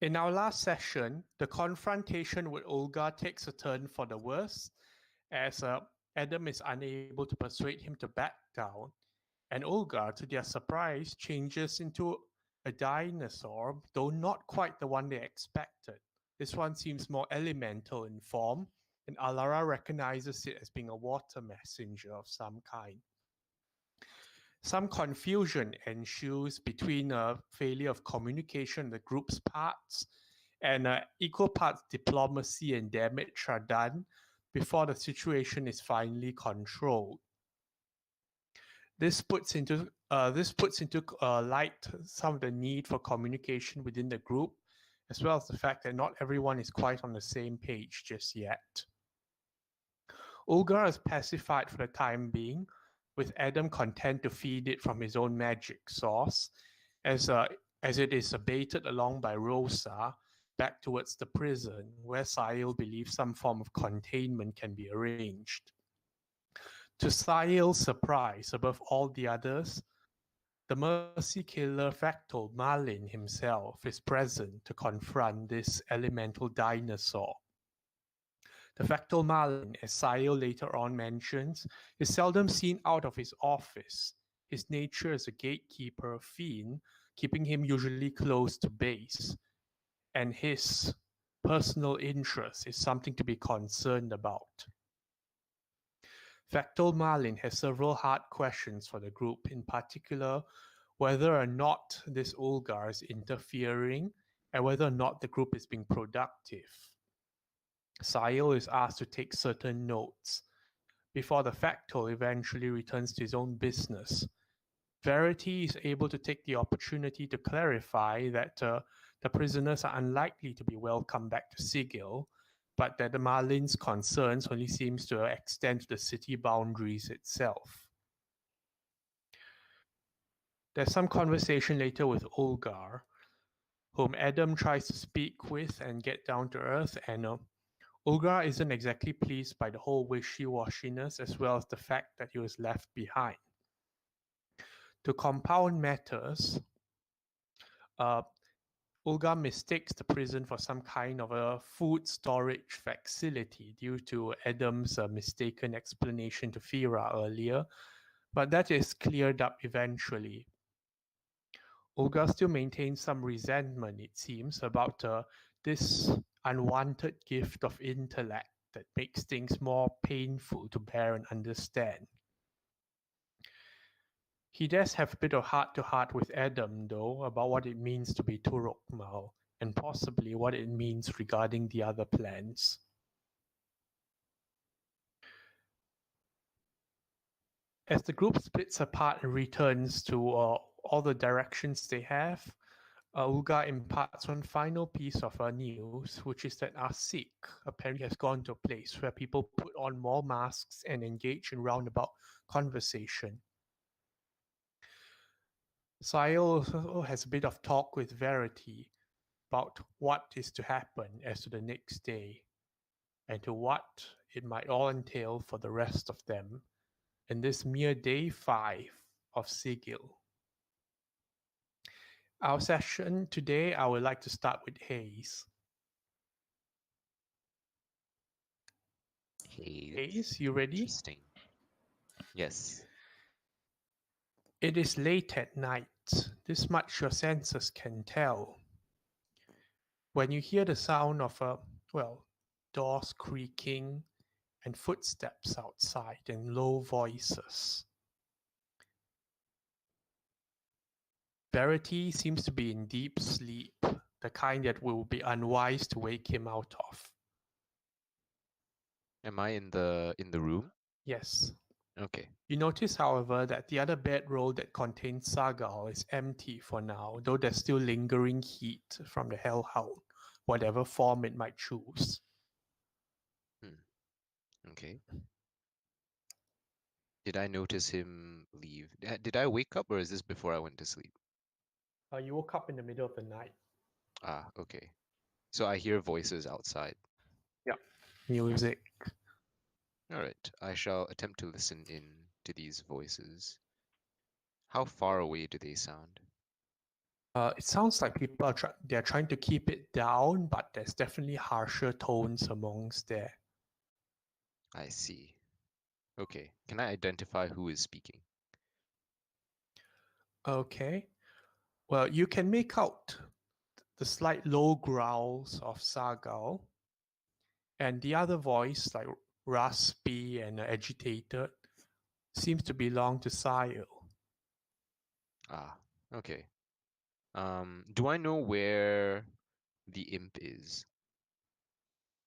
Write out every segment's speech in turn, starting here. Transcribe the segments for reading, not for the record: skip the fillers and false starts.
In our last session, the confrontation with Olga takes a turn for the worse, as Adam is unable to persuade him to back down, and Olga, to their surprise, changes into a dinosaur, though not quite the one they expected. This one seems more elemental in form, and Alara recognizes it as being a water messenger of some kind. Some confusion ensues between a failure of communication on the group's parts, and equal parts diplomacy and damage are done before the situation is finally controlled. This puts into light some of the need for communication within the group, as well as the fact that not everyone is quite on the same page just yet. Ulgar is pacified for the time being, with Adam content to feed it from his own magic source, as it is abated along by Rosa back towards the prison, where Sahil believes some form of containment can be arranged. To Sahil's surprise, above all the others, the mercy killer Fractal Marlin himself is present to confront this elemental dinosaur. The Fractal Marlin, as Sahil later on mentions, is seldom seen out of his office. His nature as a gatekeeper fiend, keeping him usually close to base, and his personal interest is something to be concerned about. Fractal Marlin has several hard questions for the group, in particular whether or not this Ulgar is interfering and whether or not the group is being productive. Sahil is asked to take certain notes before the Fractal eventually returns to his own business. Verity is able to take the opportunity to clarify that the prisoners are unlikely to be welcomed back to Sigil, but that the Marlin's concerns only seems to extend to the city boundaries itself. There's some conversation later with Olgar, whom Adam tries to speak with and get down to earth, and Olgar isn't exactly pleased by the whole wishy-washiness as well as the fact that he was left behind. To compound matters, Olga mistakes the prison for some kind of a food storage facility due to Adam's mistaken explanation to Fira earlier, but that is cleared up eventually. Olga still maintains some resentment, it seems, about this unwanted gift of intellect that makes things more painful to bear and understand. He does have a bit of heart-to-heart with Adam, though, about what it means to be Turokmal, and possibly what it means regarding the other plans. As the group splits apart and returns to all the directions they have, Ulga imparts one final piece of news, which is that Asik apparently has gone to a place where people put on more masks and engage in roundabout conversation. Sahil also has a bit of talk with Verity about what is to happen as to the next day, and to what it might all entail for the rest of them in this mere day 5 of Sigil. Our session today, I would like to start with Hayes. Hayes, you ready? Interesting. Yes. It is late at night. This much your senses can tell. When you hear the sound of doors creaking and footsteps outside and low voices. Verity seems to be in deep sleep, the kind that will be unwise to wake him out of. Am I in the room? Yes. Okay. You notice, however, that the other bedroll that contains Sagal is empty for now, though there's still lingering heat from the Hellhound, whatever form it might choose. Okay. Did I notice him leave? Did I wake up, or is this before I went to sleep? You woke up in the middle of the night. Ah, okay. So I hear voices outside. Yeah. Music. All right. I shall attempt to listen in to these voices. How far away do they sound? It sounds like people are they're trying to keep it down, but there's definitely harsher tones amongst there. I see. Okay. Can I identify who is speaking? Okay. Well, you can make out the slight low growls of Sargal, and the other voice, like raspy and agitated, seems to belong to Sile. Ah, okay. Do I know where the imp is?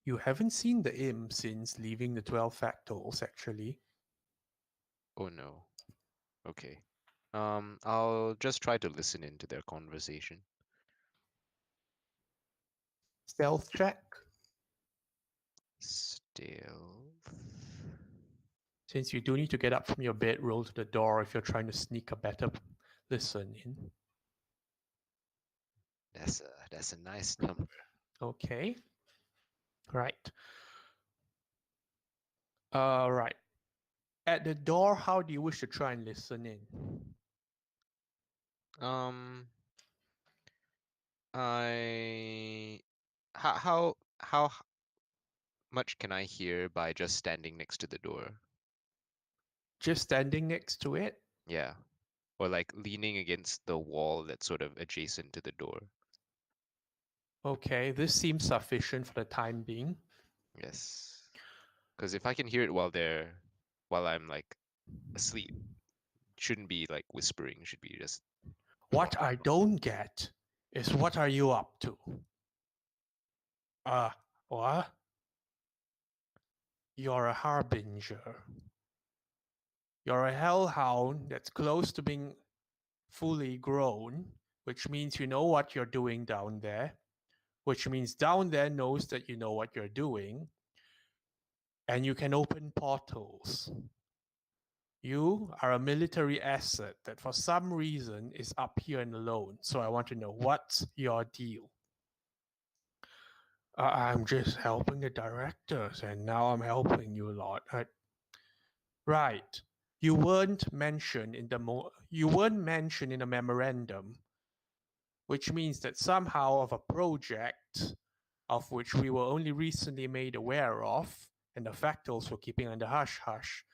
You haven't seen the imp since leaving the 12 Factals, actually. Oh no. Okay. I'll just try to listen into their conversation. Stealth check. Stealth. Since you do need to get up from your bed, roll to the door if you're trying to sneak a better listen in. That's a nice number. Okay. Right. Right. At the door, how do you wish to try and listen in? Um, I how much can I hear by just standing next to the door? Just standing next to it? Yeah, or like leaning against the wall that's sort of adjacent to the door. Okay, this seems sufficient for the time being. Yes, because if I can hear it while I'm like asleep, shouldn't be like whispering. Should be just What I don't get is what are you up to? Uh, what? You're a harbinger. You're a hellhound that's close to being fully grown, which means you know what you're doing down there, which means down there knows that you know what you're doing, and you can open portals. You are a military asset that for some reason is up here and alone. So I want to know what's your deal? I'm just helping the directors, and now I'm helping you a lot. Right. You weren't mentioned in a memorandum, which means that somehow of a project of which we were only recently made aware of, and the factals were keeping under hush hush,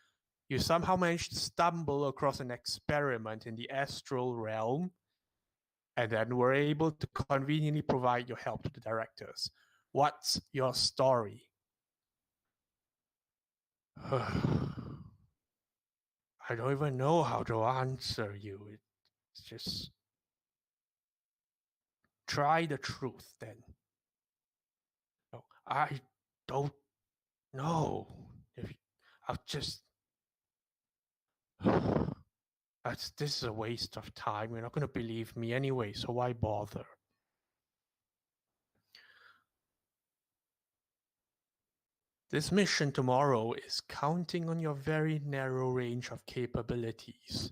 you somehow managed to stumble across an experiment in the astral realm, and then were able to conveniently provide your help to the directors. What's your story? I don't even know how to answer you. It's just try the truth then. No, I don't know. If I'll just this is a waste of time. You're not going to believe me anyway, so why bother? This mission tomorrow is counting on your very narrow range of capabilities.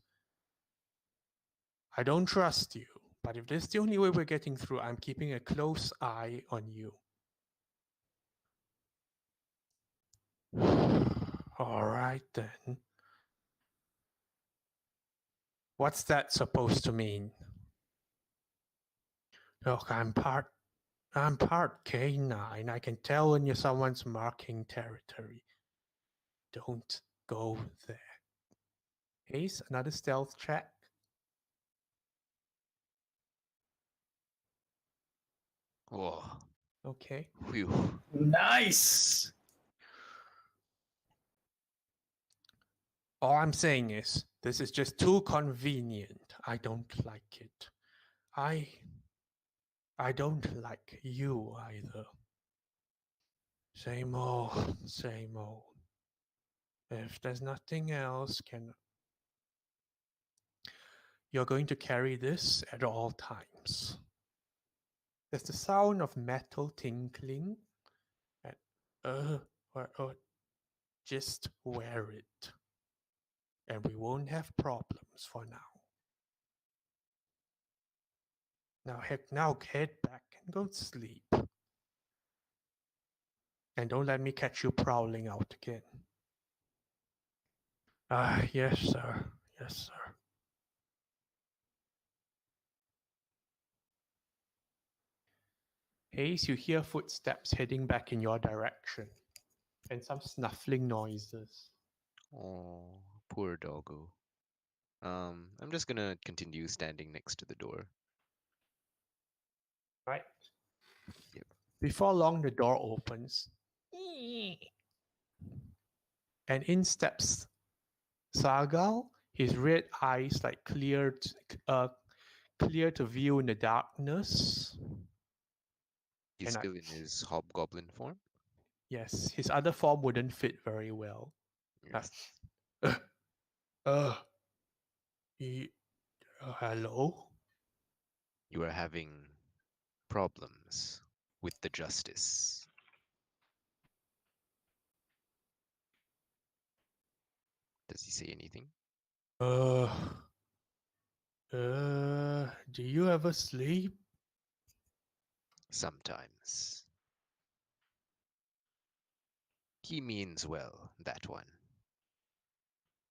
I don't trust you, but if this is the only way we're getting through, I'm keeping a close eye on you. All right then. What's that supposed to mean? Look, I'm part canine. I can tell when you're someone's marking territory. Don't go there. Ace, another stealth check. whoa, Okay. whew. Nice. All I'm saying is, this is just too convenient. I don't like it. I I don't like you either. Same old, same old. If there's nothing else, you're going to carry this at all times. There's the sound of metal tinkling, and just wear it, and we won't have problems for now. Now head back and go to sleep, and don't let me catch you prowling out again. Yes, sir. Yes, sir. Hayes, you hear footsteps heading back in your direction and some snuffling noises. Oh, poor doggo. I'm just gonna continue standing next to the door. Right? Yep. Before long, the door opens. And in steps Sargal, his red eyes like clear to view in the darkness. He's And still in his hobgoblin form? yes, his other form wouldn't fit very well. Yes. Uh, uh, hello? You are having problems with the justice. Does he say anything? Uh, do you ever sleep? Sometimes. He means well, that one.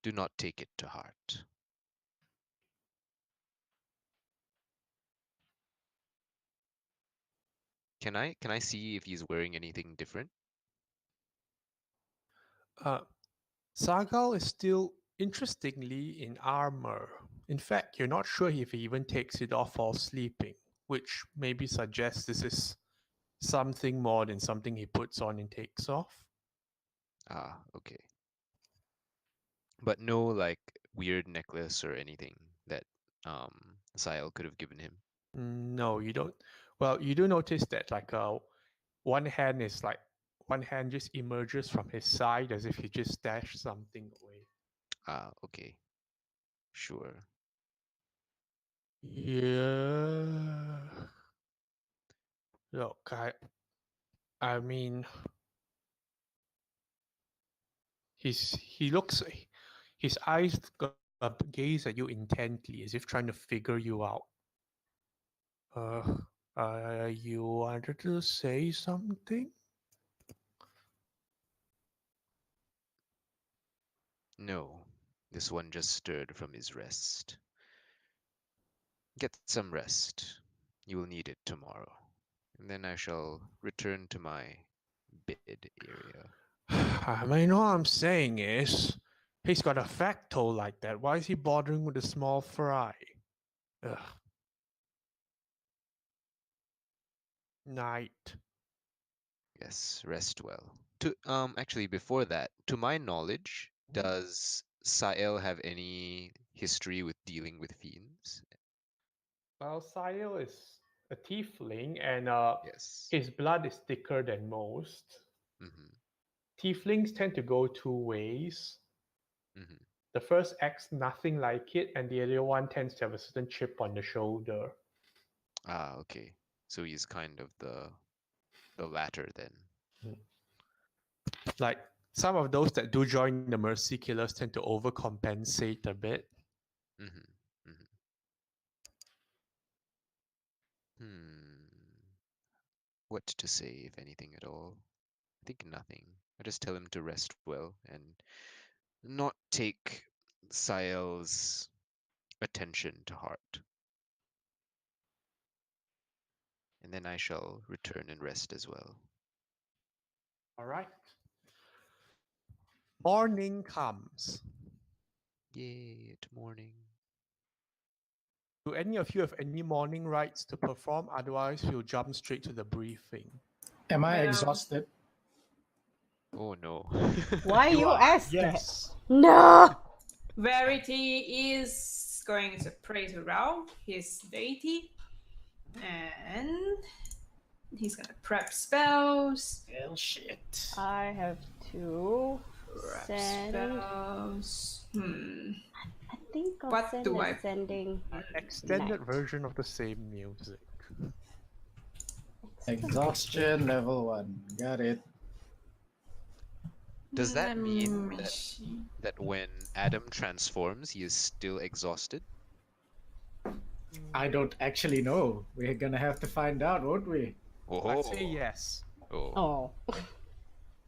Do not take it to heart. Can I see if he's wearing anything different? Uh, Sargal is still interestingly in armor. In fact, you're not sure if he even takes it off while sleeping, which maybe suggests this is something more than something he puts on and takes off. Ah, okay. But no like weird necklace or anything that Sile could have given him. No, you don't. Well, you do notice that one hand is like one hand just emerges from his side as if he just stashed something away. Ah, okay. Sure. Yeah. Look, I mean, he looks, his eyes gaze at you intently as if trying to figure you out. Uh, you wanted to say something? No. This one just stirred from his rest. Get some rest. You will need it tomorrow. And then I shall return to my bed area. I mean, all I'm saying is, he's got a fat toe like that. Why is he bothering with a small fry? Ugh. Night. Yes, rest well. To actually before that, to my knowledge, does Sael have any history with dealing with fiends? Well, Sile is a tiefling, and Yes. his blood is thicker than most. Mm-hmm. Tieflings tend to go two ways. Mm-hmm. The first acts nothing like it, and the other one tends to have a certain chip on the shoulder. Ah, okay. So he's kind of the latter then. Like some of those that do join the Mercy Killers tend to overcompensate a bit. Mm-hmm. Mm-hmm. Hmm. What to say, if anything at all? I think nothing. I just tell him to rest well and not take Sael's attention to heart. And then I shall return and rest as well. All right. Morning comes. Yay, it's morning. Do any of you have any morning rites to perform? Otherwise, we'll jump straight to the briefing. Am I exhausted? Oh no. Why you ask Yes. that? No. Verity is going to pray to Rao, his deity, and he's gonna prep spells. Well, shit. I have to Prep send. spells. I think I'll What send do a I- sending. Extended Night. version of the same music. Exhaustion level 1. Got it. Does that Let mean me that, see. that when Adam transforms, he is still exhausted? I don't actually know. We're gonna have to find out, won't we? Oh. I say yes. Oh. Oh.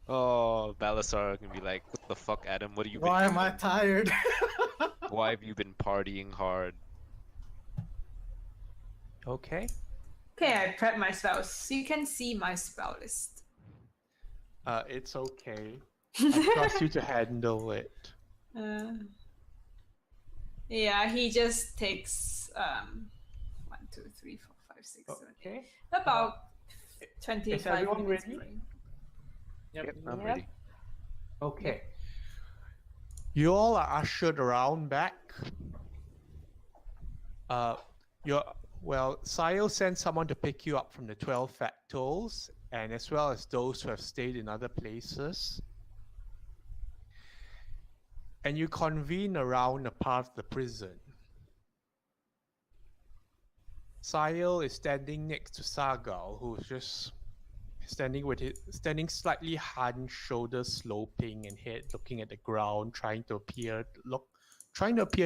Oh, Balasar can be like, what the fuck, Adam? What have you Why been am I tired? Why have you been partying hard? Okay. Okay, I prep my spells. You can see my spell list. It's okay. I trust you to handle it. Yeah, he just takes 1, 2, 3, 4, 5, 6, 7, 8. Okay. About 25 everyone minutes. ready? Frame. Yep, I'm Yep. ready. Okay. You all are ushered around back. Sile sends someone to pick you up from the 12 factals, and as well as those who have stayed in other places. And you convene around a part of the prison. Sile is standing next to Sargal, who's just standing slightly hunched, shoulders sloping, and head looking at the ground, trying to appear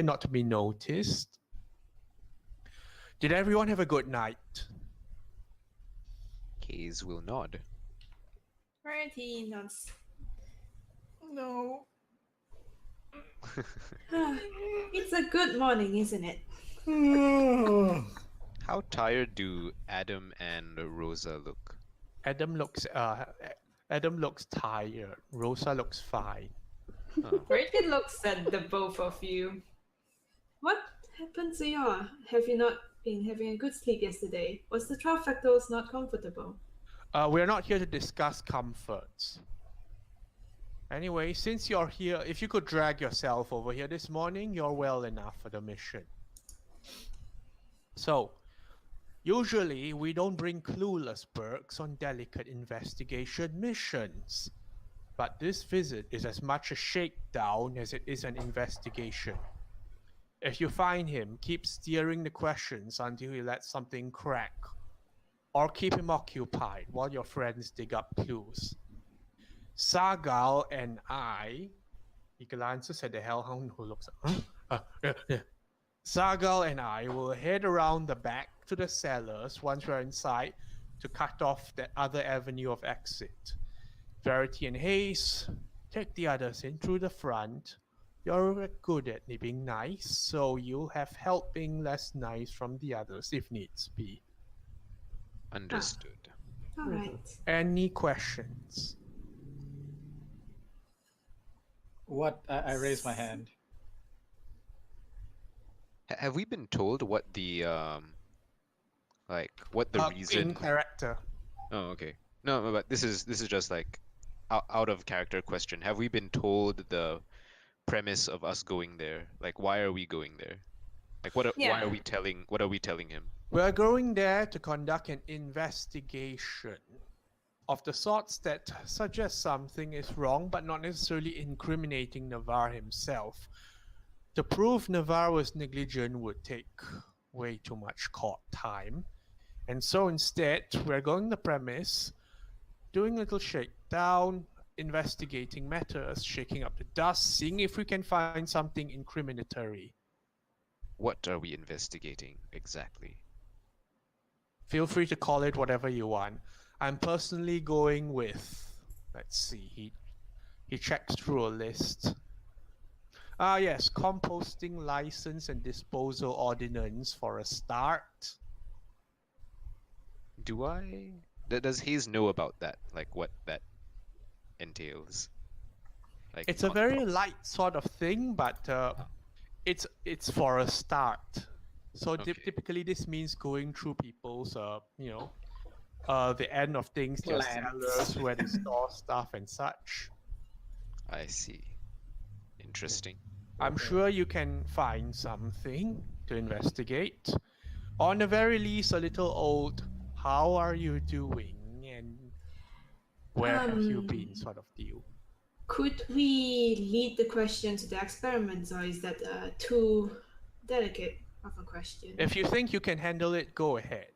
not to be noticed. Did everyone have a good night? Kaze will nod. Rarity nods. No. It's a good morning, isn't it? How tired do Adam and Rosa look? Adam looks tired. Rosa looks fine. Oh, Rarity looks at the both of you. What happened to you? Have you not been having a good sleep yesterday? Was the 12 factors not comfortable? We're not here to discuss comforts. Anyway, since you're here, if you could drag yourself over here this morning, you're well enough for the mission. So, usually we don't bring clueless Berks on delicate investigation missions. But this visit is as much a shakedown as it is an investigation. If you find him, keep steering the questions until he lets something crack. Or keep him occupied while your friends dig up clues. Sargal and I, he glances at the hellhound who looks Sargal and I will head around the back to the cellars once we're inside to cut off the other avenue of exit. Verity and Hayes, take the others in through the front. You're good at being nice, so you'll have help being less nice from the others if needs be. understood. All right. Any questions? What? I raise my hand. Have we been told what the what the reason? In character. Oh, okay. No, but this is just like out of character question. Have we been told the premise of us going there? Like, why are we going there? Like, why Yeah. are we telling him? We're going there to conduct an investigation of the sorts that suggest something is wrong, but not necessarily incriminating Navar himself. To prove Navar was negligent would take way too much court time. And so instead, we're going the premise, doing a little shakedown, investigating matters, shaking up the dust, seeing if we can find something incriminatory. What are we investigating exactly? Feel free to call it whatever you want. I'm personally going with, let's see, he checks through a list. Yes, composting license and disposal ordinance for a start. Do I? Does Hayes know about that? Like, what that entails? Like, It's a very light sort of thing, but it's for a start. So Okay. typically this means going through people's, the end of things, their Plans. cellars, where they store stuff and such. I see. Interesting. I'm sure you can find something to investigate. On the very least, a little old, how are you doing? And where have you been sort of deal. Could we lead the question to the experiments, or is that too delicate of a question? If you think you can handle it, go ahead.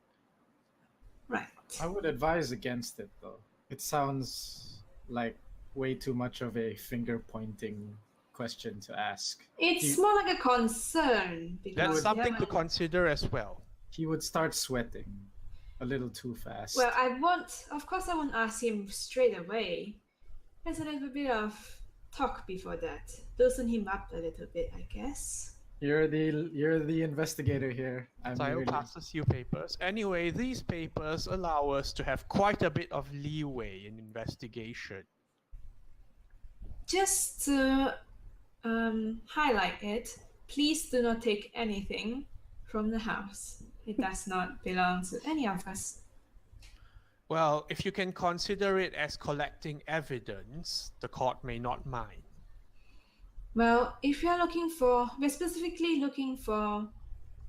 Right. I would advise against it, though. It sounds like way too much of a finger-pointing question to ask. It's more like a concern because That's we something to haven't- consider as well. He would start sweating a little too fast. Well, of course, I won't ask him straight away. There's a little bit of talk before that. Loosen him up a little bit, I guess. You're the investigator here. I'm Sayo merely... passes you papers. Anyway, these papers allow us to have quite a bit of leeway in investigation. Just to highlight it, please do not take anything from the house. It does not belong to any of us. Well, if you can consider it as collecting evidence, the court may not mind. Well, if you are we're specifically looking for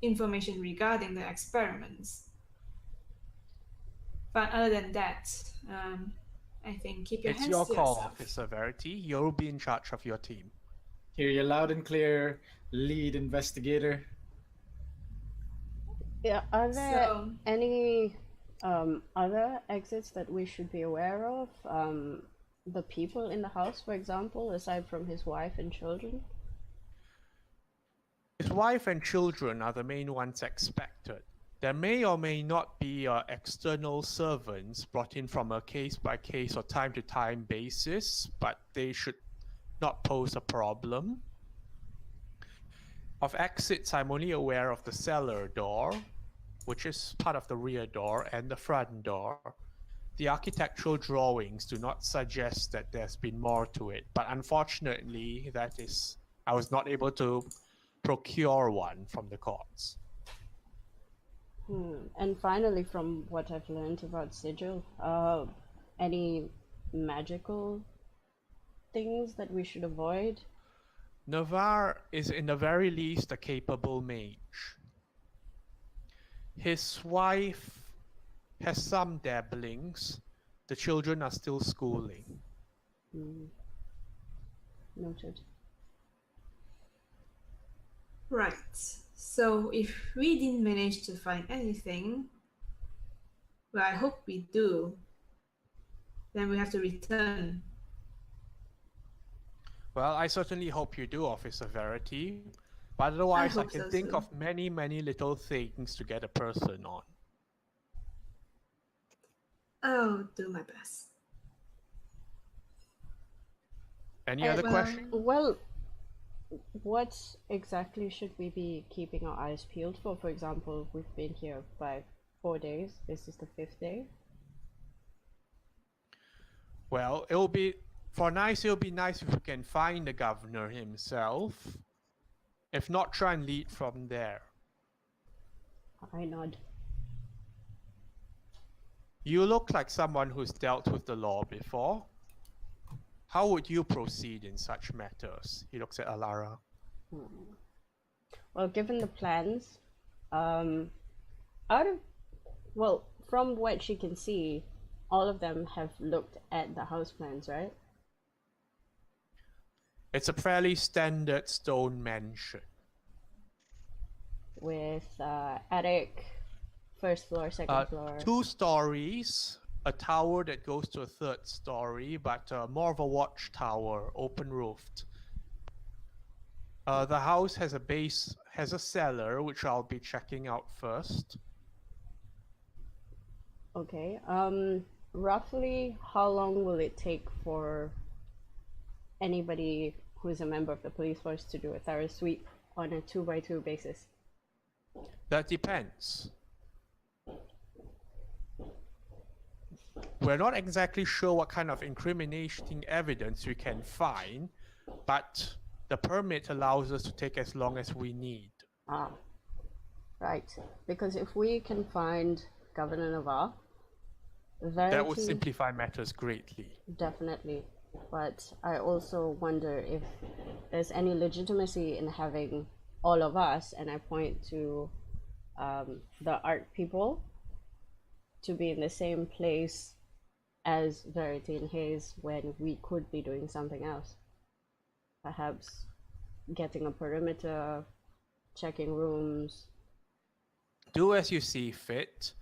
information regarding the experiments. But other than that, I think keep your It's hands your to call, yourself. Officer Verity. You'll be in charge of your team. Hear you loud and clear, lead investigator. Yeah, are there So, any other exits that we should be aware of? The people in the house, for example, aside from his wife and children? His wife and children are the main ones expected. There may or may not be external servants brought in from a case-by-case or time-to-time basis, but they should not pose a problem. Of exits, I'm only aware of the cellar door, which is part of the rear door, and the front door. The architectural drawings do not suggest that there's been more to it, but unfortunately, I was not able to procure one from the courts. And finally, from what I've learned about Sigil, any magical things that we should avoid? Navar is in the very least a capable mage. His wife has some dabblings. The children are still schooling. Noted. right. So if we didn't manage to find anything, well, I hope we do, then we have to return. Well, I certainly hope you do, Officer Verity. But otherwise, I hope can so think too. of many, many little things to get a person on. I'll do my best. Any other well- questions? Well, what exactly should we be keeping our eyes peeled for? For example, we've been here by 4 days. This is the 5th day. Well, it'll be nice if we can find the governor himself. If not, try and lead from there. I nod. You look like someone who's dealt with the law before. How would you proceed in such matters? He looks at Alara. Well, given the plans, from what she can see, all of them have looked at the house plans, right? It's a fairly standard stone mansion. With attic, first floor, second floor. 2 stories, a tower that goes to a 3rd story, but more of a watchtower, open roofed. The house has a cellar, which I'll be checking out first. Okay. Roughly, how long will it take for anybody who's a member of the police force to do a thorough sweep on a 2x2 basis? That depends. We're not exactly sure what kind of incriminating evidence we can find, but the permit allows us to take as long as we need. Ah, right. Because if we can find Governor Navar, That would simplify matters greatly. definitely. But I also wonder if there's any legitimacy in having all of us, and I point to the art people, to be in the same place as Verity and Hayes when we could be doing something else. Perhaps getting a perimeter, checking rooms. Do as you see fit.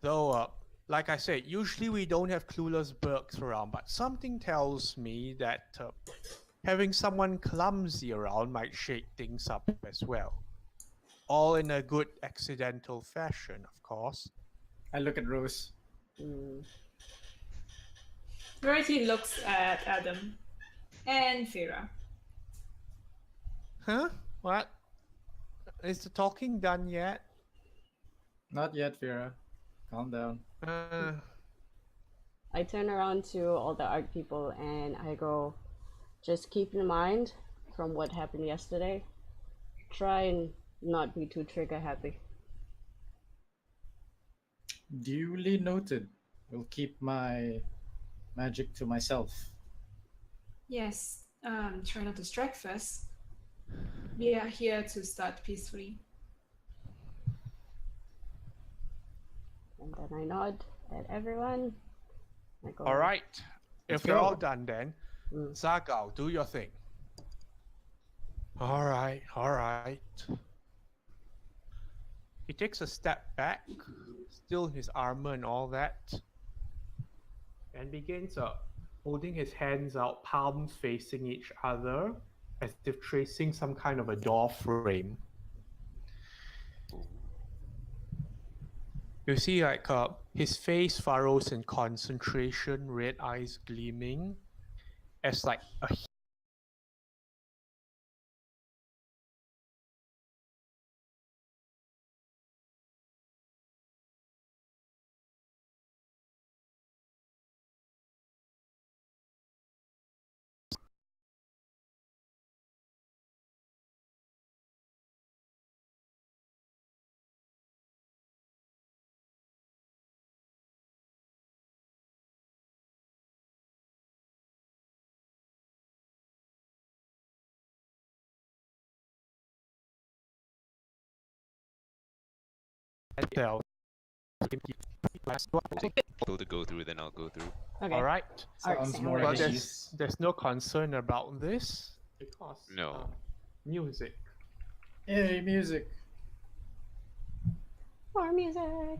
Though, like I said, usually we don't have clueless Burks around, but something tells me that having someone clumsy around might shake things up as well. All in a good accidental fashion, of course. I look at Rose. Verity looks at Adam and Fira. Huh? What? is the talking done yet? Not yet, Vera. Calm down. I turn around to all the art people and I go, just keep in mind from what happened yesterday, try and not be too trigger happy. Duly noted. Will keep my magic to myself. Yes, try not to strike first. We are here to start peacefully. And then I nod at everyone. I go, All right. Let's If you're all go. done, then Mm. Zagao, do your thing. All right, all right. He takes a step back, still his armor and all that, and begins holding his hands out, palms facing each other, as if tracing some kind of a door frame. You see, like his face furrows in concentration, red eyes gleaming, as like a cell. Able to go through, then I'll go through. okay. All right. Art Sounds Sam, more what Well, at is- ease. there's no concern about this because No. music. Yay, music. More music.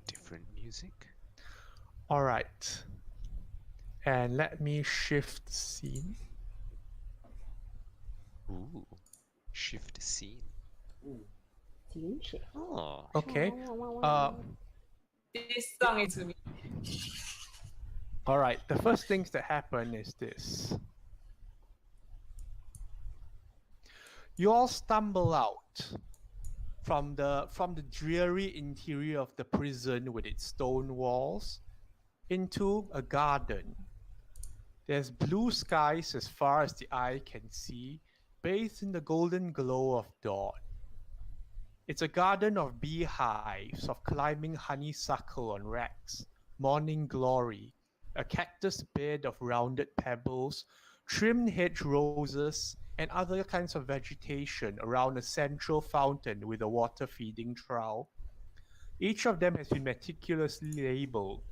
Different music. All right. And let me shift scene. Ooh. Shift scene. Team shift. Oh. Okay. This song is to me. All right. The first things that happen is this. You all stumble out from the dreary interior of the prison with its stone walls into a garden. There's blue skies as far as the eye can see, bathed in the golden glow of dawn. It's a garden of beehives, of climbing honeysuckle on racks, morning glory, a cactus bed of rounded pebbles, trimmed hedge roses, and other kinds of vegetation around a central fountain with a water-feeding trough. Each of them has been meticulously labeled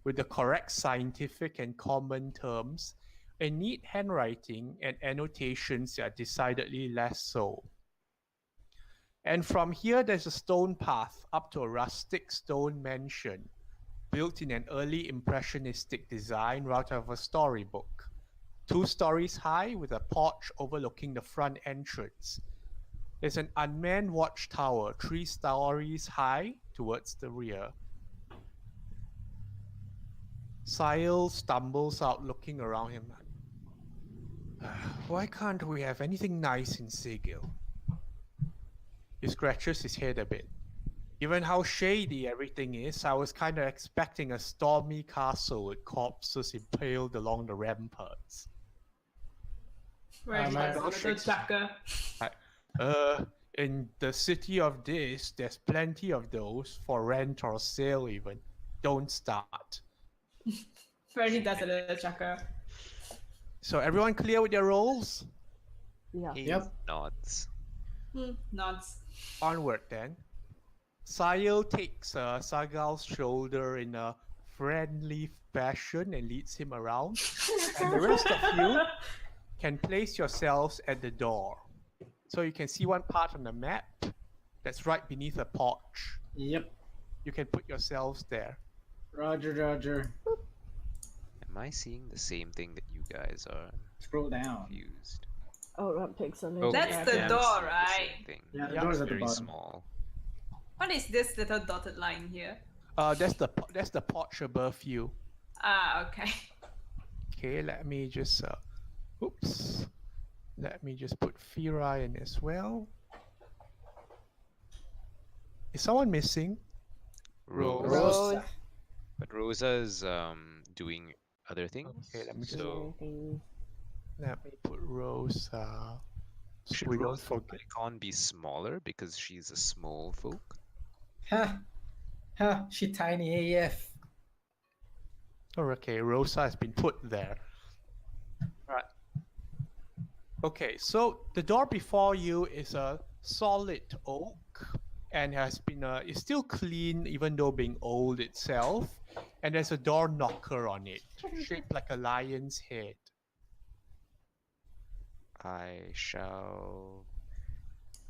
with the correct scientific and common terms, and neat handwriting and annotations that are decidedly less so. And from here, there's a stone path up to a rustic stone mansion, built in an early impressionistic design right out of a storybook. 2 stories high with a porch overlooking the front entrance. There's an unmanned watchtower 3 stories high towards the rear. Sile stumbles out looking around him. Why can't we have anything nice in Sigil? He scratches his head a bit. Given how shady everything is, I was kind of expecting a stormy castle with corpses impaled along the ramparts. Where's my that little Chaka? In the city of this, there's plenty of those for rent or sale even. Don't start. Where he does a little Chaka? So everyone clear with their roles? Yeah. He Yep. nods. Nods. Onward then. Sile takes Sagal's shoulder in a friendly fashion and leads him around. And the rest of you can place yourselves at the door. So you can see one part on the map that's right beneath a porch. Yep. You can put yourselves there. Roger, Roger. Am I seeing the same thing that you guys are? Scroll down. Confused. Oh, that pixel. Oh, That's yeah, the I'm door, seeing the right? same thing. Yeah, the Yeah, door's at the Very bottom. small. What is this little dotted line here? That's the porch above you. Ah, okay. Okay, let me just oops. Let me just put Fira in as well. Is someone missing? Rose. Rose. But Rosa is doing other things. Okay, let me just So let me put Rosa. So should we don't Rosa's forget. icon be smaller because she's a small folk? Ha! Ha! She tiny AF. Oh, okay, Rosa has been put there. Right. Okay, so the door before you is a solid oak and has been is still clean even though being old itself. And there's a door knocker on it, shaped like a lion's head. I shall.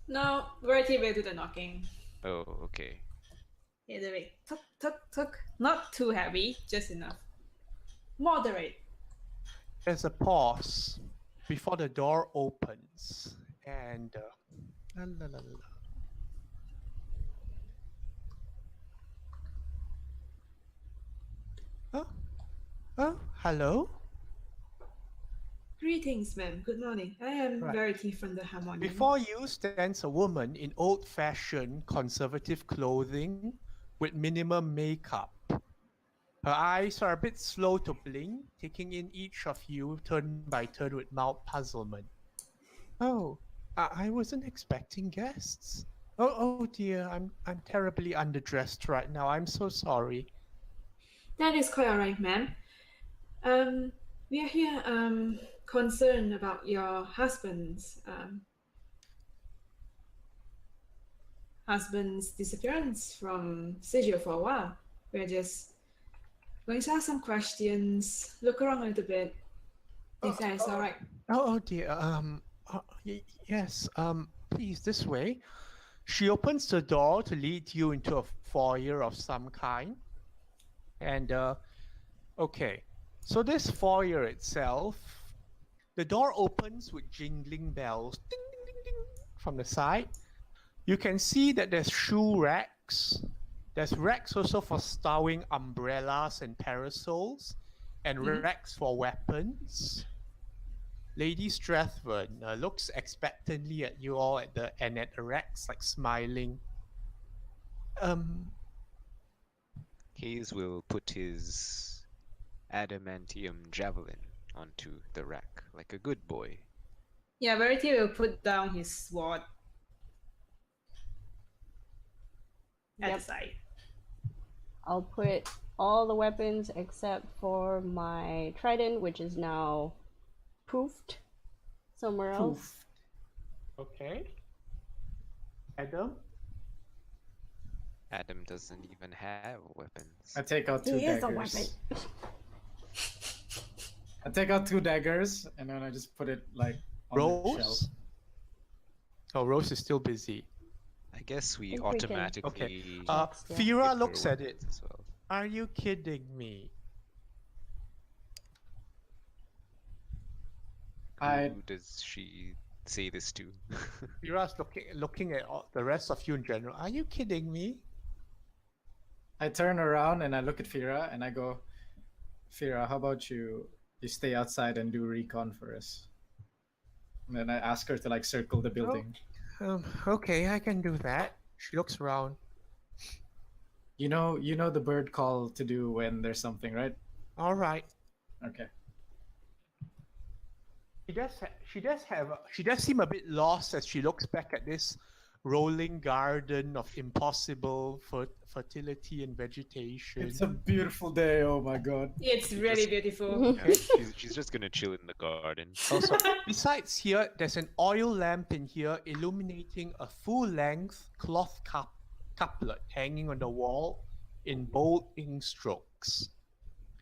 No, Verity will do the knocking. Oh, okay. Yeah, the way. Tuk, tuk, tuk. Not too heavy, just enough. Moderate. There's a pause before the door opens, and la, la, la, la. Oh, hello. Greetings, ma'am. Good morning. I am Right. Verity from the Harmonium. Before you stands a woman in old-fashioned conservative clothing with minimum makeup. Her eyes are a bit slow to blink, taking in each of you turn by turn with mild puzzlement. Oh, I wasn't expecting guests. Oh dear, I'm terribly underdressed right now. I'm so sorry. That is quite alright, ma'am. We are here concerned about your husband's disappearance from Sigil for a while. We're just going to ask some questions, look around a little bit, if that is alright. Oh dear. Yes. Please this way. She opens the door to lead you into a foyer of some kind. And okay. So this foyer itself, the door opens with jingling bells, ding ding ding ding, from the side. You can see that there's shoe racks. There's racks also for stowing umbrellas and parasols, and racks for weapons. Lady Strathburn looks expectantly at you all at the racks, like smiling. Hayes will put his adamantium javelin onto the rack like a good boy. Yeah, Verity will put down his sword at the side. I'll put all the weapons except for my trident, which is now poofed somewhere else. Okay. Adam? Adam doesn't even have weapons. I take out two He is a daggers. weapon. I take out two daggers and then I just put it like on the shelf. Rose? Oh, Rose is still busy. I guess we think we can- automatically. Okay. Next, yeah. Fira give looks her at it. weapons as well. Are you kidding me? Who does she say this to? Fira's looking at the rest of you in general. Are you kidding me? I turn around and I look at Fira and I go, Fira, how about you stay outside and do recon for us? And then I ask her to like circle the building. Okay, I can do that. She looks around. You know the bird call to do when there's something, right? All right. Okay. She does seem a bit lost as she looks back at this rolling garden of impossible fertility and vegetation. It's a beautiful day. Oh my god. It's really beautiful. Yeah, she's just gonna chill in the garden. Also, besides here, there's an oil lamp in here illuminating a full-length cloth couplet hanging on the wall in bold ink strokes.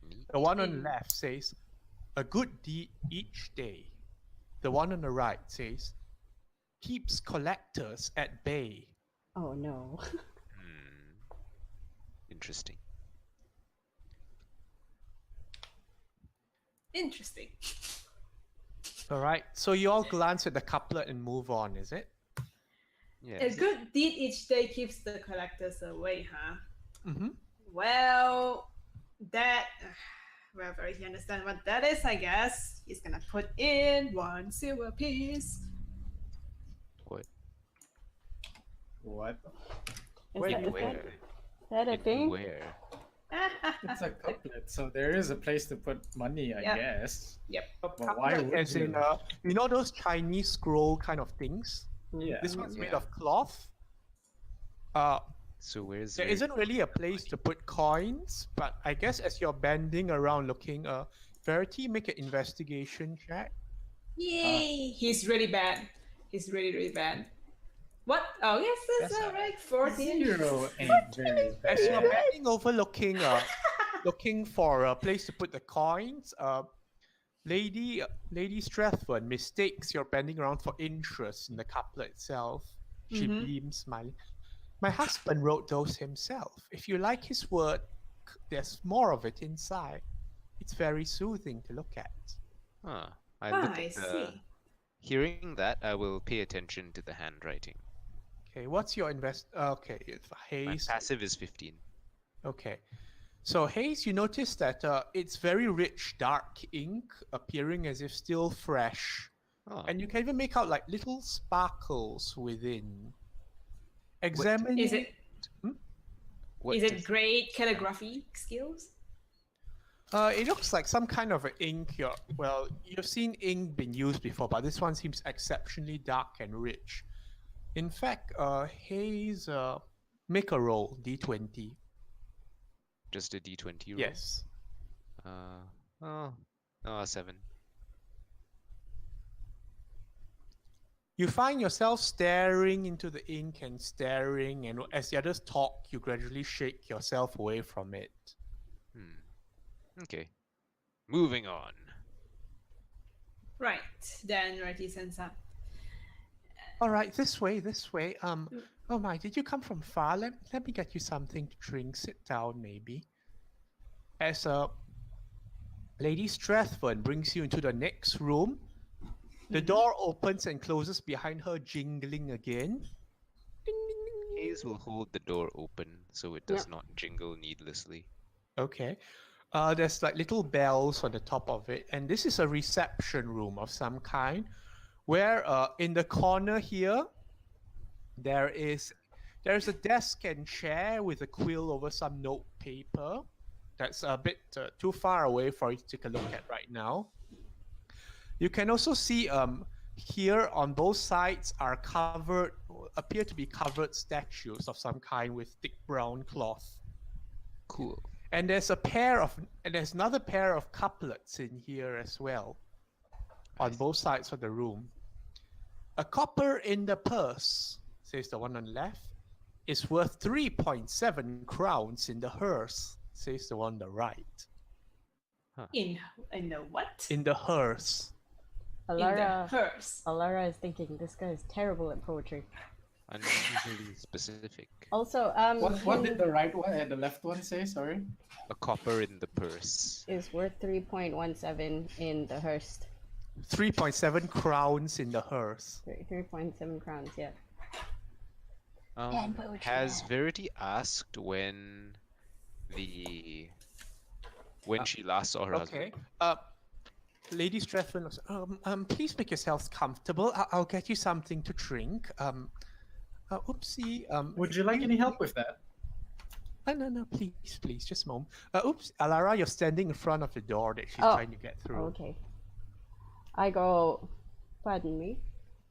Neat. The one on the left says, "A good deed each day." The one on the right says, "Keeps collectors at bay." Oh no. Interesting. Interesting. All right, so you all glance at the couplet and move on, is it? Yeah. A good deed each day keeps the collectors away, huh? Mm-hmm. Well, that. Well, Verity understand what that is, I guess. He's gonna put in 1 silver piece. What? What? Is Wait, that, is where? that a thing? Where? It's a couplet, so there is a place to put money, I Yeah. guess. Yep. But why would As you? in, you know those Chinese scroll kind of things? Yeah. This one's made Yeah. of cloth. Uh, So where's there Verity? isn't really a place to put coins, but I guess as you're bending around looking, Verity, make an investigation check. Yay! He's really bad. He's really, really bad. What? Oh, yes, that's That's all right. 14. 0 ain't very As you're bad. bending over looking, looking for a place to put the coins, Lady Strathburn mistakes you're bending around for interest in the couplet itself. She Mhm. beams, smiling. My husband wrote those himself. If you like his work, there's more of it inside. It's very soothing to look at. Huh. I look I at the. see. Hearing that, I will pay attention to the handwriting. Okay, what's your Okay, it's My Haze. passive is 15. Okay, so Haze, you notice that it's very rich, dark ink, appearing as if still fresh, Oh, and you can even make out like little sparkles within. Examine. Is it what is it does- great calligraphy skills? It looks like some kind of an ink. Well, you've seen ink being used before, but this one seems exceptionally dark and rich. In fact, Haze, make a roll, D20. just a D20 roll? Yes. Oh, no, 7. You find yourself staring into the ink and staring, and as the others talk, you gradually shake yourself away from it. Okay. Moving on. Right. Then Rati sends up. All right, this way, this way. Oh my, did you come from far? Let me get you something to drink. Sit down, maybe. As Lady Strathburn brings you into the next room, the door opens and closes behind her, jingling again. Ding, ding, ding, ding. Hayes will hold the door open so it does not jingle needlessly. Okay. There's like little bells on the top of it, and this is a reception room of some kind, where in the corner here, there's a desk and chair with a quill over some note paper. That's a bit too far away for you to take a look at right now. You can also see here on both sides appear to be covered statues of some kind with thick brown cloth. Cool. And there's another pair of couplets in here as well, on both sides of the room. A copper in the purse, says the one on the left, is worth 3.7 crowns in the hearse, says the one on the right. In the what? In the hearse. In the hearse. Alara is thinking this guy is terrible at poetry. Unusually specific. Also, What did the right one and the left one say? Sorry. A copper in the purse. is worth 3.17 in the hearse. 3.7 crowns in the hearse. 3.7 crowns, yeah. Has Verity asked when she last saw her husband? Okay. Lady Strathburn, please make yourselves comfortable. I'll get you something to drink. Oopsie. Would you like any help with that? No, please, just a moment. Oops, Alara, you're standing in front of the door that she's trying to get through. Okay. I go, pardon me.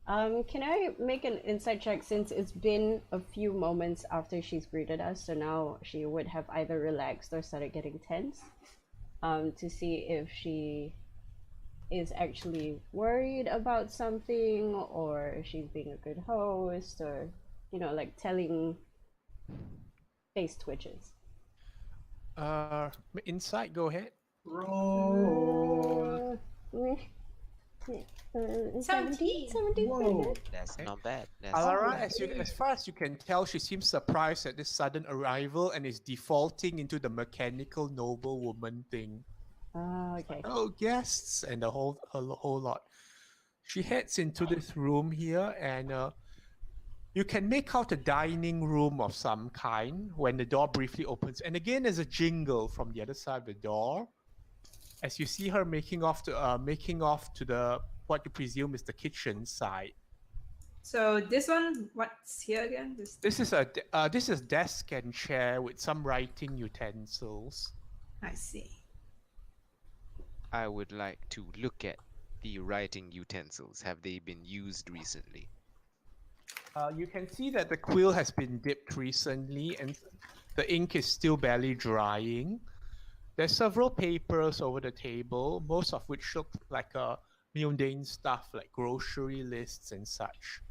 Can I make an insight check since it's been a few moments after she's greeted us, so now she would have either relaxed or started getting tense, to see if she is actually worried about something or if she's being a good host or, like telling face twitches. Insight, go ahead. Roll. 17. 17. Whoa. That's not bad. Alara, as far as you can tell, she seems surprised at this sudden arrival and is defaulting into the mechanical noblewoman thing. Okay. Oh, guests, and a whole lot. She heads into this room here, and you can make out a dining room of some kind when the door briefly opens. And again, there's a jingle from the other side of the door, as you see her making off to the what you presume is the kitchen side. So this one, what's here again? This is desk and chair with some writing utensils. I see. I would like to look at the writing utensils. Have they been used recently? You can see that the quill has been dipped recently and the ink is still barely drying. There's several papers over the table, most of which look like mundane stuff like grocery lists and such.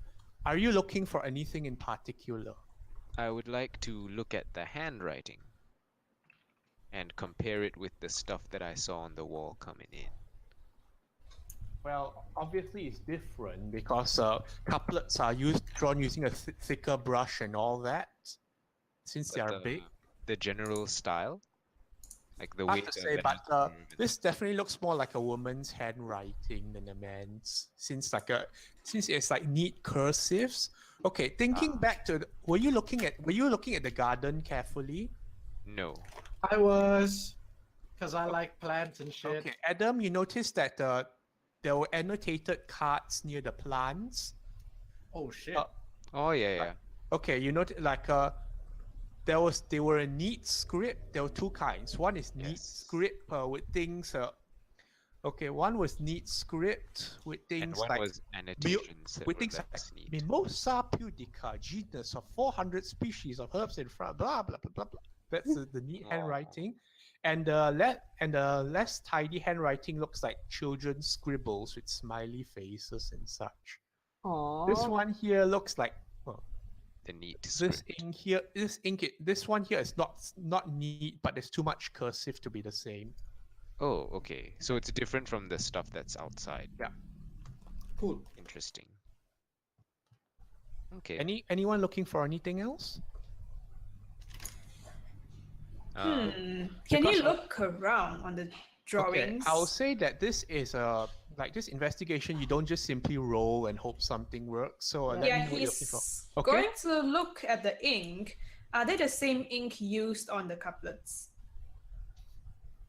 Are you looking for anything in particular? I would like to look at the handwriting and compare it with the stuff that I saw on the wall coming in. Well, obviously it's different because couplets are drawn using a thicker brush and all that, since they But are big. the general style, like the way Hard to say, the but form and- this definitely looks more like a woman's handwriting than a man's, since it's like neat cursives. Okay, thinking back to were you looking at the garden carefully? No. I was, because I like plants and shit. Okay, Adam, you noticed that there were annotated cards near the plants. Oh shit. Oh yeah, yeah. Okay, you notice like they were a neat script. There were two kinds. One is neat Yes. script with things. Okay, one was neat script with And things one like was annotations that with were things less like neat. Mimosa pudica, genus of 400 species of herbs in France. Blah blah blah blah blah. That's the neat Aw. handwriting, and the less tidy handwriting looks like children's scribbles with smiley faces and such. Aww. This one here looks like The neat this script. ink here. This one here is not neat, but there's too much cursive to be the same. Oh, okay. So it's different from the stuff that's outside. Yeah. Cool. Interesting. Okay. Anyone looking for anything else? Can because you of- look around on the drawings? Okay, I'll say that this is like this investigation. You don't just simply roll and hope something works. So let me Yeah, know what you're looking for. he's Okay. going to look at the ink. Are they the same ink used on the couplets?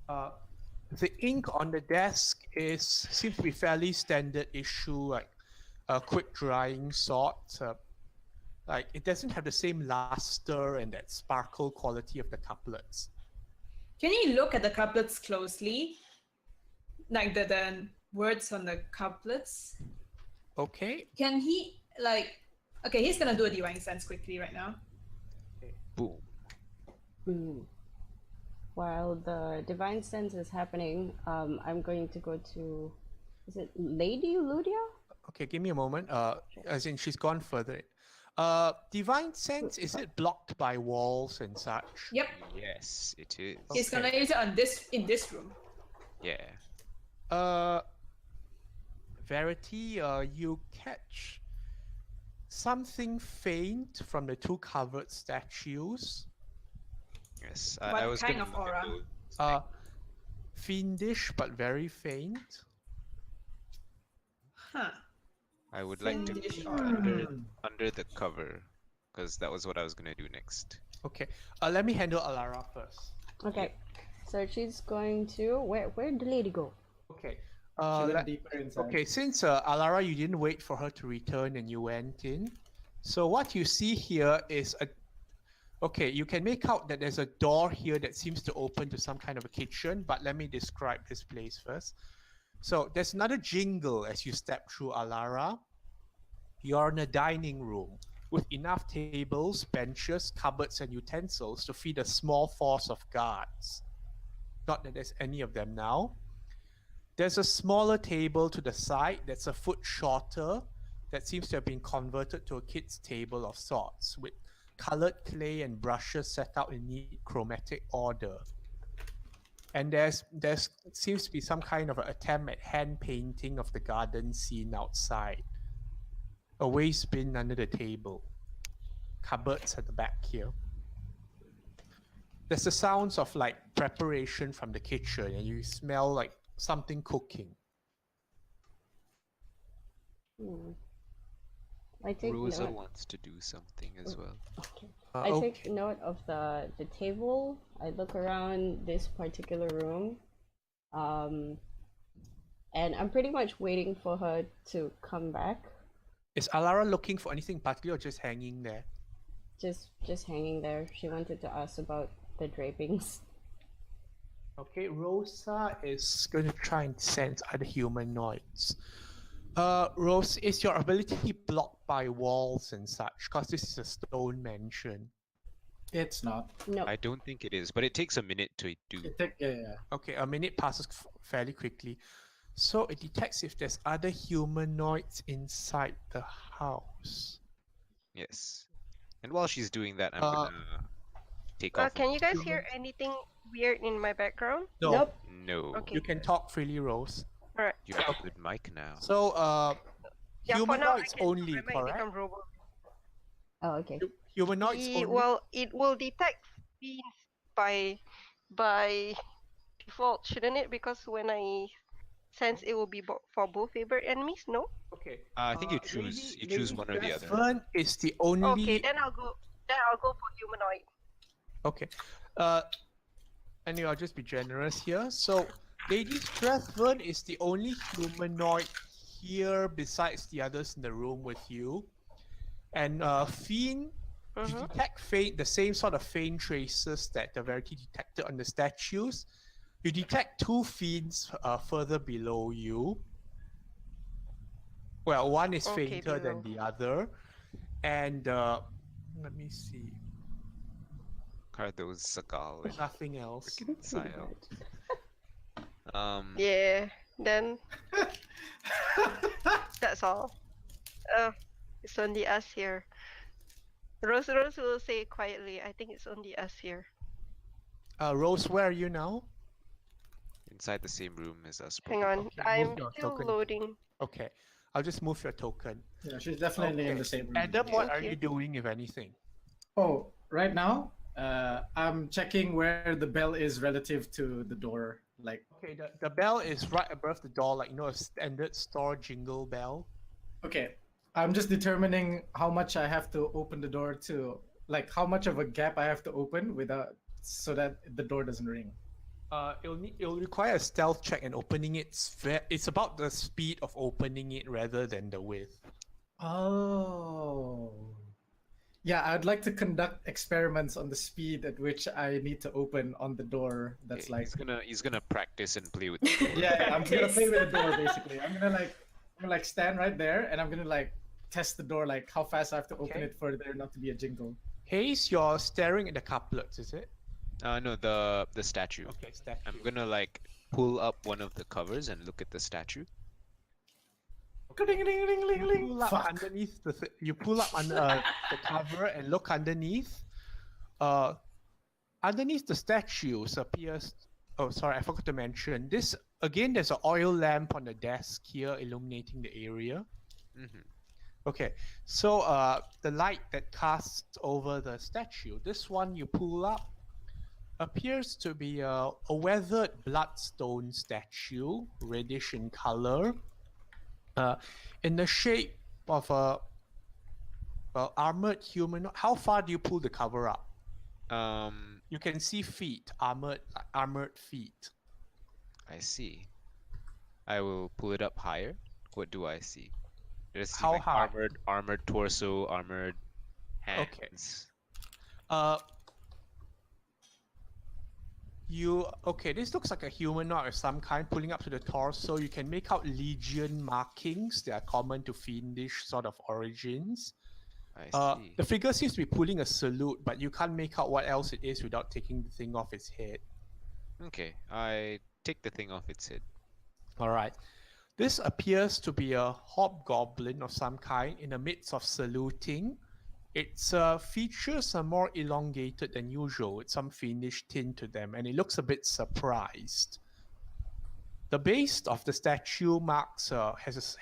The ink on the desk seems to be fairly standard issue, like quick drying sort. Like it doesn't have the same luster and that sparkle quality of the couplets. Can you look at the couplets closely? Like the words on the couplets? Okay. Can he, like, okay, he's gonna do a divine sense quickly right now. Boom. Hmm. While the divine sense is happening, I'm going to go to, is it Lady Ludia? Okay, give me a moment. As in she's gone further. Divine sense, is it blocked by walls and such? Yep, Yes, it is. he's gonna use it on in this room. Yeah. Verity, you catch something faint from the two covered statues. Yes. What I was kind gonna of look at aura? those. Fiendish but very faint. Huh. I would like to Fiendish peek aura. under the cover, because that was what I was gonna do next. Okay. Let me handle Alara first. Okay, so she's going to, where did the lady go? Okay. She went let- deeper inside. Okay, since Alara, you didn't wait for her to return and you went in. So what you see here is okay, you can make out that there's a door here that seems to open to some kind of a kitchen, but let me describe this place first. So there's another jingle as you step through Alara. You're in a dining room with enough tables, benches, cupboards, and utensils to feed a small force of guards. Not that there's any of them now. There's a smaller table to the side that's a foot shorter that seems to have been converted to a kid's table of sorts with colored clay and brushes set out in neat chromatic order. And there's seems to be some kind of an attempt at hand painting of the garden scene outside. A waste bin under the table. Cupboards at the back here. There's the sounds of like preparation from the kitchen and you smell like something cooking. Hmm. I take Rosa note. wants to do something as well. Okay. I take note of the table. I look around this particular room, and I'm pretty much waiting for her to come back. Is Alara looking for anything particular or just hanging there? Just hanging there. She wanted to ask about the drapings. Okay, Rosa is going to try and sense other humanoids. Rose, is your ability blocked by walls and such? Because this is a stone mansion. It's not. No. I don't think it is, but it takes a minute to do. Yeah. Okay, a minute passes fairly quickly. So it detects if there's other humanoids inside the house. Yes. And while she's doing that, I'm Uh, gonna take off. Can you guys hear Humans. anything weird in my background? No, Nope. No. Okay. you can talk freely, Rose. Alright. You have a good mic now. So, Yeah, for now, humanoids I can only, I might correct? become robot. Oh, okay. Humanoids only. Well, it will detect fiends by default, shouldn't it? Because when I sense it will be for both favorite enemies, no? Okay. I think you choose Lady one or the other. Dressman is the only. Okay, then I'll go for humanoid. Okay. Anyway, I'll just be generous here. So, Lady Strathburn is the only humanoid here besides the others in the room with you. And Fiend, you detect the same sort of faint traces that the Verity detected on the statues. You detect two fiends further below you. Well, one is Okay, fainter than the other. And let me see. Are those Sakal and Nothing else. frickin' Sayo? Yeah, then that's all. It's only us here. Rose will say quietly, I think it's only us here. Rose, where are you now? Inside the same room as us. Hang both. on, Okay, I'm move your still token. loading. Okay, I'll just move your token. Yeah, she's definitely in Okay. the same room. Adam, what are Thank you you. doing, if anything? Oh, right now, I'm checking where the bell is relative to the door. Like, Okay, the bell is right above the door, like, a standard store jingle bell. okay, I'm just determining how much I have to open the door to, like, how much of a gap I have to open without, so that the door doesn't ring. It'll require a stealth check, and opening it's about the speed of opening it rather than the width. Oh. Yeah, I'd like to conduct experiments on the speed at which I need to open on the door. That's Okay, like, he's gonna practice and play with the door. yeah, I'm gonna play with the door basically. I'm gonna stand right there, and I'm gonna test the door, like how fast I have to open Okay. it for there not to be a jingle. Hayes, you're staring at the couplets, is it? No, the statue. Okay, statue. I'm gonna pull up one of the covers and look at the statue. You pull up Fuck. underneath you pull up under the cover and look underneath. Underneath the statues appears. Oh, sorry, I forgot to mention this. Again, there's an oil lamp on the desk here, illuminating the area. Mm-hmm. Okay, so the light that casts over the statue, this one you pull up, appears to be a weathered bloodstone statue, reddish in color, in the shape of a armored human. How far do you pull the cover up? You can see feet, armored feet. I see. I will pull it up higher. What do I see? There's How high? armored torso, armored hands. Okay. This looks like a humanoid of some kind pulling up to the torso. You can make out legion markings. They are common to fiendish sort of origins. I see. The figure seems to be pulling a salute, but you can't make out what else it is without taking the thing off its head. Okay, I take the thing off its head. All right. This appears to be a hobgoblin of some kind in the midst of saluting. Its features are more elongated than usual, with some fiendish tint to them, and it looks a bit surprised. The base of the statue marks has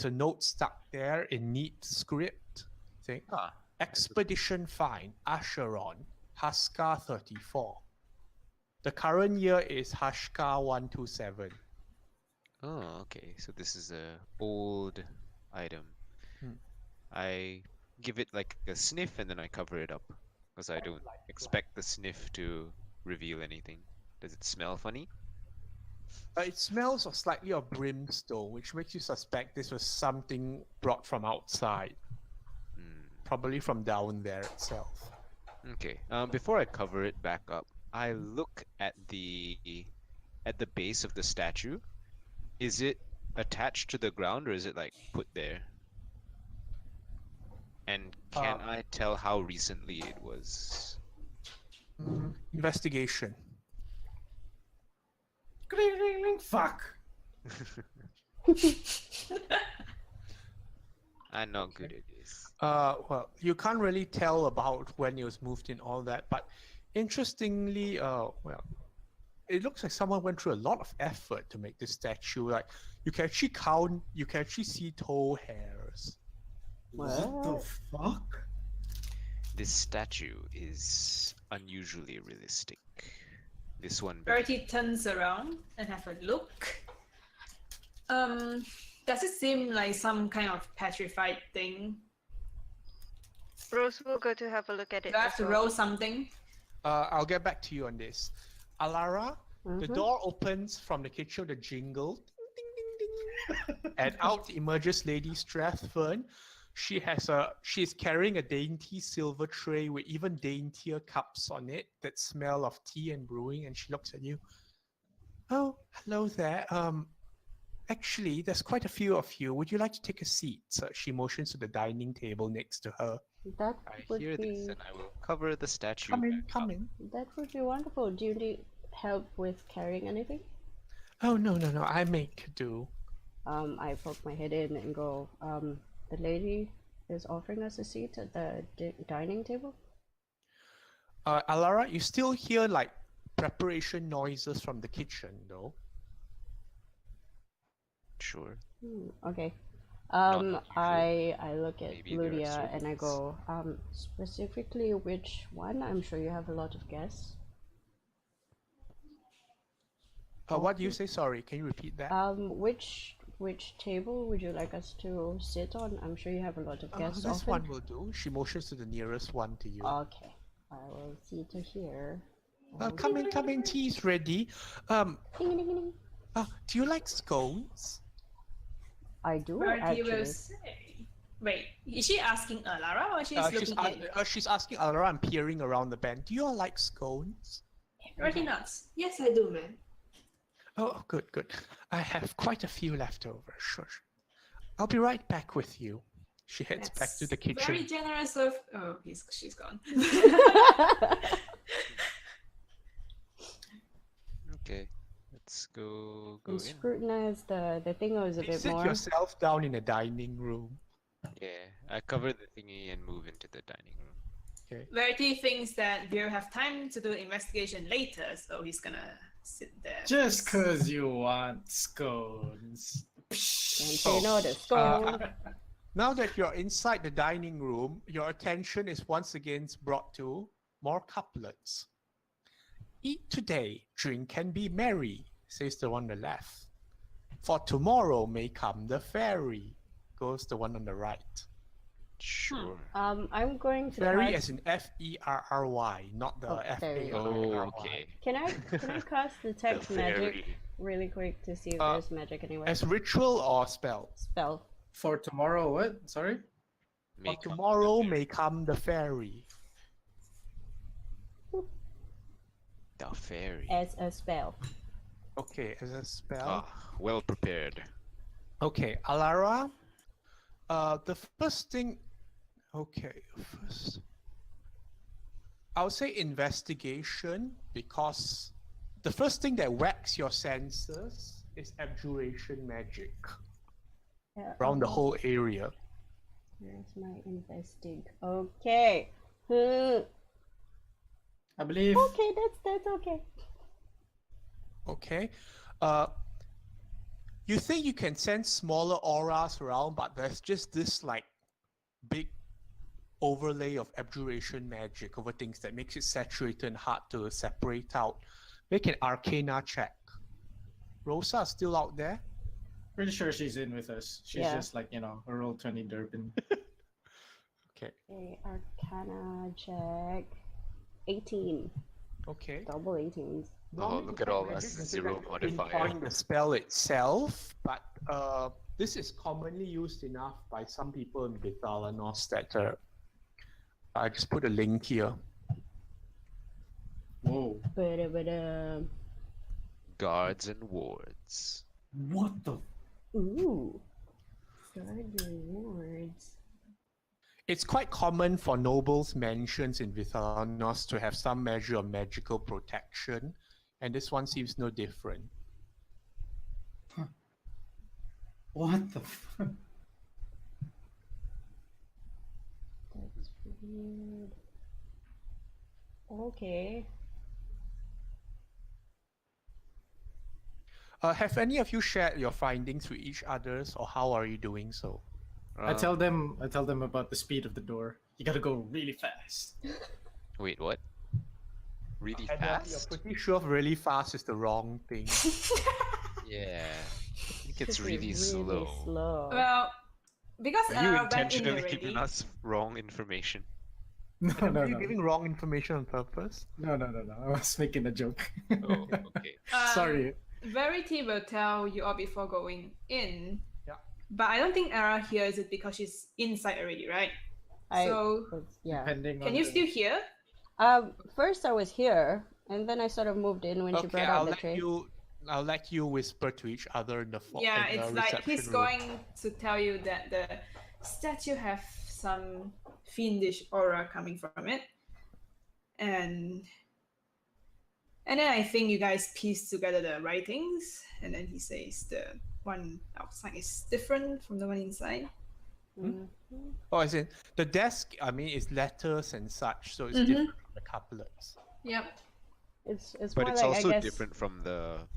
a note stuck there in neat script. Saying, Expedition Find Acheron, Haskar 34. The current year is Hashkar 127. Oh, okay. So this is a old item. I give it like a sniff and then I cover it up because I don't expect the sniff to reveal anything. Does it smell funny? It smells of slightly of brimstone, which makes you suspect this was something brought from outside, Hmm. probably from down there itself. Okay. Before I cover it back up, I look at the base of the statue. Is it attached to the ground or is it like put there? And can I tell how recently it was? Investigation. Fuck. I'm not good at this. Well, you can't really tell about when it was moved in all that, but interestingly, well, it looks like someone went through a lot of effort to make this statue. Like you can actually count, you can actually see toe hairs. What the fuck? This statue is unusually realistic. This one. Verity turns around and have a look. Does it seem like some kind of petrified thing? Rose will go to have a look at it. Do I have as to well. roll something? I'll get back to you on this. Alara, the Mhm. door opens from the kitchen with a jingle. Ding, ding, ding, ding. And out emerges Lady Strathfern. She's carrying a dainty silver tray with even daintier cups on it that smell of tea and brewing, and she looks at you. Oh, hello there. Actually, there's quite a few of you. Would you like to take a seat? So she motions to the dining table next to her. That I would hear this be and I will cover the statue. Come in, back come up. in. that would be wonderful. Do you need help with carrying anything? Oh, no, I make do. I poke my head in and go, the lady is offering us a seat at the dining table? Alara, you still hear like preparation noises from the kitchen, though. Sure. Okay. Not unusual. I look at Maybe there are Ludia and I servants. go, specifically which one? I'm sure you have a lot of guests. What do you say? Sorry, can you repeat that? Which table would you like us to sit on? I'm sure you have a lot of guests This often. one will do. She motions to the nearest one to you. Okay. I will see to here. Come in, tea's ready. Ding, ding, ding, ding. Do you like scones? I do Verity will actually. say. Wait, is she asking Alara or she's looking at you? She's asking Alara and peering around the band. Do you all like scones? Verity nods. Yes, I do, man. Oh, good. I have quite a few left over. Sure. I'll be right back with you. She heads back to the kitchen. Very generous of. Oh, she's gone. Okay. Let's go You in. scrutinize the thing was a bit Sit more. yourself down in the dining room. Yeah. I cover the thingy and move into the dining room. Okay. Verity thinks that we'll have time to do investigation later, so he's gonna sit there. Just cause you want scones. Don't say no to scone. Now that you're inside the dining room, your attention is once again brought to more couplets. Eat today, drink and be merry, says the one on the left. For tomorrow may come the fairy, goes the one on the right. Sure. I'm going to Fairy cast... as in Ferry, not the Oh, there we go. Oh, F-A-R-R-Y. okay. Can I cast detect The magic fairy. really quick to see if Uh, there's magic anywhere? As ritual or spell? Spell. For tomorrow, what? Sorry? For Make tomorrow may come the fairy. the fairy. As a spell. Okay, as a spell. Well prepared. Okay, Alara. The first thing. Okay, first. I would say investigation because the first thing that whacks your senses is abjuration magic Yeah, around the whole area. Where's my investig? Okay. I believe. Okay, that's okay. Okay. You think you can sense smaller auras around, but there's just this like big overlay of abjuration magic over things that makes it saturated and hard to separate out. Make an arcana check. Rosa is still out there? Pretty sure she's in with us. She's Yeah. just like, a roll 20 Durbin. Okay. Okay, Arcana check. 18. Okay. Double 18s. Oh, Normally look at detect all magic us, doesn't, 0 like, modifier. pinpoint the spell itself, but this is commonly used enough by some people in Bithalanos that I just put a link here. Whoa. Ba-da-ba-da. Guards and wards. What the? Ooh. Guard rewards. It's quite common for nobles' mansions in Vithalanos to have some measure of magical protection, and this one seems no different. What the? Fuck? That's weird. Okay. Have any of you shared your findings with each others, or how are you doing so? I tell them about the speed of the door. You gotta go really fast. Wait, what? Really And fast? you're pretty sure really fast is the wrong thing. Yeah. I think it's This is really slow. slow. Well, because Are you Ara went in intentionally already. giving us wrong information? No, Are no, you no, giving wrong information on purpose? no. I was making a joke. Oh, okay. Sorry. Verity will tell you all before going in. Yeah. But I don't think Ara hears it because she's inside already, right? So Yeah. Depending can on you the- still hear? First I was here, and then I sort of moved in when she Okay, brought I'll out the let tray. I'll let you whisper to each other in the Yeah, in the it's like he's reception room. going to tell you that the statue have some fiendish aura coming from it. And then I think you guys piece together the writings, and then he says the one outside is different from the one inside. Mhm. Oh, as in the desk. I mean, it's letters and such, so it's Mhm. different from the couplets. Yep. It's But more it's like, also I guess, different from the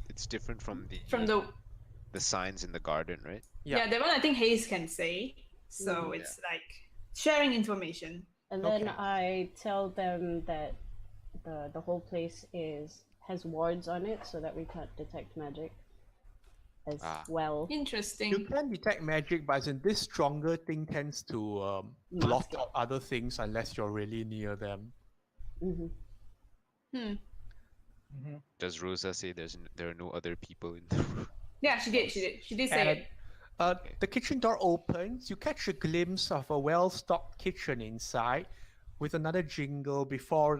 From the signs in the garden, right? yeah, the one I think Hayes can say. So Mhm. it's like sharing information. And then Okay. I tell them that the whole place has wards on it, so that we can't detect magic as Ah. well. You Interesting. can detect magic, but as in this stronger thing tends to block Mask it. out other things unless you're really near them. Hmm. Hmm. Mhm. Does Rosa say there are no other people in the room? Yeah, she did. She did say And it. Okay. the kitchen door opens. You catch a glimpse of a well-stocked kitchen inside, with another jingle before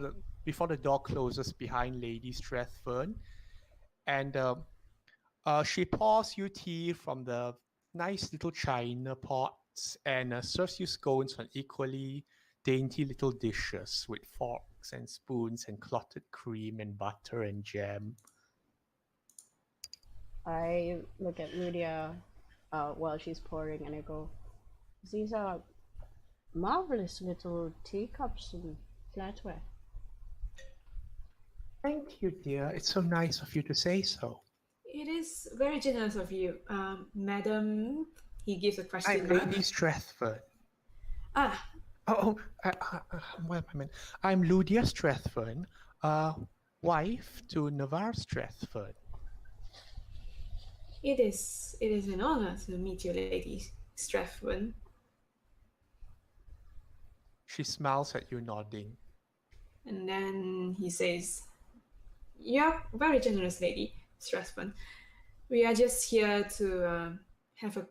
the door closes behind Lady Strathfern, and she pours you tea from the nice little china pots and serves you scones on equally dainty little dishes with forks and spoons and clotted cream and butter and jam. I look at Lydia while she's pouring, and I go, "These are marvelous little teacups and flatware." Thank you, dear. It's so nice of you to say so. It is very generous of you, Madam. He gives a I'm question mark. Lady Strathford. Ah, What am I meant? I'm Ludia Strathford, wife to Navar Strathford. it is an honor to meet you, Lady Strathford. She smiles at you, nodding. And then he says, "You're very generous, Lady Strathford. We are just here to have a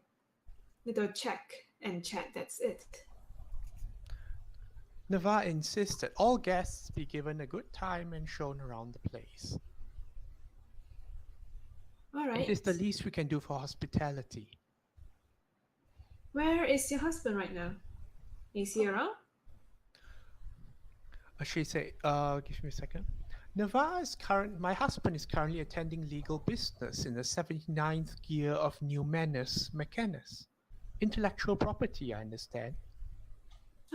little check and chat. That's it." Navar insists that all guests be given a good time and shown around the place. All right. It is the least we can do for hospitality. Where is your husband right now? Is he around? She say, give me a second. My husband is currently attending legal business in the 79th year of New Manus Mechanus. Intellectual property, I understand.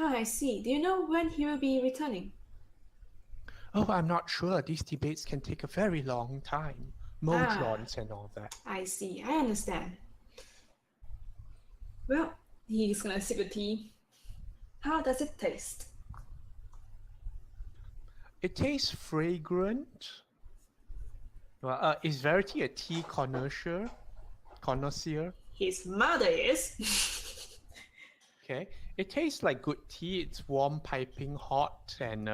Ah, I see. Do you know when he will be returning? Oh, I'm not sure. These debates can take a very long time. Modrons and all that. I see. I understand. Well, he's gonna sip the tea. How does it taste? It tastes fragrant. Well, is Verity a tea connoisseur? His mother is. Okay. It tastes like good tea. It's warm, piping hot, and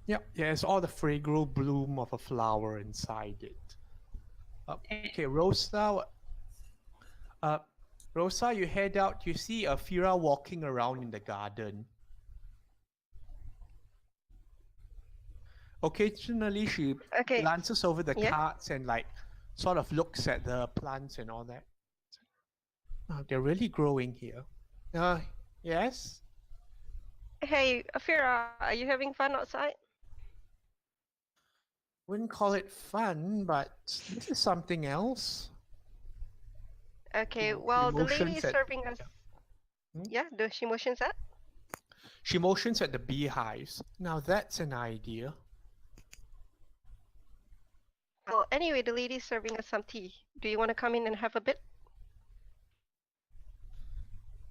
Yep, yeah, it's all the fragrant bloom of a flower inside it. Okay, Rosa. Rosa, you head out. You see Fira walking around in the garden. Occasionally, she Okay. glances over the Yeah. carts and like sort of looks at the plants and all that. Oh, they're really growing here. Yes. Hey, Afira, are you having fun outside? Wouldn't call it fun, but this is something else. Okay, She well, the lady motions is at- serving us. Hmm? Yeah, does she motions at? She motions at the beehives. Now that's an idea. Well, anyway, the lady is serving us some tea. Do you want to come in and have a bit?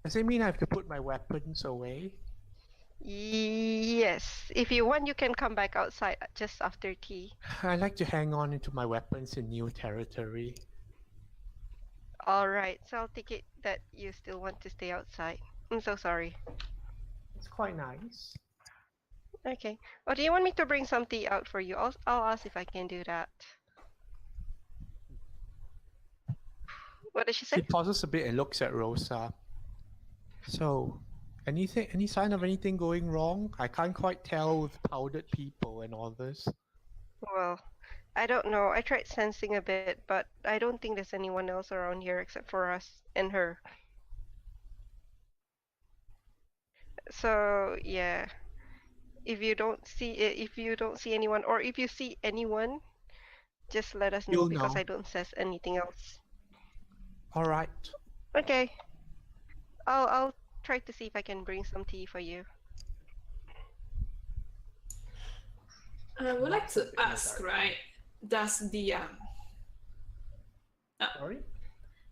Does it mean I have to put my weapons away? Yes. If you want, you can come back outside just after tea. I like to hang on into my weapons in new territory. All right, so I'll take it that you still want to stay outside. I'm so sorry. It's quite nice. Okay. Or do you want me to bring some tea out for you? I'll ask if I can do that. What did she say? She pauses a bit and looks at Rosa. So, any sign of anything going wrong? I can't quite tell with powdered people and all this. Well, I don't know. I tried sensing a bit, but I don't think there's anyone else around here except for us and her. So, yeah. If you don't see anyone, or if you see anyone, just let us know You'll because know. I don't sense anything else. All right. Okay. I'll try to see if I can bring some tea for you. I would like to ask, right? Does the Sorry?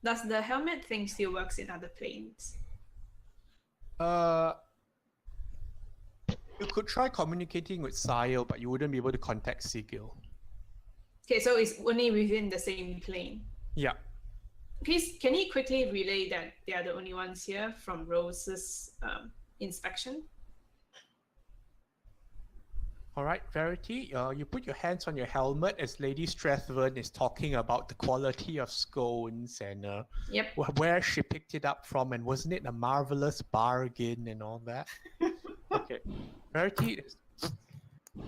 does the helmet thing still works in other planes? You could try communicating with Sile, but you wouldn't be able to contact Sigil. Okay, so it's only within the same plane. Yeah. Please, can you quickly relay that they are the only ones here from Rose's inspection? All right, Verity, you put your hands on your helmet as Lady Strathburn is talking about the quality of scones and Yep. where she picked it up from, and wasn't it a marvelous bargain and all that? Okay, Verity,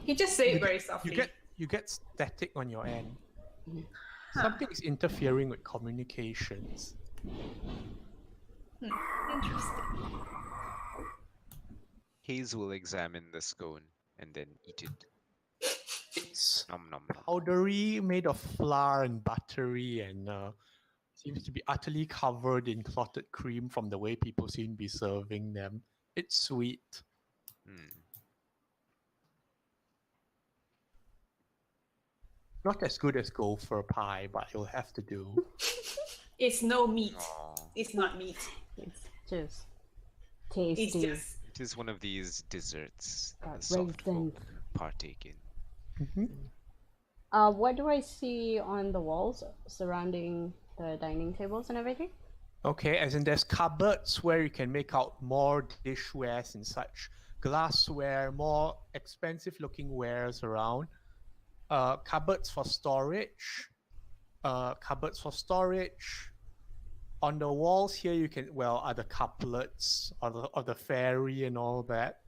He just said it very softly. you get static on your end. Something is interfering with communications. Interesting. Hayes will examine the scone and then eat it. It's Nom nom nom. powdery, made of flour and buttery, and seems to be utterly covered in clotted cream from the way people seem to be serving them. It's sweet. Not as good as gopher pie, but you'll have to do. It's no meat. Aw. It's not meat. It's just It's tasty. just It is one of these desserts that Got the soft raisins. folk partake in. What do I see on the walls surrounding the dining tables and everything? Okay, as in there's cupboards where you can make out more dishwares and such. Glassware, more expensive looking wares around. Cupboards for storage. Cupboards for storage. On the walls here you can, are the couplets of the fairy and all that.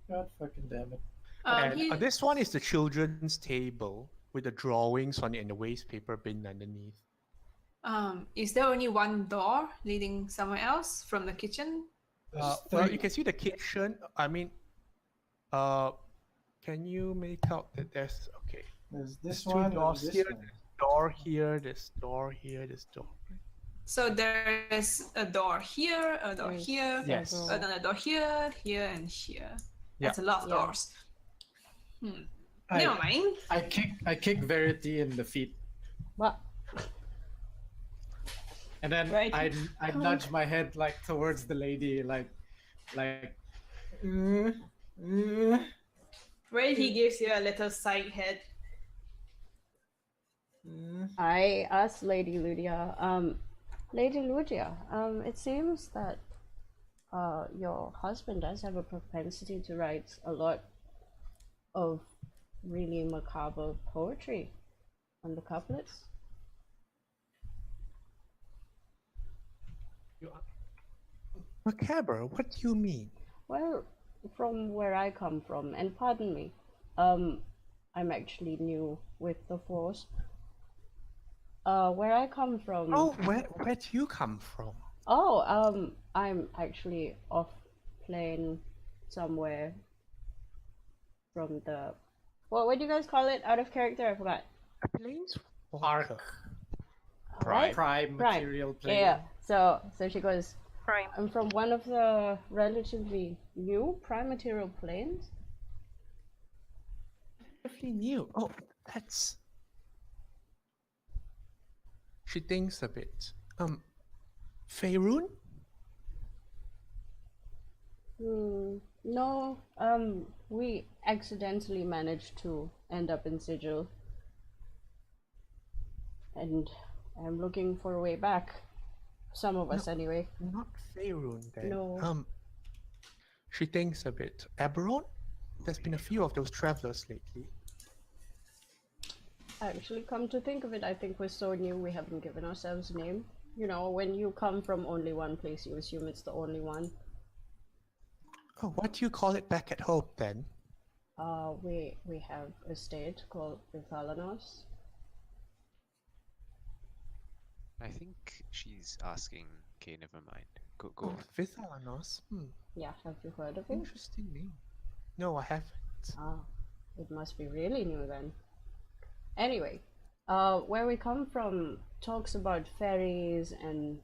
God fucking damn it. And this one is the children's table with the drawings on it and the waste paper bin underneath. Is there only one door leading somewhere else from the kitchen? Well, you can see the kitchen. I mean, can you make out that there's okay? There's this Two one, doors and this here. one. There's door here. This door here. This door. So there's a door here, a door There's here, Yes. several- another door here, here, and here. Yeah. That's a lot of Yeah. doors. Never mind. I kick Verity in the feet, What? and then Right. I nudge my head like towards the lady, like. Right, he gives you a little side head. I asked Lady Ludia. Lady Ludia, it seems that your husband does have a propensity to write a lot of really macabre poetry on the couplets. Macabre, what do you mean? Well, from where I come from, and pardon me, I'm actually new with the force. Where I come from. Oh, where do you come from? Oh, I'm actually off plane somewhere from the. What do you guys call it? Out of character, I forgot. A planeswalker. Arc. Prime. Prime material plane. Yeah. So she goes. Prime. I'm from one of the relatively new prime material planes. Relatively new. Oh, that's. She thinks a bit. Faerun? No. We accidentally managed to end up in Sigil, and I'm looking for a way back. Some of us, anyway. Not Faerun then. No. She thinks a bit. Eberron? There's been a few of those travelers lately. Actually, come to think of it, I think we're so new we haven't given ourselves a name. You know, when you come from only one place, you assume it's the only one. Oh, what do you call it back at home then? We have a state called Vithalanos. I think she's asking. Okay, never mind. Go Oh, on. Vithalanos? Yeah, have you heard of it? Interesting name. No, I haven't. Ah, it must be really new then. Anyway, where we come from talks about fairies and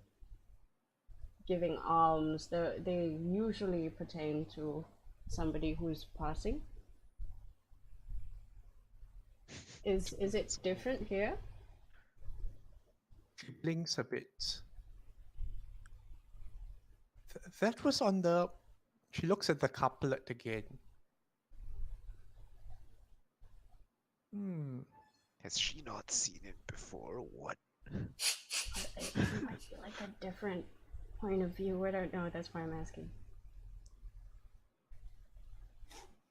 giving alms. They usually pertain to somebody who's passing. Is it different here? She blinks a bit. That was on the... She looks at the couplet again. Has she not seen it before? What? It might be like a different point of view. I don't know. That's why I'm asking.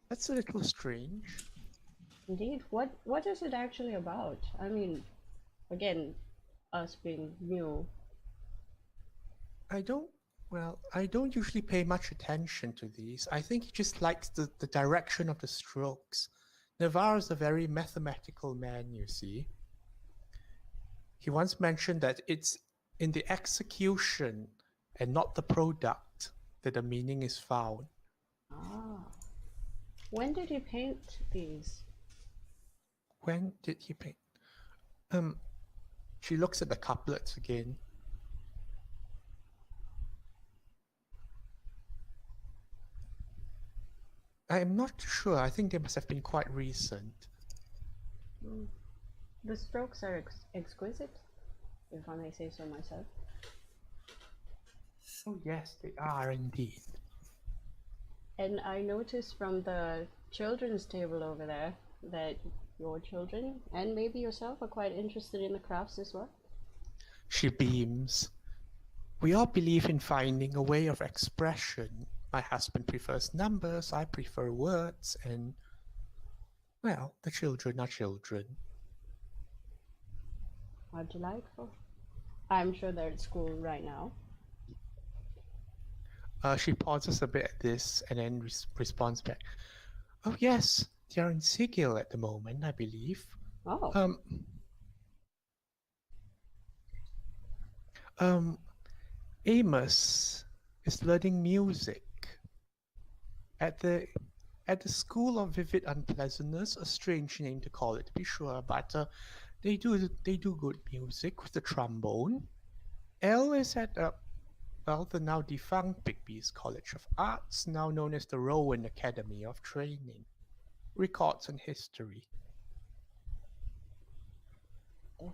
That's a little strange. Indeed. What is it actually about? I mean, again, us being new. I don't usually pay much attention to these. I think he just likes the direction of the strokes. Navar is a very mathematical man, you see. He once mentioned that it's in the execution and not the product that the meaning is found. Ah. When did he paint these? When did he paint? She looks at the couplets again. I'm not sure. I think they must have been quite recent. The strokes are exquisite, if I may say so myself. Oh yes, they are indeed. And I noticed from the children's table over there that your children, and maybe yourself, are quite interested in the crafts as well. She beams. We all believe in finding a way of expression. My husband prefers numbers, I prefer words, and, well, the children are children. How delightful. I'm sure they're at school right now. She pauses a bit at this and then responds back. Oh yes, they are in Sigil at the moment, I believe. Oh. Amos is learning music at the School of Vivid Unpleasantness, a strange name to call it to be sure, but they do good music with the trombone. Elle is at the now defunct Bigby's College of Arts, now known as the Rowan Academy of Training. Records and history.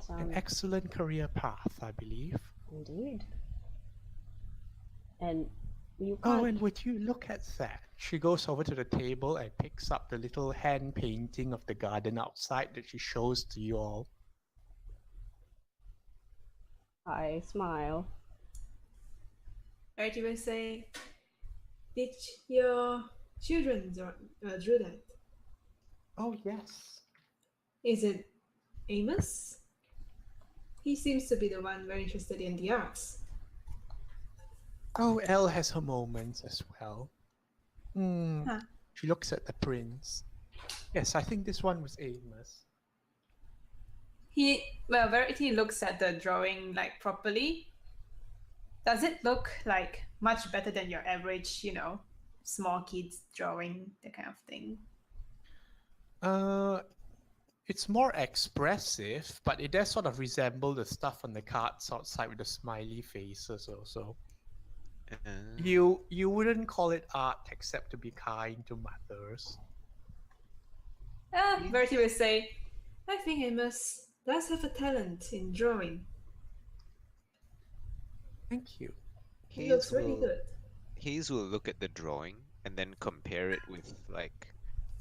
An excellent career path, I believe. Indeed. And you can't... Oh, and would you look at that? She goes over to the table and picks up the little hand painting of the garden outside that she shows to you all. I smile. Right, you will say, did your children drew that? Oh, yes. Is it Amos? He seems to be the one very interested in the arts. Oh, Elle has her moments as well. Huh. She looks at the prince. Yes, I think this one was Amos. Verity looks at the drawing like properly. Does it look like much better than your average, small kids drawing, that kind of thing? It's more expressive, but it does sort of resemble the stuff on the cards outside with the smiley faces also. You wouldn't call it art except to be kind to mothers. Verity will say, I think Amos does have a talent in drawing. Thank you. He looks really good. Hayes will look at the drawing and then compare it with like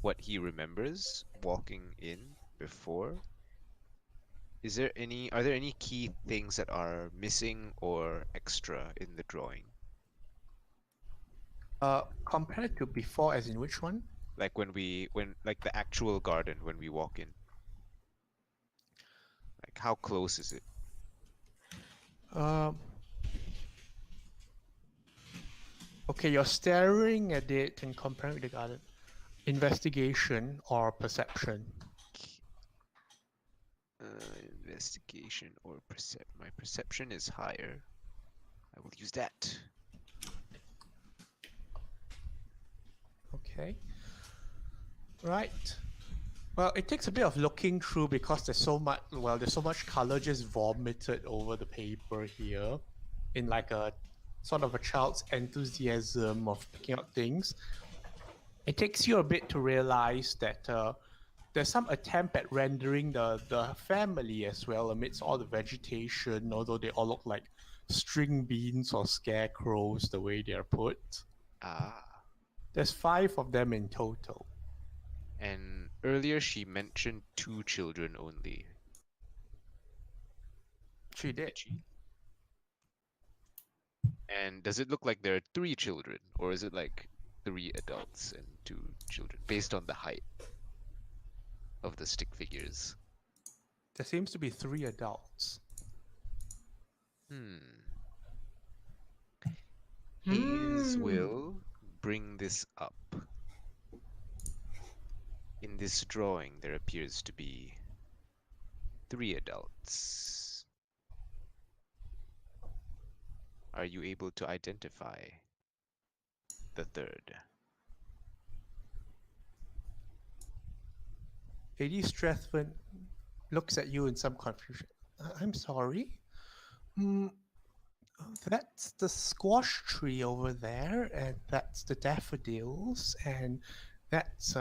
what he remembers walking in before. Are there any key things that are missing or extra in the drawing? Compared to before, as in which one? Like when like the actual garden when we walk in. Like how close is it? Okay, you're staring at it and comparing with the garden. Investigation or perception? Investigation or my perception is higher. I will use that. Okay. Right. Well, it takes a bit of looking through because there's so much color just vomited over the paper here in like a sort of a child's enthusiasm of picking out things. It takes you a bit to realize that there's some attempt at rendering the family as well amidst all the vegetation, although they all look like string beans or scarecrows the way they're put. There's 5 of them in total. And earlier she mentioned 2 children only. She did. And does it look like there are 3 children, or is it like 3 adults and 2 children, based on the height of the stick figures? There seems to be 3 adults. Hayes will bring this up. In this drawing, there appears to be 3 adults. Are you able to identify the third? Lady Strathman looks at you in some confusion. I'm sorry. That's the squash tree over there, and that's the daffodils, and that's...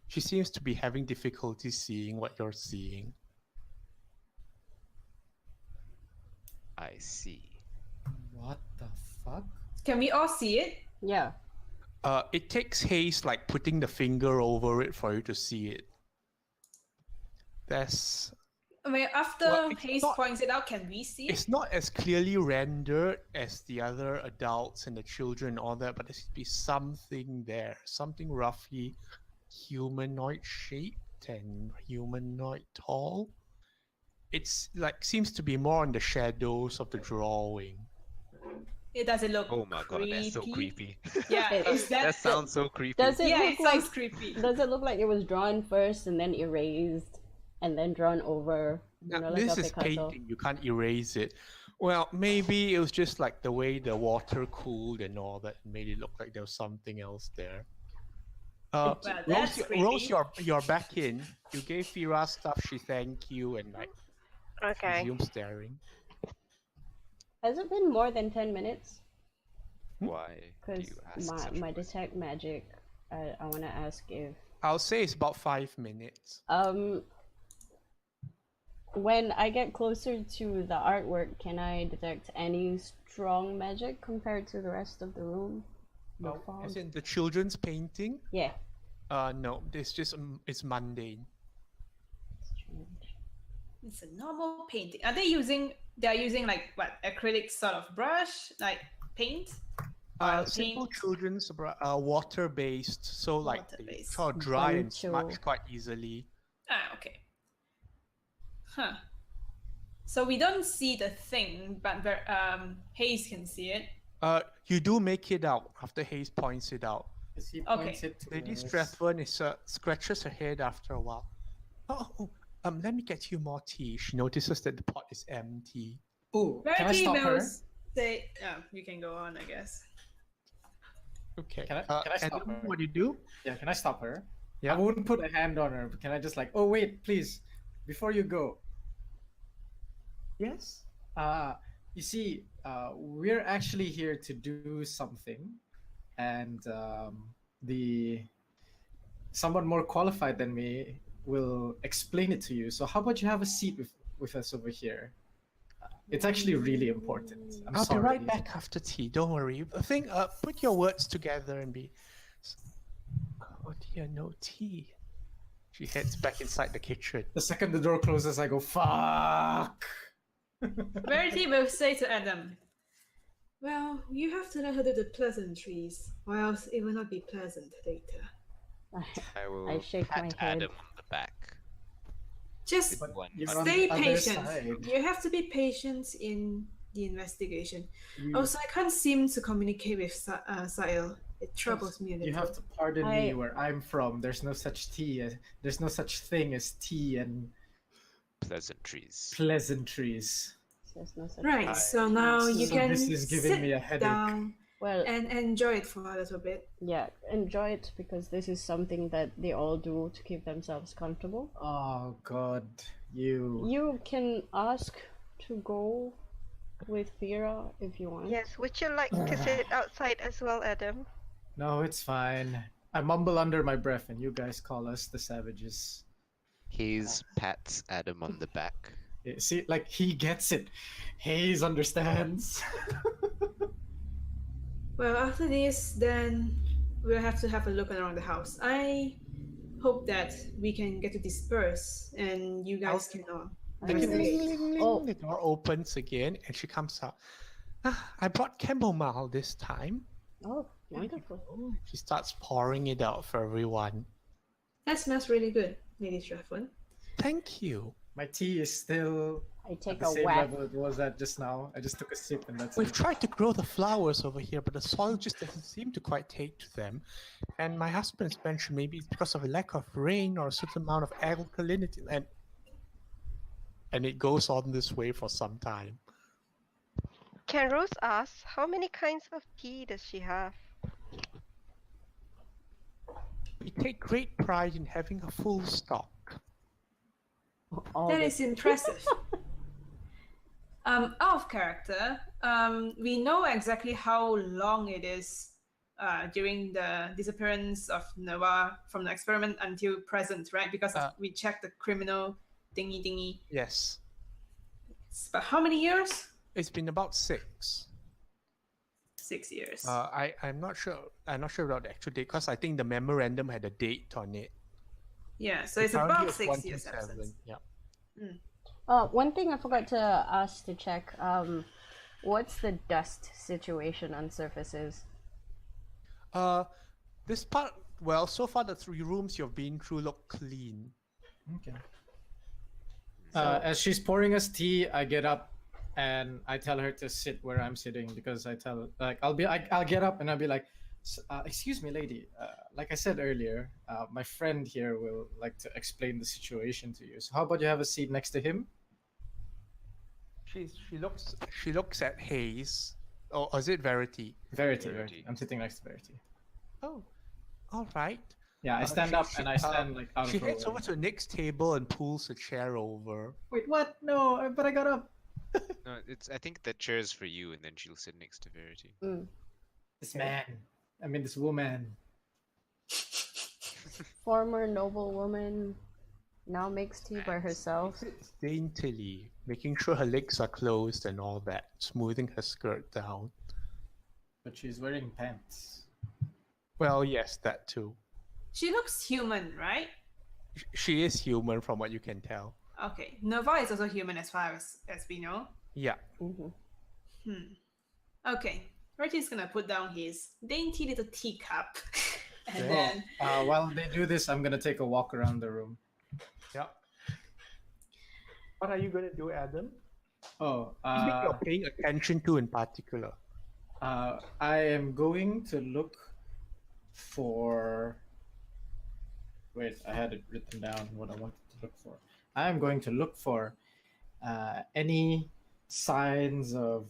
She seems to be having difficulty seeing what you're seeing. I see. What the fuck? Can we all see it? Yeah. It takes haste, like putting the finger over it for you to see it. There's... I mean, after Well, it's Hayes not- points it out, can we see it? It's not as clearly rendered as the other adults and the children and all that, but there seems to be something there. Something roughly humanoid shaped and humanoid tall. It's like seems to be more on the shadows of the drawing. It doesn't look Oh my god, that's so creepy. Yeah, is That that... sounds so creepy. Does it Yeah, look it like sounds creepy. Does it look like it was drawn first and then erased and then drawn over? You know, like This a is Picasso? painting, you can't erase it. Well, maybe it was just like the way the water cooled and all that made it look like there was something else there. Well, that's Rose, creepy. you're back in. You gave Fira stuff, she thanked you and like Okay. resumed staring. Has it been more than 10 minutes? Why do Because you ask such a my question? detect magic, I want to ask if I'll say it's about 5 minutes. when I get closer to the artwork, can I detect any strong magic compared to the rest of the room? The fog? As in the children's painting? Yeah. No, it's just it's mundane. Strange. It's a normal painting. They're using like what, acrylic sort of brush, like paint? Simple paint? children's water-based, so like they Water-based. sort of dry and Bancho. smudge quite easily. Ah, okay. Huh. So we don't see the thing, but Hayes can see it. You do make it out after Hayes points it out. Because he Okay. points it to Lady us. Strathburn is scratches her head after a while. Let me get you more tea. She notices that the pot is empty. Ooh, can I Verity stop her? will say, you can go on, I guess. Okay. Can I stop Adam, her? what do you do? Yeah, can I stop her? Yeah. I wouldn't put a hand on her, but can I just like, oh wait, please, before you go. Yes. You see, we're actually here to do something, and the someone more qualified than me will explain it to you. So how about you have a seat with us over here? It's actually really important. I'll sorry. be right back after tea. Don't worry. I think put your words together and be. Oh dear, no tea. She heads back inside the kitchen. The second the door closes, I go, fuck. Verity will say to Adam, well, you have to let her do the pleasantries, or else it will not be pleasant later. I will shake my pat head. Adam on the back. Just With one you're button. on the stay other patient. side. You have to be patient in the investigation. You, Also, I can't seem to communicate with Sail. It troubles me a little. you have to pardon I- me where I'm from. There's no such there's no such thing as tea and Pleasantries. pleasantries. There's no such Right, thing. so now you So can this is giving sit me a headache. down Well, and enjoy it for a little bit. yeah, enjoy it because this is something that they all do to keep themselves comfortable. Oh God, you. You can ask to go with Fira if you want. Yes, would you like to sit outside as well, Adam? No, it's fine. I mumble under my breath, and you guys call us the savages. Hayes pats Adam on the back. See, like he gets it. Hayes understands. Well, after this, then we'll have to have a look around the house. I hope that we can get to disperse and you guys can investigate. Oh. The door opens again and she comes out. I brought chamomile this time. Oh, wonderful. She starts pouring it out for everyone. That smells really good, Lady Strathburn. Thank you. My tea is still I at take the a same whack. level it was at just now. I just took a sip, and that's We've it. tried to grow the flowers over here, but the soil just doesn't seem to quite take to them. And my husband's mentioned maybe it's because of a lack of rain or a certain amount of alkalinity. And it goes on this way for some time. Can Rose ask how many kinds of tea does she have? We take great pride in having a full stock. All That the- is impressive. Out of character, we know exactly how long it is during the disappearance of Navar from the experiment until present, right? Because we checked the criminal thingy. Yes. But how many years? It's been about 6. 6 years. I'm not sure. I'm not sure about the actual date because I think the memorandum had a date on it. Yeah, so it's Currently about it's 6 years 127, absence. Yeah. one thing I forgot to ask to check. What's the dust situation on surfaces? This part. Well, so far the 3 rooms you've been through look clean. Okay. As she's pouring us tea, I get up and I tell her to sit where I'm sitting because I'll get up and I'll be like, excuse me, lady. Like I said earlier, my friend here will like to explain the situation to you. So how about you have a seat next to him? She looks at Hayes. Or is it Verity? Verity. I'm sitting next to Verity. Oh, all right. Yeah, I stand up and I stand like out She of her heads way. over to the next table and pulls a chair over. Wait, what? No, but I got up. No, I think that chair's for you, and then she'll sit next to Verity. This woman. Former noblewoman now makes tea by herself. Sits daintily, making sure her legs are closed and all that, smoothing her skirt down. But she's wearing pants. Well, yes, that too. She looks human, right? She is human from what you can tell. Okay. Nova is also human as far as we know. Yeah. Mhm. Okay. Rarity's gonna put down his dainty little teacup, and Okay. then While they do this, I'm gonna take a walk around the room. Yeah. What are you going to do, Adam? Oh, What you're paying attention to in particular? I am going to look for. Wait, I had it written down what I wanted to look for. I am going to look for any signs of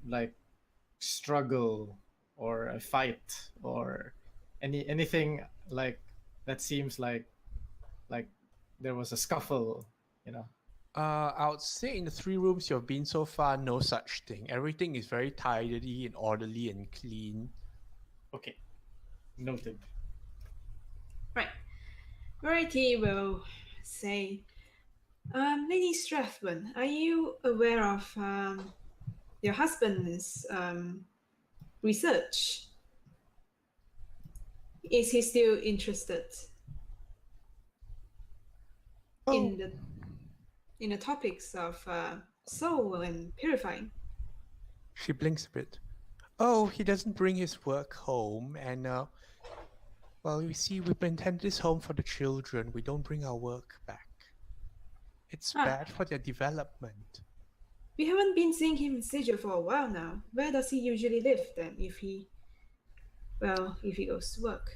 like struggle or a fight or anything like that seems like there was a scuffle, you know. I would say in the 3 rooms you've been so far, no such thing. Everything is very tidy and orderly and clean. Okay, noted. right, Rarity will say, Lady Strathburn, are you aware of your husband's research? Is he still interested in the topics of soul and purifying? She blinks a bit. Oh, he doesn't bring his work home, and well, you see, we intend this home for the children. We don't bring our work back. It's bad for their development. We haven't been seeing him in Sigil for a while now. Where does he usually live then, if he goes to work?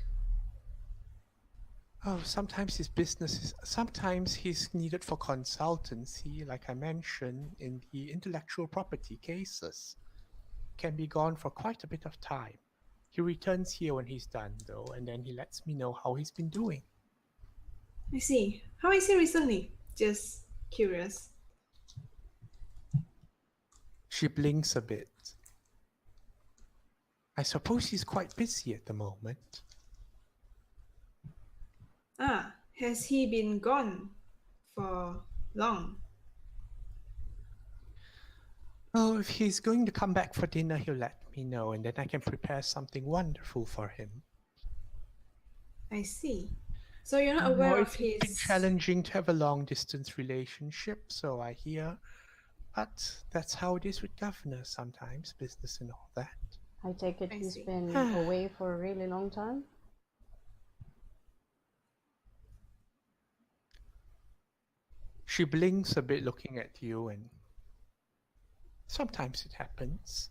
Oh, sometimes his business is. Sometimes he's needed for consultancy, like I mentioned, in the intellectual property cases. Can be gone for quite a bit of time. He returns here when he's done, though, and then he lets me know how he's been doing. I see. How is he recently? Just curious. She blinks a bit. I suppose he's quite busy at the moment. Has he been gone for long? Oh, if he's going to come back for dinner, he'll let me know, and then I can prepare something wonderful for him. I see. So you're not aware of It's a bit his... challenging to have a long-distance relationship, so I hear. But that's how it is with governors sometimes, business and all that. I take it I he's see. been away for a really long time. She blinks a bit looking at you, and sometimes it happens.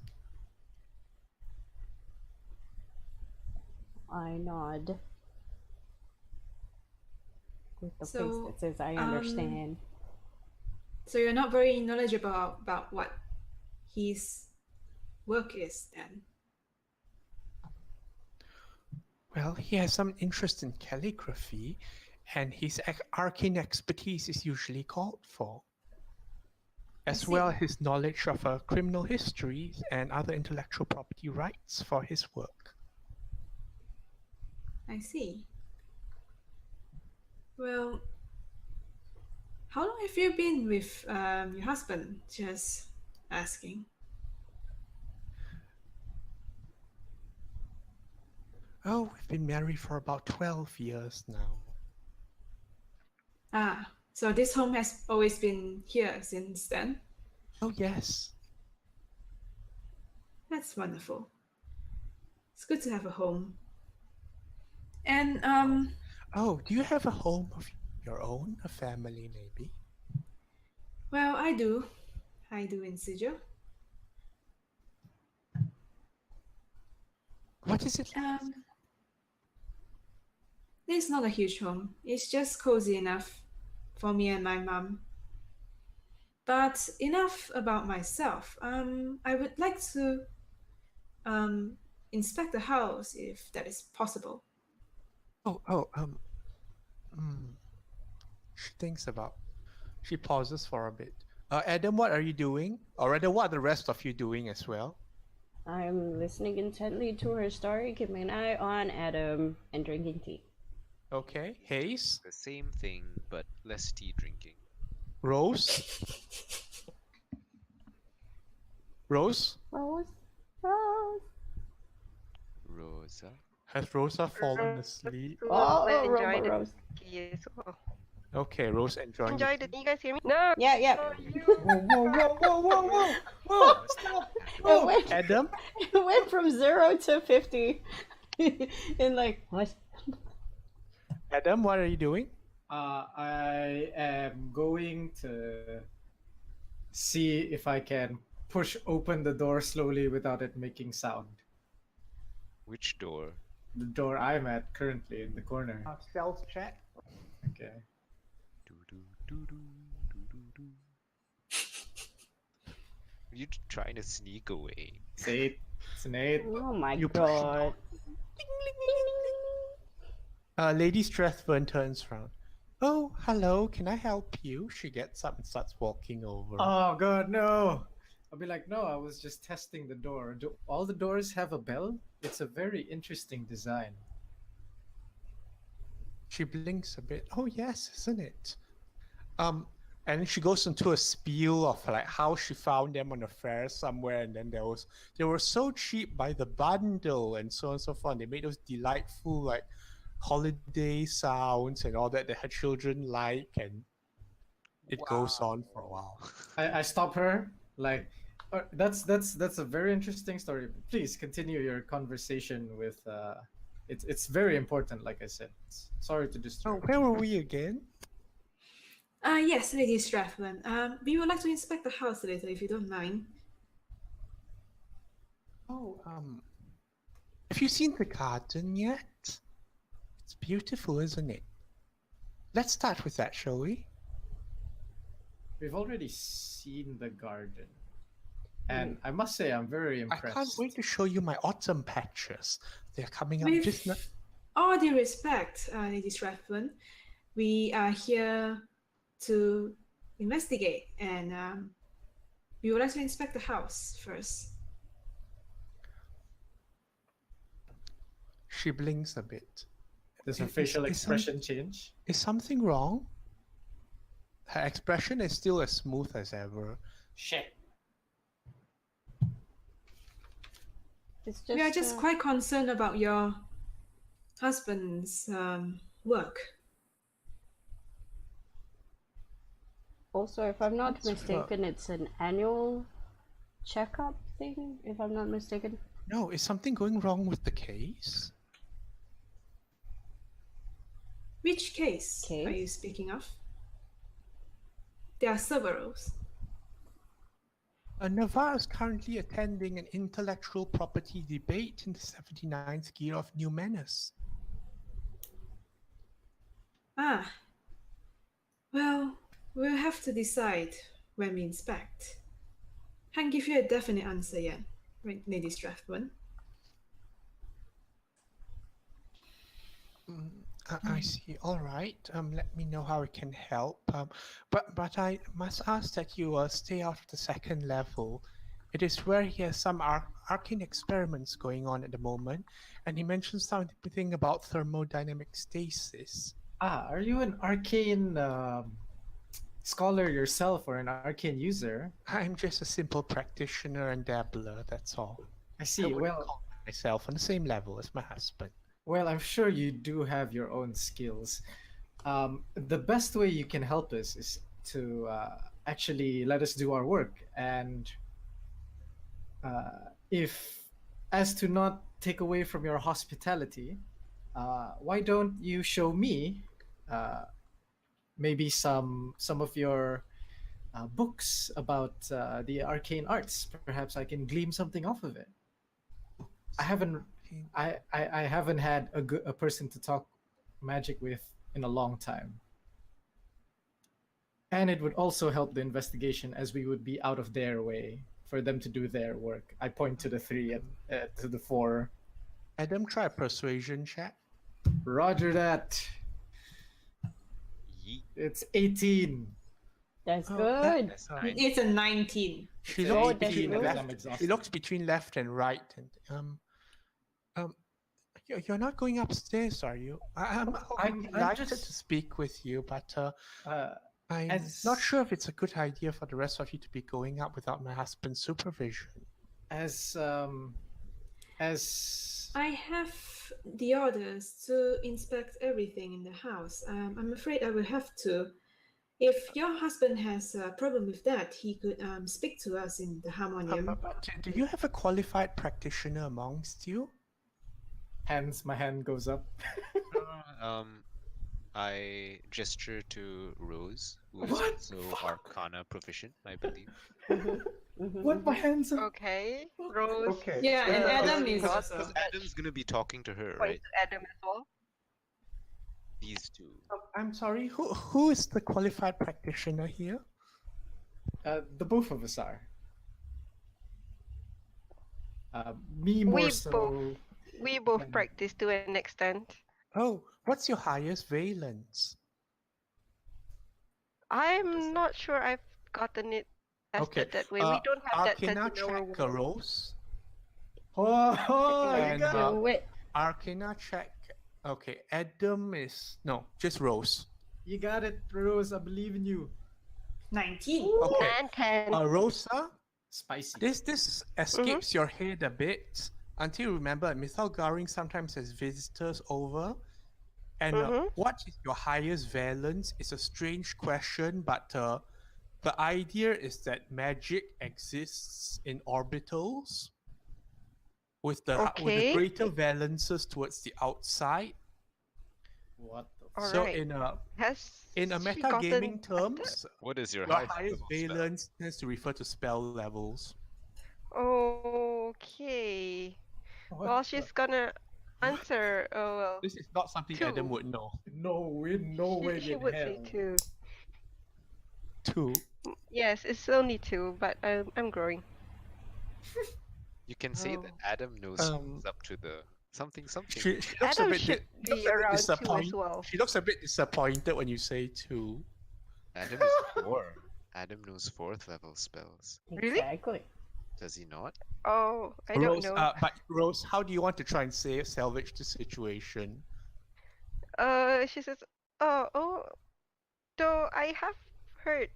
I nod with the face So, that says I understand. So you're not very knowledgeable about what his work is then? Well, he has some interest in calligraphy, and his arcane expertise is usually called for, as see. well as his knowledge of criminal history and other intellectual property rights for his work. I see. Well, how long have you been with your husband? Just asking. Oh, we've been married for about 12 years now. So this home has always been here since then? Oh, yes. That's wonderful. It's good to have a home. And Oh, do you have a home of your own? A family, maybe? well, I do. I do in Sigil. What is it like? It's not a huge home. It's just cozy enough for me and my mum. But enough about myself. I would like to inspect the house if that is possible. She thinks about. She pauses for a bit. Adam, what are you doing? Or rather, what are the rest of you doing as well? I'm listening intently to her story, keeping an eye on Adam, and drinking tea. Okay, Hayes, The same thing, but less tea drinking. Rose, Rose? Rosa. has Rosa fallen asleep? Will Oh, enjoy the Rose. tea as well. Okay, Rose enjoying the Enjoyed it. You guys hear me? No. Yeah, yeah. Whoa! Stop! It Whoa! went, Adam, it went from 0 to 50 in like what? Adam, what are you doing? I am going to see if I can push open the door slowly without it making sound. Which door? The door I'm at currently in the corner. Stealth check. Okay. Do. You trying to sneak away? It's 8. It's an 8. Oh my You push the god. Lady Strathburn turns around. Oh, hello, can I help you? She gets up and starts walking over. Oh god, no! I'll be like, no, I was just testing the door. Do all the doors have a bell? It's a very interesting design. She blinks a bit. Oh yes, isn't it? And then she goes into a spiel of like how she found them on a fair somewhere, and then they were so cheap by the bundle and so on and so forth. And they made those delightful like holiday sounds and all that her children like, and it goes on for a while. I stop her like, that's a very interesting story. Please continue your conversation with. It's very important, like I said. Sorry to Oh, disturb. where were we again? Yes, Lady Strathland. We would like to inspect the house a little, if you don't mind. Oh, have you seen the garden yet? It's beautiful, isn't it? Let's start with that, shall we? We've already seen the garden, and I must say I'm very I impressed. can't wait to show you my autumn patches. They're coming up just now. With all due respect, Lady Strathland, we are here to investigate, and we would like to inspect the house first. She blinks a bit. Does her Is- facial is some- expression change? Is something wrong? Her expression is still as smooth as ever. Shit. It's We are just quite concerned about your husband's work. Also, if I'm not What's wrong? mistaken, it's an annual checkup thing, if I'm not mistaken. No, is something going wrong with the case? Which case are Case? you speaking of? There are several. Navar is currently attending an intellectual property debate in the 79th gear of New Menace. Ah. Well, we'll have to decide when we inspect. Can't give you a definite answer yet, right, Lady Strathburn? I see. All right. Let me know how I can help. But I must ask that you stay out of the second level. It is where he has some arcane experiments going on at the moment, and he mentioned something about thermodynamic stasis. Are you an arcane scholar yourself, or an arcane user? I'm just a simple practitioner and dabbler. That's all. I I see. wouldn't Well, call myself on the same level as my husband. well, I'm sure you do have your own skills. The best way you can help us is to actually let us do our work, and if as to not take away from your hospitality, why don't you show me maybe some of your books about the arcane arts? Perhaps I can glean something off of it. I haven't had a person to talk magic with in a long time. And it would also help the investigation, as we would be out of their way for them to do their work. I point to the 3 and to the 4. Adam, try a persuasion check. Roger that. Yeet. It's 18. That's Oh, good. that's nice. It's a 19. She It's looks 18 between because left. I'm exhausted. She looks between left and right, and you're not going upstairs, are you? I'm I'm delighted just- to speak with you, but I'm As- not sure if it's a good idea for the rest of you to be going up without my husband's supervision. As I have the orders to inspect everything in the house. I'm afraid I will have to. If your husband has a problem with that, he could speak to us in the harmonium. But do you have a qualified practitioner amongst you? My hand goes up. I gesture to Rose, who is What? also Fuck. Arcana proficient, I believe. What? My hands up? Okay, Rose. Okay. Yeah, and Adam is not also. Because Adam's gonna be talking to her, Point right? to Adam as well. These two. I'm sorry, who is the qualified practitioner here? The both of us are. Me more We so. both- We both than- practice to an extent. Oh, what's your highest valence? I'm not sure I've gotten it Okay, tested that way. We don't have that Arcana tested in our check, world. Rose. Oh, you And, got it. Do it. Arcana check. Okay, Adam is no, just Rose. You got it, Rose. I believe in you. 19. Okay, And 10. Rosa, Spicy. this escapes your head a bit until you remember Mythal Garing sometimes has visitors over. And what is your highest valence is a strange question, but the idea is that magic exists in orbitals with the Okay. greater valences towards the outside. What the All So right. in a Has she metagaming gotten terms, What is your your highest highest level spell? valence tends to refer to spell levels. Okay. What Well, the- she's gonna answer. Oh well. This is not something Adam Two. would know. No, in no way She in would hell. say 2. 2. Yes, it's only 2, but I'm growing. You can say that Oh. Adam knows Um, who's up to the something. She looks Adam a bit should looks be a bit around 2 as disappointed. well. She looks a bit disappointed when you say 2. Adam is 4. Adam knows 4th level spells. Really? Exactly. Does he not? Oh, I don't Rose, know. but Rose, how do you want to try and salvage the situation? She says, oh, though I have heard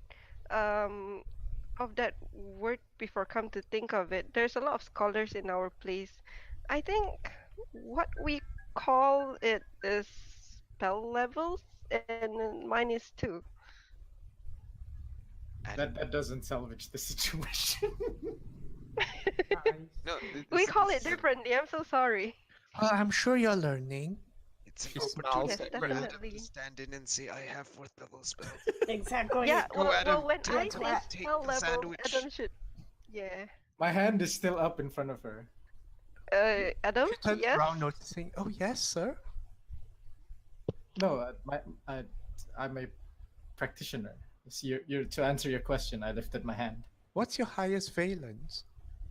of that word before. Come to think of it, there's a lot of scholars in our place. I think what we call it is spell levels, and mine is 2. Adam, That doesn't salvage the situation. no, We call this it is a- differently. I'm so sorry. I'm sure you're learning. It's She an smiles Yes, opportunity for Adam definitely. to stand in and say, "I have 4th level spell." Exactly. Yeah. Go, Well, Adam, when take I the- say take spell the level, sandwich. Adam should. Yeah. My hand is still up in front of her. Adam. She turns Yes. around noticing, oh yes, sir. No, I'm a practitioner. So you're to answer your question. I lifted my hand. What's your highest valence?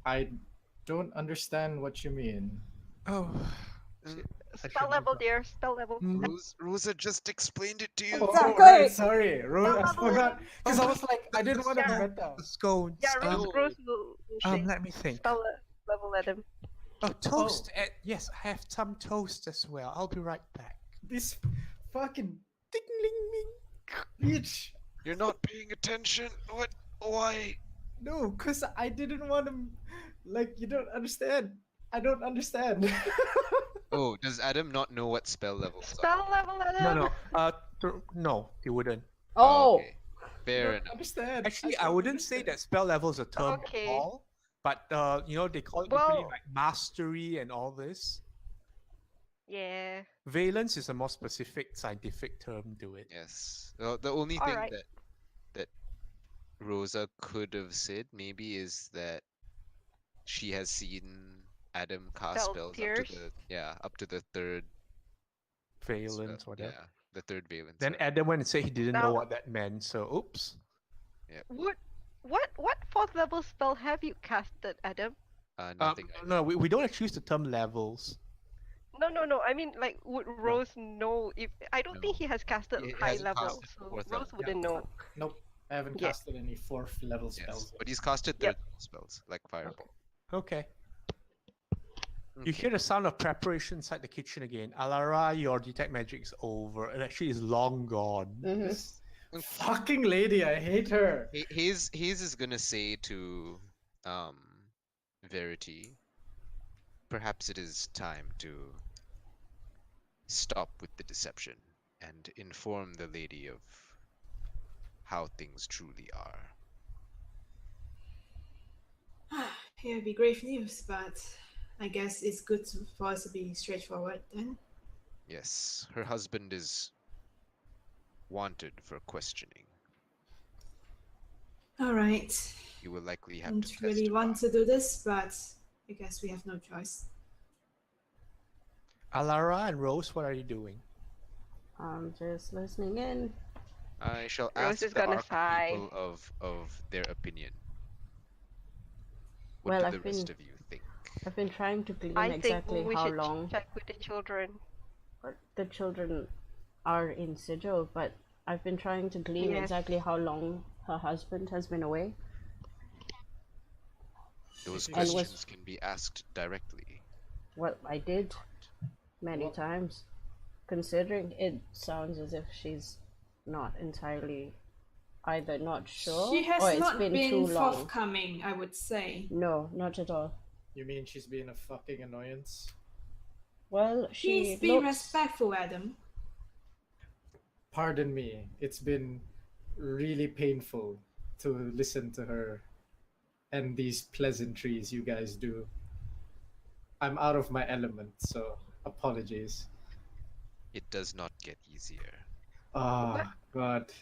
I don't understand what you mean. Oh. Mm. I Spell should level, look up. dear. Spell level. Rosa just explained it to you. Oh, Exactly. right, sorry, Rose. I Spell level. forgot because I was like, I didn't want to Yeah. meta. The scones. Yeah, Rose, No. Rose will say Let me think. spell level, Adam. Oh, toast. Yes, I have some toast as well. I'll be right back. This fucking ding ling ling bitch. You're not paying attention. What? Why? No, cause I didn't want to. Like, you don't understand. I don't understand. Oh, does Adam not know what spell levels are? Spell level, Adam. No, you wouldn't. Oh. Okay. Fair don't enough. understand. Actually, I don't wouldn't say that spell level is a term Okay. at all. But they call it Well- usually like mastery and all this. Yeah. Valence is a more specific scientific term to it. Yes. Well, the only thing Alright. that Rosa could have said maybe is that she has seen Adam cast Spell spells pierce. up to the 3rd Valence, spell. whatever. Yeah, the 3rd valence. Then right? Adam went and said he didn't know Now- what that meant. So, oops. What 4th level spell have you casted, Adam? Nothing. I No, we don't actually use the term levels. No. I mean, like, would Rose know if? I don't think No. he has casted He high hasn't level, casted so 4th Rose level. wouldn't know. Nope. I haven't Yeah. casted any 4th level Yes, spells. but he's casted 3rd Yep. level spells like fireball. Okay. You hear the sound of preparation inside the kitchen again. Alara, your detect magic is over. It actually is long gone. Mm-hmm. Fucking lady, I hate her. His is gonna say to Verity, perhaps it is time to stop with the deception and inform the lady of how things truly are. It would be grave news, but I guess it's good for us to be straightforward then. Yes, her husband is wanted for questioning. All right. He will likely have Don't to really testify. want to do this, but I guess we have no choice. Alara and Rose, what are you doing? I'm just listening in. I shall Rose ask is the gonna Ark sigh. people of their opinion. What Well, do I've the been rest of you think? I've been trying to glean I think exactly we how should long check with the children. the children are in Sigil, but I've been trying to glean Yes. exactly how long her husband has been away. Those And was- questions can be asked directly. Well, I did many Well- times. Considering it sounds as if she's not entirely either not sure She has or it's not been been too long. forthcoming, I would say. No, not at all. You mean she's being a fucking annoyance? Well, she Please be looks respectful, Adam. Pardon me. It's been really painful to listen to her and these pleasantries you guys do. I'm out of my element, so apologies. It does not get easier. Ah, God.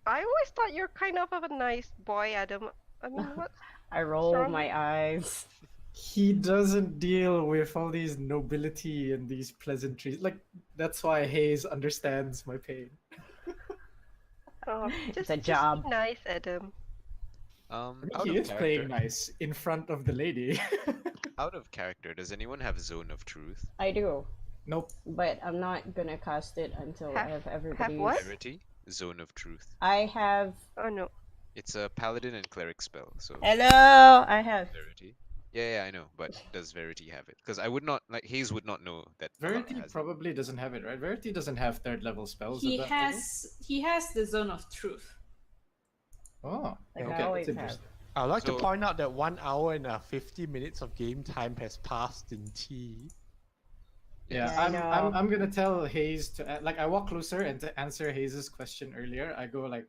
I always thought you're kind of a nice boy, Adam. I mean, what? I roll wrong my with- eyes. He doesn't deal with all these nobility and these pleasantries. Like, that's why Hayes understands my pain. Oh, It's just, a just job. be nice, Adam. Out He of is playing character. nice in front of the lady. Out of character, does anyone have Zone of Truth? I do, Nope. but I'm not gonna cast it until I have everybody's. what? Verity? Zone of Truth. I have. Oh no. It's a paladin and cleric spell, so Hello, I have. Verity. Yeah, I know, but does Verity have it? Because I would not, like, Hayes would not know that Alara Verity has it. probably doesn't have it, right? Verity doesn't have third level spells. He at that level? has the zone of truth. Oh, Like I okay, always that's have. interesting. I'd like to So- point out that 1 hour and 50 minutes of game time has passed in tea. Yeah, Yeah, I know. I'm gonna tell Hayes to like I walk closer and to answer Hayes's question earlier, I go like,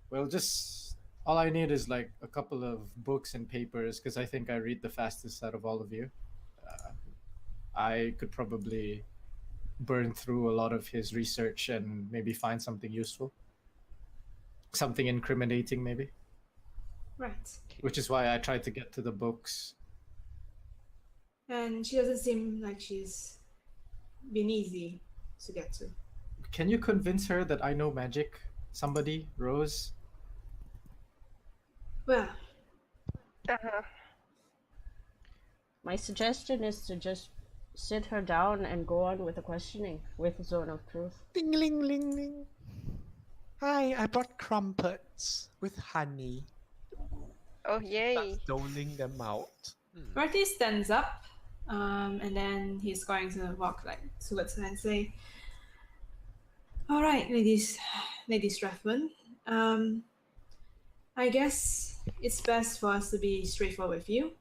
well, just all I need is like a couple of books and papers because I think I read the fastest out of all of you. I could probably burn through a lot of his research and maybe find something useful, something incriminating maybe, Right. which is why I tried to get to the books. And she doesn't seem like she's been easy to get to. Can you convince her that I know magic? Somebody, Rose? Well, Uh-huh. My suggestion is to just sit her down and go on with the questioning with Zone of Truth. Ding ling ling ling. Hi, I brought crumpets with honey. Oh yay. Starts doling them out. Bertie stands up, and then he's going to walk like towards her and say, "All right, ladies Strathman. I guess it's best for us to be straightforward with you.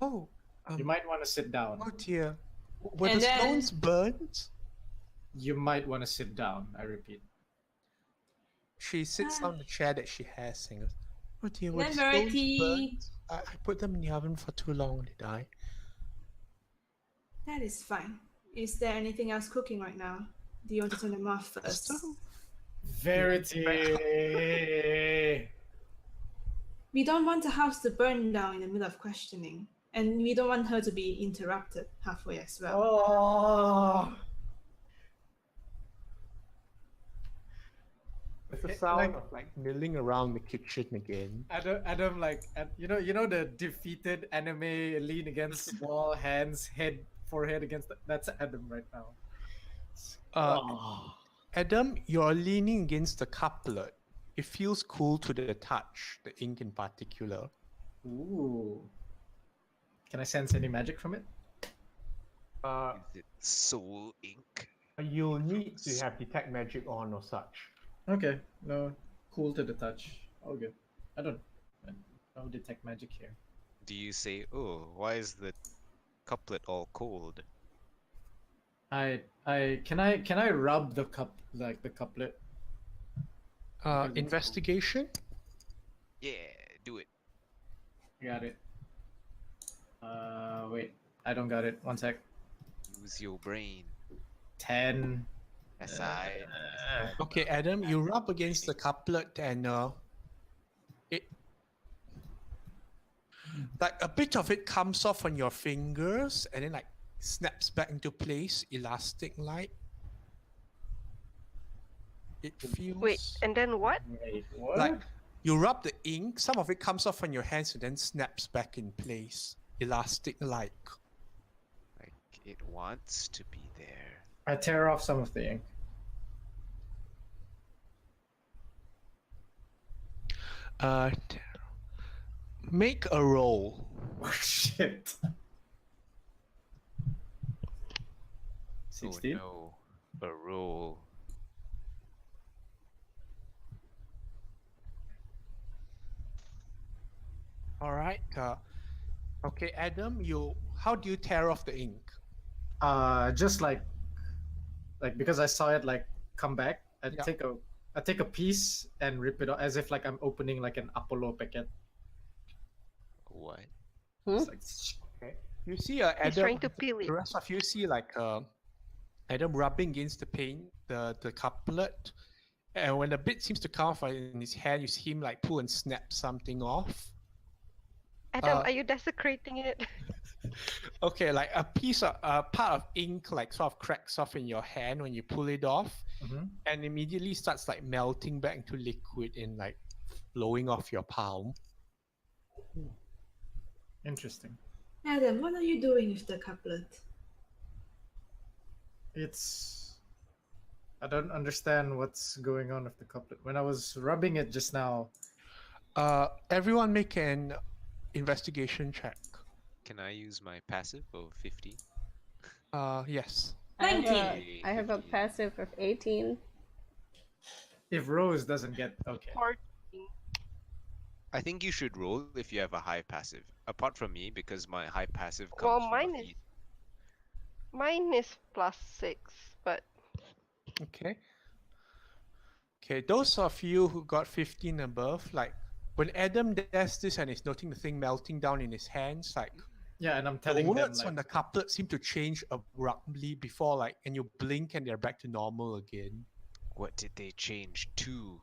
Oh, You might want to sit down. oh dear. Were And the then- stones burnt? You might want to sit down, I repeat. She sits on the chair that she has and goes, oh dear, were Then the stones Verity, burnt? I put them in the oven for too long, did I? that is fine. Is there anything else cooking right now? Do you want to turn them off first? Stove. Verity! We don't want the house to burn down in the middle of questioning, and we don't want her to be interrupted halfway as well. Oh! It's the It- sound like- of like milling around the kitchen again. Adam, like, you know the defeated anime lean against wall, hands, head, forehead against. That's Adam right now. Uh, Adam, you're leaning against the couplet. It feels cool to the touch, the ink in particular. Ooh. Can I sense any magic from it? Is it soul ink? You'll need to have detect magic on or such. Okay, no, cool to the touch. All good. I don't detect magic here. Do you say, oh, why is the couplet all cold. Can I rub the the couplet? Because it's Investigation. Yeah, do it. Got it. Wait, I don't got it. One sec. Use your brain. 10. Aside. Okay, Adam, you rub against the couplet and it like a bit of it comes off on your fingers and then like snaps back into place, elastic like. It feels Wait, and then what? Wait, what? like you rub the ink, some of it comes off on your hands and then snaps back in place, elastic like. Like it wants to be there. I tear off some of the ink. Make a roll. Oh shit. 16. Oh no. A roll. All right. Okay, Adam, how do you tear off the ink? Just like because I saw it like come back, I Yeah. take a piece and rip it off as if like I'm opening like an Apollo packet. What? It's like Okay. You see He's Adam, trying to peel it. the rest of you see like Adam rubbing against the paint, the couplet, and when the bit seems to come off in his hand, you see him like pull and snap something off. Adam, Uh, are you desecrating it? Okay, like a piece of part of ink like sort of cracks off in your hand when you pull it off, and immediately starts like melting back into liquid and like flowing off your palm. interesting. Adam, what are you doing with the couplet? I don't understand what's going on with the couplet. When I was rubbing it just now, Everyone make an investigation check. Can I use my passive of 50? Yes. I 19. have a passive of 18. if Rose doesn't get okay. 14. I think you should roll if you have a high passive. Apart from me, because my high passive comes Well, from mine a is- feat. Mine is +6, but Okay. Okay, those of you who got 15 above, like when Adam does this and is noting the thing melting down in his hands, like Yeah, and I'm the telling them words like, on the couplet seem to change abruptly before like, and you blink and they're back to normal again. What did they change to?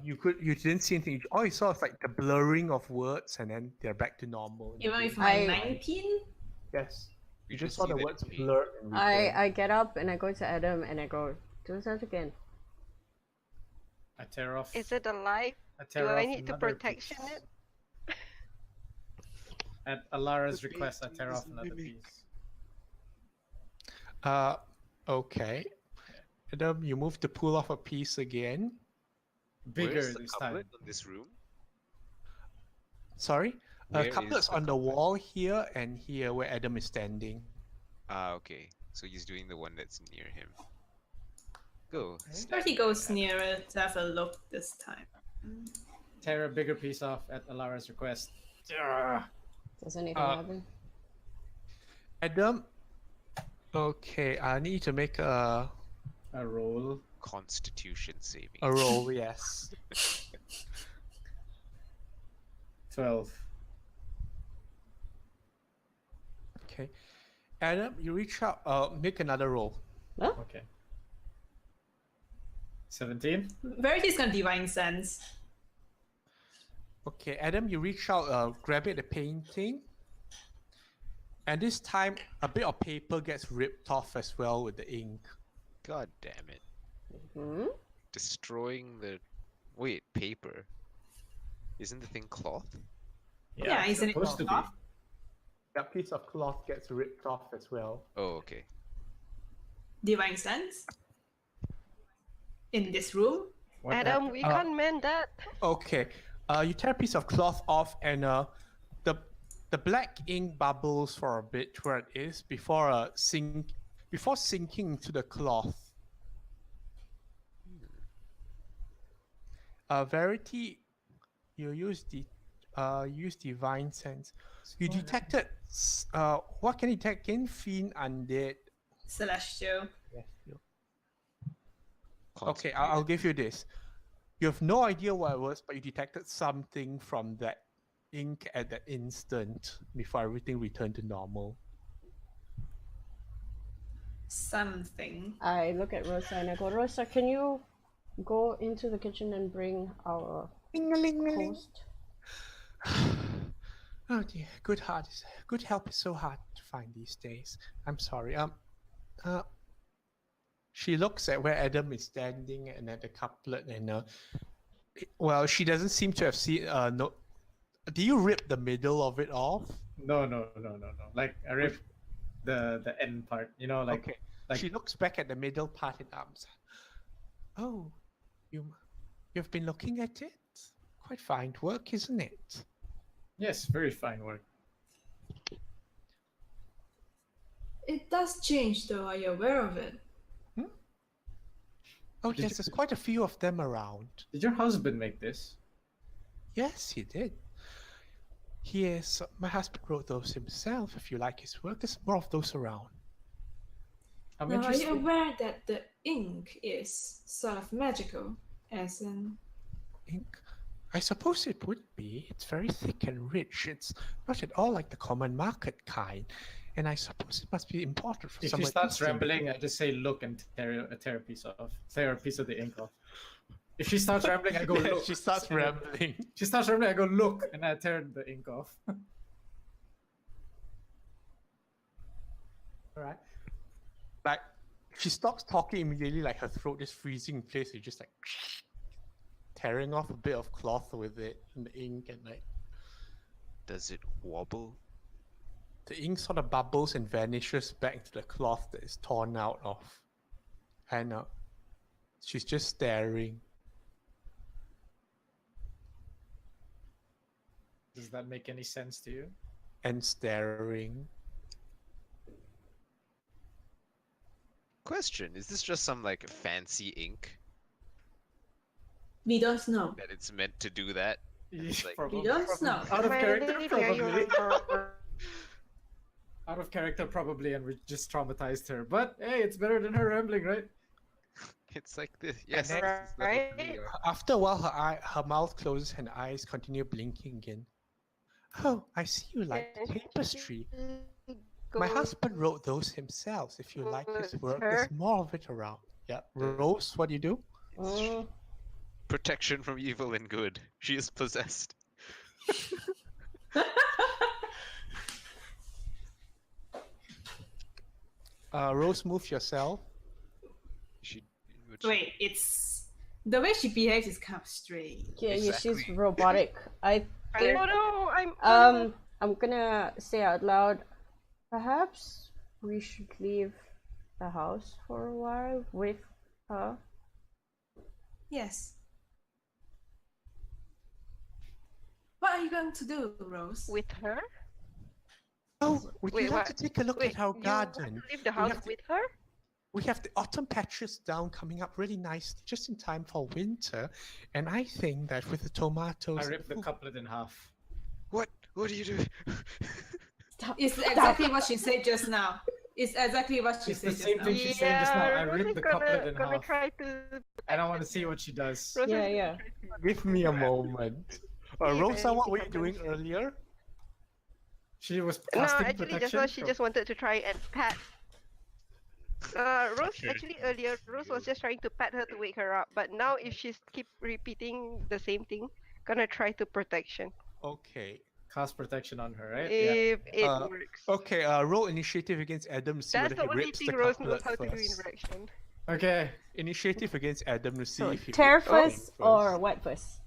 You didn't see anything. All you saw was like the blurring of words and then they're back to normal. Even again. with my I- 19? Yes. You can just saw see the that words in me. blurred and reblurred. I get up and I go to Adam and I go, do that again. I tear off. is it alive? I tear Do off I need to another protection piece. it? At Alara's The request, I tear off painting another mimic. piece. Okay. Adam, you move to pull off a piece again. Bigger Where's the this couplet time. on this room? Sorry? Where is Couplet's the on the couplet? wall here and here where Adam is standing. Ah, okay. So he's doing the one that's near him. Go. Or he goes nearer to have a look this time. Tear a bigger piece off at Alara's request. Ugh. Does anything Uh, happen? Adam, okay, I need to make a A roll. Constitution saving. roll, yes. 12. Okay. Adam, you reach out, make another roll. Huh? Okay. 17. Verity's gonna divine sense. Okay, Adam, you reach out, grab at the painting. And this time, a bit of paper gets ripped off as well with the ink. God damn it. Hmm? Destroying the... Wait, paper? Isn't the thing cloth? Yeah, it's isn't it supposed to be. cloth? That piece of cloth gets ripped off as well. Oh, okay. Divine sense? In this room? What Adam, happened? we can't mend that. Okay, you tear a piece of cloth off and the black ink bubbles for a bit where it is before sinking into the cloth. Verity, you use the Use divine sense. You detected. What can you detect in fiend, undead? Celestial. Okay, I'll give you this. You have no idea what it was, but you detected something from that ink at that instant before everything returned to normal. Something. I look at Rosa and I go, Rosa, can you go into the kitchen and bring our host? Oh dear, good help is so hard to find these days. I'm sorry. She looks at where Adam is standing and at the couplet, and well, she doesn't seem to have seen. No, do you rip the middle of it off? No. Like I ripped the end part. You know, like Okay. like She looks back at the middle part and arms. Oh, you've been looking at it. Quite fine work, isn't it? yes, very fine work. It does change though, are you aware of it? Oh Did yes, you- there's quite a few of them around. Did your husband make this? Yes, he did. My husband wrote those himself. If you like his work, there's more of those around. I'm Now, are interested. you aware that the ink is sort of magical, as in? Ink? I suppose it would be. It's very thick and rich. It's not at all like the common market kind. And I suppose it must be important for If someone. he starts rambling, I just say look and tear a piece off. Tear a piece of the ink off. If she starts rambling, I go look. She starts rambling. She starts rambling, I go look, and I tear the ink off. Alright. Like, she stops talking immediately, like her throat just freezing in place. You're just like tearing off a bit of cloth with it and the ink, and like Does it wobble? the ink sort of bubbles and vanishes back into the cloth that is torn out of. And she's just staring. Does that make any sense to you? And staring. Question: is this just some like fancy ink We don't know. that it's meant to do that? It's like- We don't know. Out of My character, lady, are you probably. Out of character, probably, and we just traumatized her. But hey, it's better than her rambling, right? It's like this. Yes. then- this is what it really Right? are. After a while, her mouth closes and eyes continue blinking again. Oh, I see you like the tapestry. My husband wrote those himself. If you like his With work, her? there's more of it around. Yeah. Rose, what do you do? Mm, Protection from evil and good. She is possessed. Rose, move yourself. She. would she- Wait, it's the way she behaves is kind of strange. yeah, she's Exactly. robotic. I Oh think no, I'm. I'm gonna say out loud, perhaps we should leave the house for a while with her. Yes. What are you going to do, Rose? with her. Oh, would Wait, you like what? to take a look Wait, at our you garden? want to leave the We house have to- with her? We have the autumn patches down coming up really nicely, just in time for winter. And I think that with the tomatoes, I ripped the couplet in half. What? What do you do? Stop. It's exactly what she said just now. It's exactly what she It's the said same just thing now. she's saying just now. I Rose ripped is the couplet in gonna half. try to. And I want to see what she does. Rose is Yeah, gonna yeah. try to give me a moment. Yeah, Rosa, what anything were you doing happens. earlier? She was No, casting actually, just protection. now she just wanted to try and pat. Rose Okay. actually earlier, Rose was just trying to pat her to wake her up. But now, if she's keep repeating the same thing, gonna try to protection. Okay. Cast protection on her, right? If it Uh, works. Okay, roll initiative against Adam to see That's whether the he only rips thing the Rose knows couplet how to do in first. reaction. Okay. Initiative against Adam to see So if he tear rips the thing first or what first?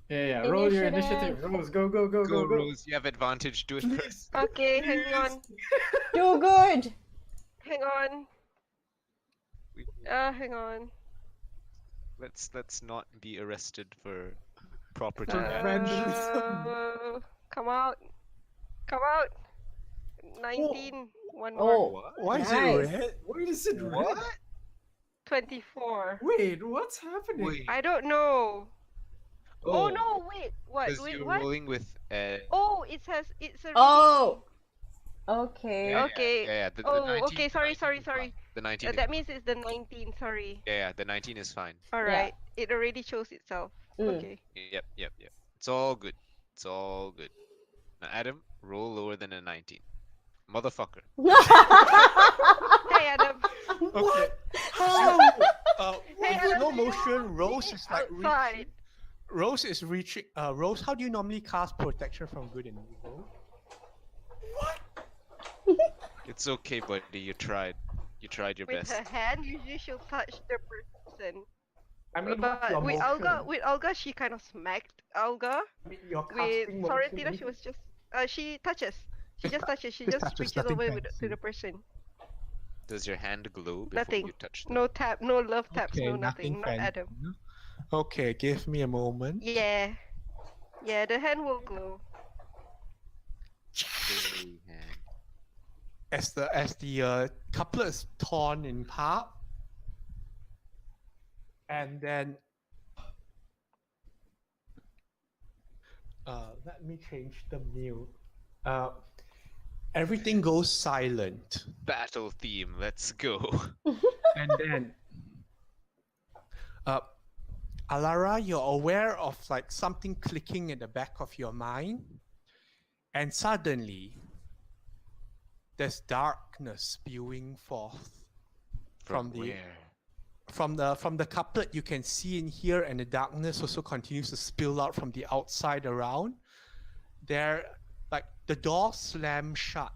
Yeah. Roll your Initiative. initiative. Rose, go. Go, Rose. You have advantage. Do it first. Okay, hang on. Do good. Hang on. We- Hang on. Let's not be arrested for property Uh, damage. Come out. Come out. 19. One Oh, more. What? Why is Nice. it red? Why is it red? What? 24. Wait, what's happening? Wait. I don't know. Oh, Oh, no, wait. What? because Wait, you're what? rolling with Oh, it's a really. Oh, yeah, okay. yeah, Okay. yeah, yeah. The Oh, 19, okay. the Sorry, 19 sorry, is fine. sorry. The 19 is That fine. means it's the 19. Sorry. Yeah, yeah, the 19 is fine. All Yeah. right. It already shows itself. Mm. Okay. Yep, yep, yep. It's all good. It's all good. Now, Adam, roll lower than a 19. Motherfucker. Hey, Adam. Okay. Hey, In Adam, slow do you motion, want to Rose be is like outside? reaching. Rose is reaching. Rose, how do you normally cast protection from good and evil? It's okay, buddy. You tried. You tried your With best. her hand, usually she'll touch the person. I mean, what's But your motion? With Olga, she kind of smacked Olga. I mean, your With casting motion. Florentina, she was just she touches. She Just just tou- touches. She just just touches, reaches nothing over fancy. to the person. Does your hand glow before Nothing. you touch them? No tap. No love taps. Okay, No nothing. Not fancy. Adam. Okay, give me a moment. Yeah. Yeah. The hand will glow. Silly hand. As the couplet is torn in half, and then let me change the mute. Everything goes silent, Battle theme. Let's go. and then Alara, you're aware of like something clicking in the back of your mind, and suddenly there's darkness spewing forth From the where? from the couplet. You can see in here, and the darkness also continues to spill out from the outside around. There, like the door slams shut,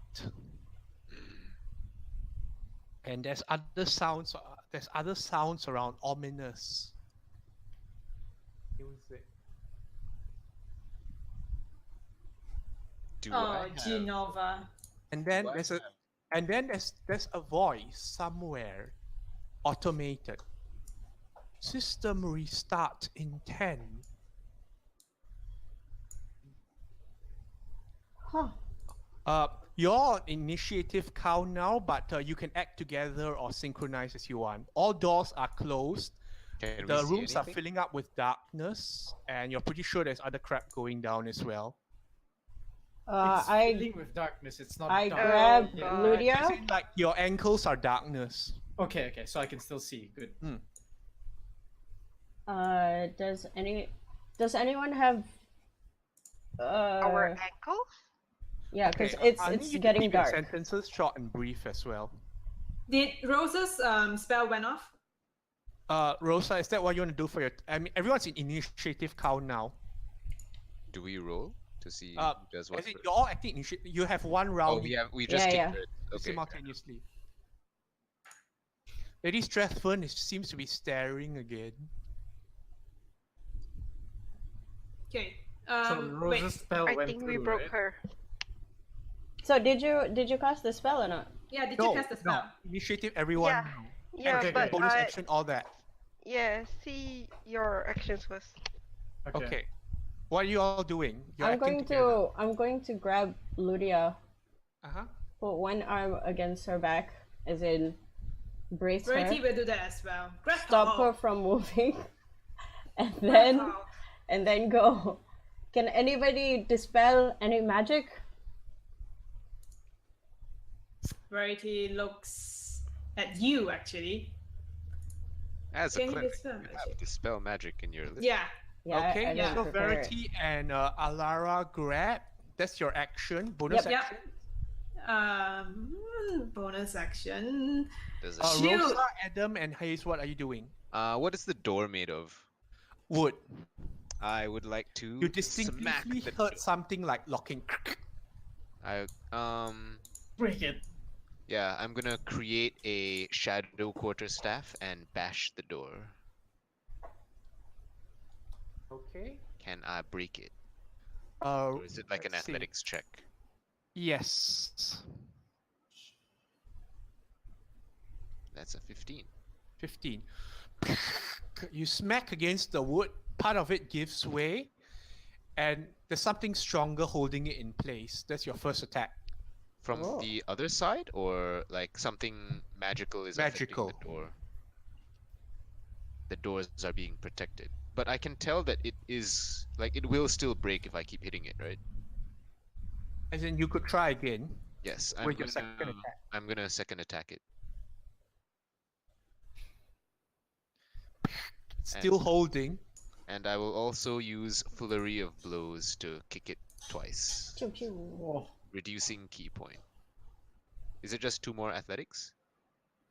and there's other sounds. There's other sounds around, ominous music. Do Oh, I have... Genova. And then do I there's have- there's a voice somewhere, automated. System restart in 10. Huh. You're on initiative count now, but you can act together or synchronize as you want. All doors are closed. Can we The see rooms are anything? filling up with darkness, and you're pretty sure there's other crap going down as well. It's I filling with darkness. It's not I dark. grab God. As Ludia. in, like your ankles are darkness. Okay, so I can still see. Good. Does anyone have Our ankles. yeah, because Okay, I need it's you to getting keep your dark. sentences short and brief as well. Did Rose's spell went off? Rosa, is that what you want to do for your? I mean, everyone's in initiative count now. Do we roll to see Uh, who does what As in, first? you're all acting initiative. You have one round Oh, we just Yeah, take yeah. turns. Okay. simultaneously. Lady Strathfern seems to be staring again. Okay. So Wait. Rose's spell I went think we through, broke right? her. So did you cast the spell or not? Yeah, did No, you cast the no, spell? initiative everyone Yeah. now. Yeah, Okay, but great. Bonus action, all that. yeah. See your actions first. Okay. What are you all doing? You're acting I'm going to grab Ludia, Uh-huh. put one arm against her back, as in brace her, Verity will do that as well. Grab stop her from moving, and then go. Can anybody dispel any magic? Verity looks at you actually. As a Can you cleric, dispel you magic? have dispel magic in your list. Yeah. Yeah, I Okay, didn't so prepare it. Verity and Alara grab. That's your action. Bonus Yep. action. Bonus action. Does it... Shield. Rosa, Adam, and Hayes, what are you doing? what is the door made of? Wood. I would like to You smack distinctly the heard door. something like locking. I Break it. yeah, I'm gonna create a shadow quarterstaff and bash the door. Okay. Can I break it? Uh, Or is it like an let's see. athletics check? Yes. That's a 15. 15. You smack against the wood, part of it gives way, and there's something stronger holding it in place. That's your first attack. From Oh. the other side, or like something magical is affecting Magical. the door? The doors are being protected. but I can tell that it is like it will still break if I keep hitting it, right? As in, you could try again Yes, with your second attack. I'm gonna second attack it. Still holding. And I will also use Flurry of Blows to kick it twice, Pew, pew. Oh, reducing key point. Is it just 2 more athletics?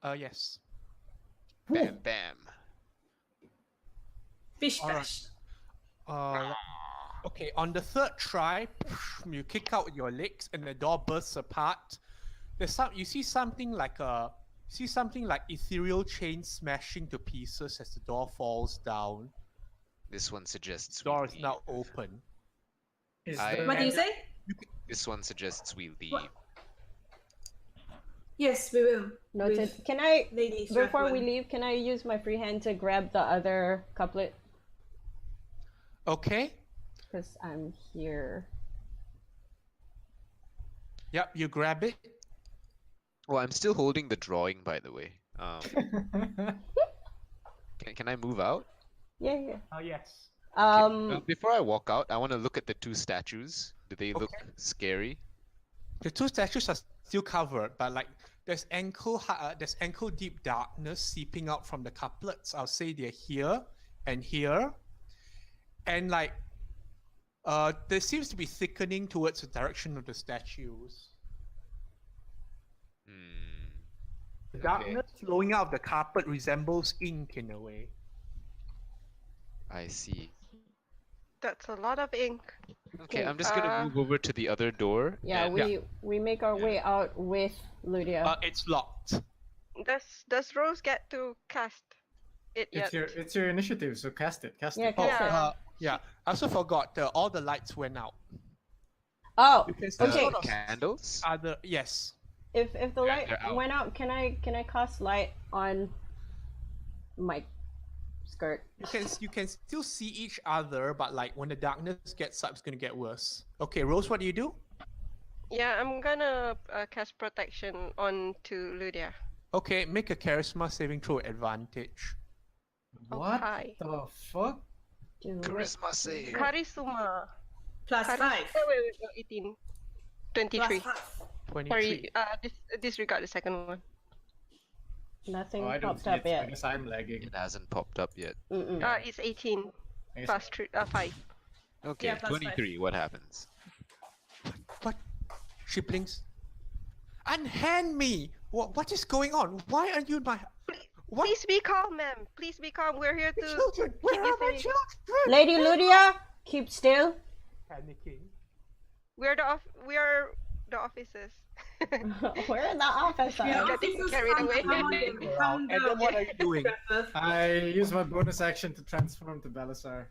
Yes. Bam, bam. Fish Alright. bash. Okay, on the third try, you kick out your legs and the door bursts apart. You see something like ethereal chain smashing to pieces as the door falls down. This one suggests The door we is leave. now open. is I- the What do you say? This one suggests we leave. What? Yes, we will. Noted. With Can I, Lady before we Strathland. leave, can I use my free hand to grab the other couplet? Okay. Because I'm here. Yep, you grab it. Well, I'm still holding the drawing, by the way. Can I move out? Yeah, yeah. Yes. Okay, before I walk out, I want to look at the 2 statues. Do they look scary? The 2 statues are still covered, but like there's ankle deep darkness seeping out from the couplets. I'll say they're here and here, and like there seems to be thickening towards the direction of the statues. The Okay. darkness flowing out of the carpet resembles ink in a way. I see. That's a lot of ink. Okay, I'm just gonna move over to the other door. Yeah, and- we make our way out with Lydia. It's locked. Does Rose get to cast it yet? it's your initiative, so cast it. Cast Yeah, it. cast it. Yeah. I also forgot all the lights went out. Oh, You can still okay. sort of Candles? yes. If the light they're out. went out, can I cast light on my skirt? You can still see each other, but like when the darkness gets up, it's gonna get worse. Okay, Rose, what do you do? Yeah, I'm gonna cast protection onto Lydia. Okay, make a charisma saving throw advantage. What Okay. the fuck? Do it. Charisma save. Charisma. Plus 5. Wait, 18. 23. Plus 5. 23. Sorry, disregard the second one. Nothing Oh, I don't popped see up it. I yet. guess I'm lagging. It hasn't popped up yet. Mm-mm. It's 18 I guess- plus 5. Okay, Yeah, plus 23. What happens? What? She blinks. Unhand me! What is going on? Why are you in my... What? Please be calm, ma'am. Please be calm. We're here to Children! Where keep you are my safe. children? Lady Lydia, keep still. Panicking. We are the officers. We're in the office. Yeah, Getting officers, carried calm away. down, calm And then what are you doing? down. I use my bonus action to transform to Balasar.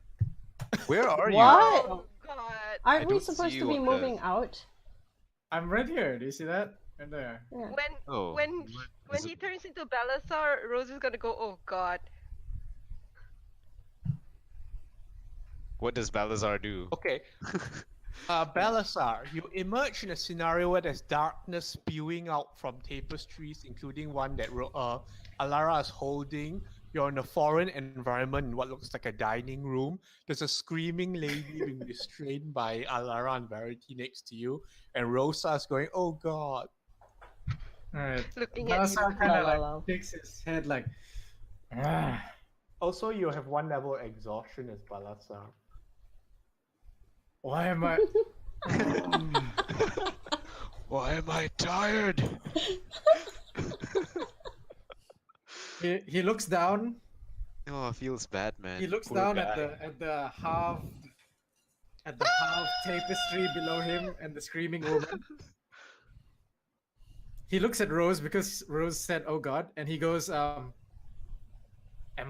Where are you? What? Oh God. Aren't we don't see supposed to you be on the- moving out? I'm right here. Do you see that? Right there. Yeah. Oh, When he turns into Balasar, Rose is gonna go, oh God. what does Balazar do? Okay. Balasar, you emerge in a scenario where there's darkness spewing out from tapestries, including one that Alara is holding. You're in a foreign environment in what looks like a dining room. There's a screaming lady being restrained by Alara and Verity next to you. And Rosa is going, oh God. Alright. Looking at Balasar you. kind of Lol. like shakes his head like, ah. Also, you have 1 level exhaustion as Balasar. Why am I? Why am I tired? He looks down. Oh, it feels bad, man. He looks Poor down guy. at the half tapestry below him and the screaming woman. He looks at Rose because Rose said, "Oh God," and he goes, "Am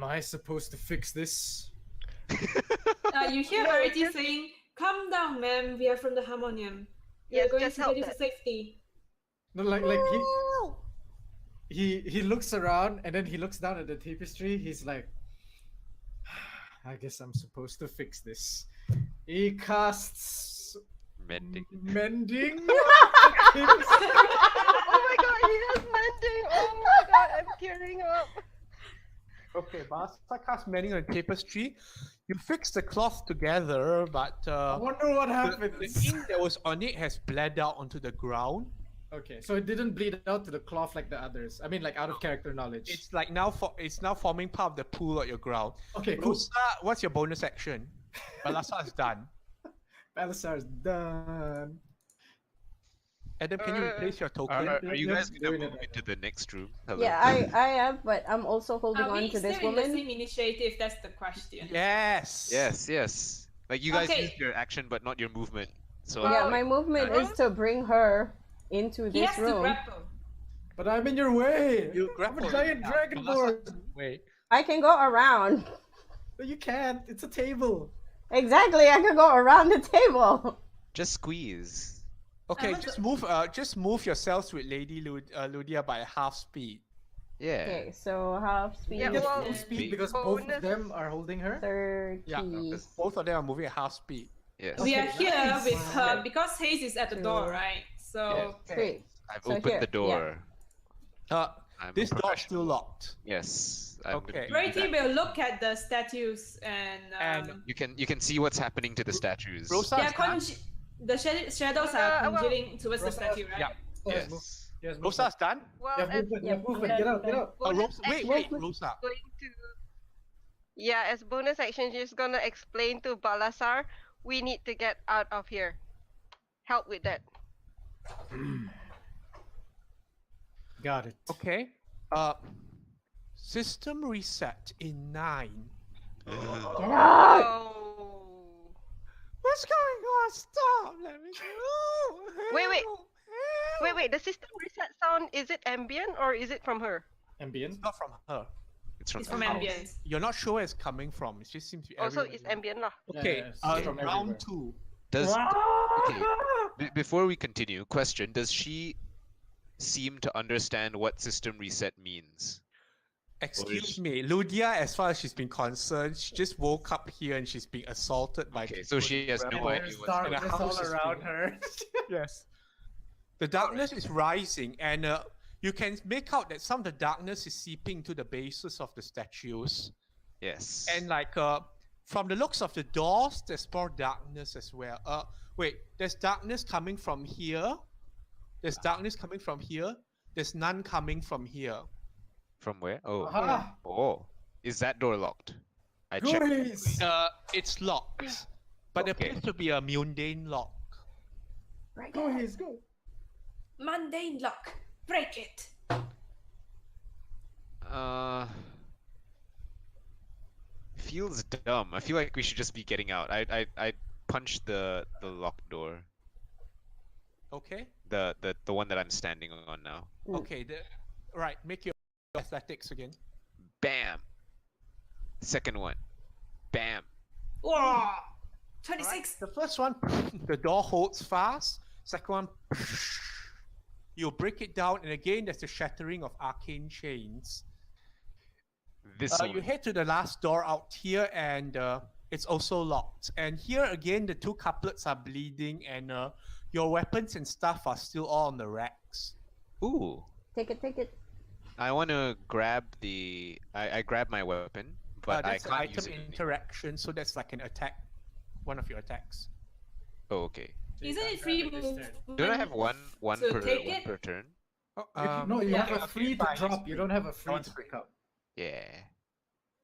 I supposed to fix this?" You hear No, Verity just- saying, "Calm down, ma'am. We are from the Harmonium. We Yes, are going just to help get you to them. safety." No, like he looks around and then he looks down at the tapestry. He's like, "I guess I'm supposed to fix this." He casts Mending. mending. Oh my God, he has mending. Oh my God, I'm tearing up. Okay, Balasa cast mending on tapestry. You fix the cloth together, but I wonder what the happens. ink that was on it has bled out onto the ground. Okay, so it didn't bleed out to the cloth like the others. I mean, like out of character knowledge. It's like it's now forming part of the pool at your ground. Okay, cool. Rosa, what's your bonus action? Balasa is done. Belisar's done. Adam, can you replace your token? Are you Yep, guys gonna doing it move right into the next room? Hello? Yeah, I am, but I'm also holding Are on we to this still in the woman. same initiative? That's the question. Yes. Yes. Like you guys Okay. used your action, but not your movement. So Yeah, Well, my movement Alright. is to bring her into He this has to room. grapple. But I'm in your way. You I'm grapple. a giant dragonborn. Wait. I can go around. But you can't. It's a table. Exactly, I can go around the table. just squeeze. Okay, want just move yourselves with Lady Ludia by half speed. Yeah. Okay, so half speed. Yeah, You get well, full speed Big because both of bonus- them are holding her. 30. Yeah, both of them are moving at half speed. Yes. We are Okay, here nice. with her Okay. because Hayes is at the door, right? So Sweet. I've So opened here, the door. I'm This a door's still professional. locked. Yes. I'm gonna Okay. do Verity that. will look at the statues and And You can see what's happening to the statues. Rosa they is are done. the shadows Well, are well, congealing towards the Rosa- statue, right? Yeah. Yes. Move. Yes. Yes, move. Rosa's done. Well, You have as movement. You yeah, have movement. yeah, Get out. Get yeah. out. Oh, bonus Rosa, wait, action, Rosa. going to as bonus action, she's gonna explain to Balasar, we need to get out of here. Help with that. Got it. Okay. System reset in 9. Get out! Oh. What's going on? Stop! Let me go. Wait. Help, Wait. The system reset sound, is it ambient or is it from her? Ambient. It's not from her. It's from It's from the house. ambience. You're not sure where it's coming from. It just seems to be Also, everywhere. it's ambient lah. Okay, Yeah, it's from everywhere. round 2. Does okay. Before we continue, question: does she seem to understand what system reset means? Excuse me, Ludia, as far as she's been concerned, she just woke up here and she's being assaulted by Okay, so people she in has no rebel. idea There's what's happening. darkness house all is around being- her. Yes. The darkness is rising, and you can make out that some of the darkness is seeping to the bases of the statues. Yes. And like from the looks of the doors, there's more darkness as well. Wait, there's darkness coming from here. There's darkness coming from here. There's none coming from here. From where? Oh. Aha! Oh. Is that door locked? I checked. Goodies! It's locked, but it Okay. appears to be a mundane lock. Go, Hayes, go. Mundane lock. Break it. Feels dumb. I feel like we should just be getting out. I punched the locked door. Okay. The one that I'm standing on now. Okay. Right. Make your athletics again. Bam. Second one. Bam. Whoa! 26. The first one, the door holds fast. Second one, you break it down, and again, there's the shattering of arcane chains. This one. You head to the last door out here, and it's also locked. And here again, the two couplets are bleeding, and your weapons and stuff are still all on the racks. Ooh. Take it. I want to grab the. I grab my weapon, but I That's an can't use item it. interaction, so that's like an attack, one of your attacks. Oh, okay. Isn't it free move? Don't I have one to take one it? per turn? Oh, No, you yeah, have a free to fine, drop. it's You free. don't have a free one's to free. pick up. Yeah.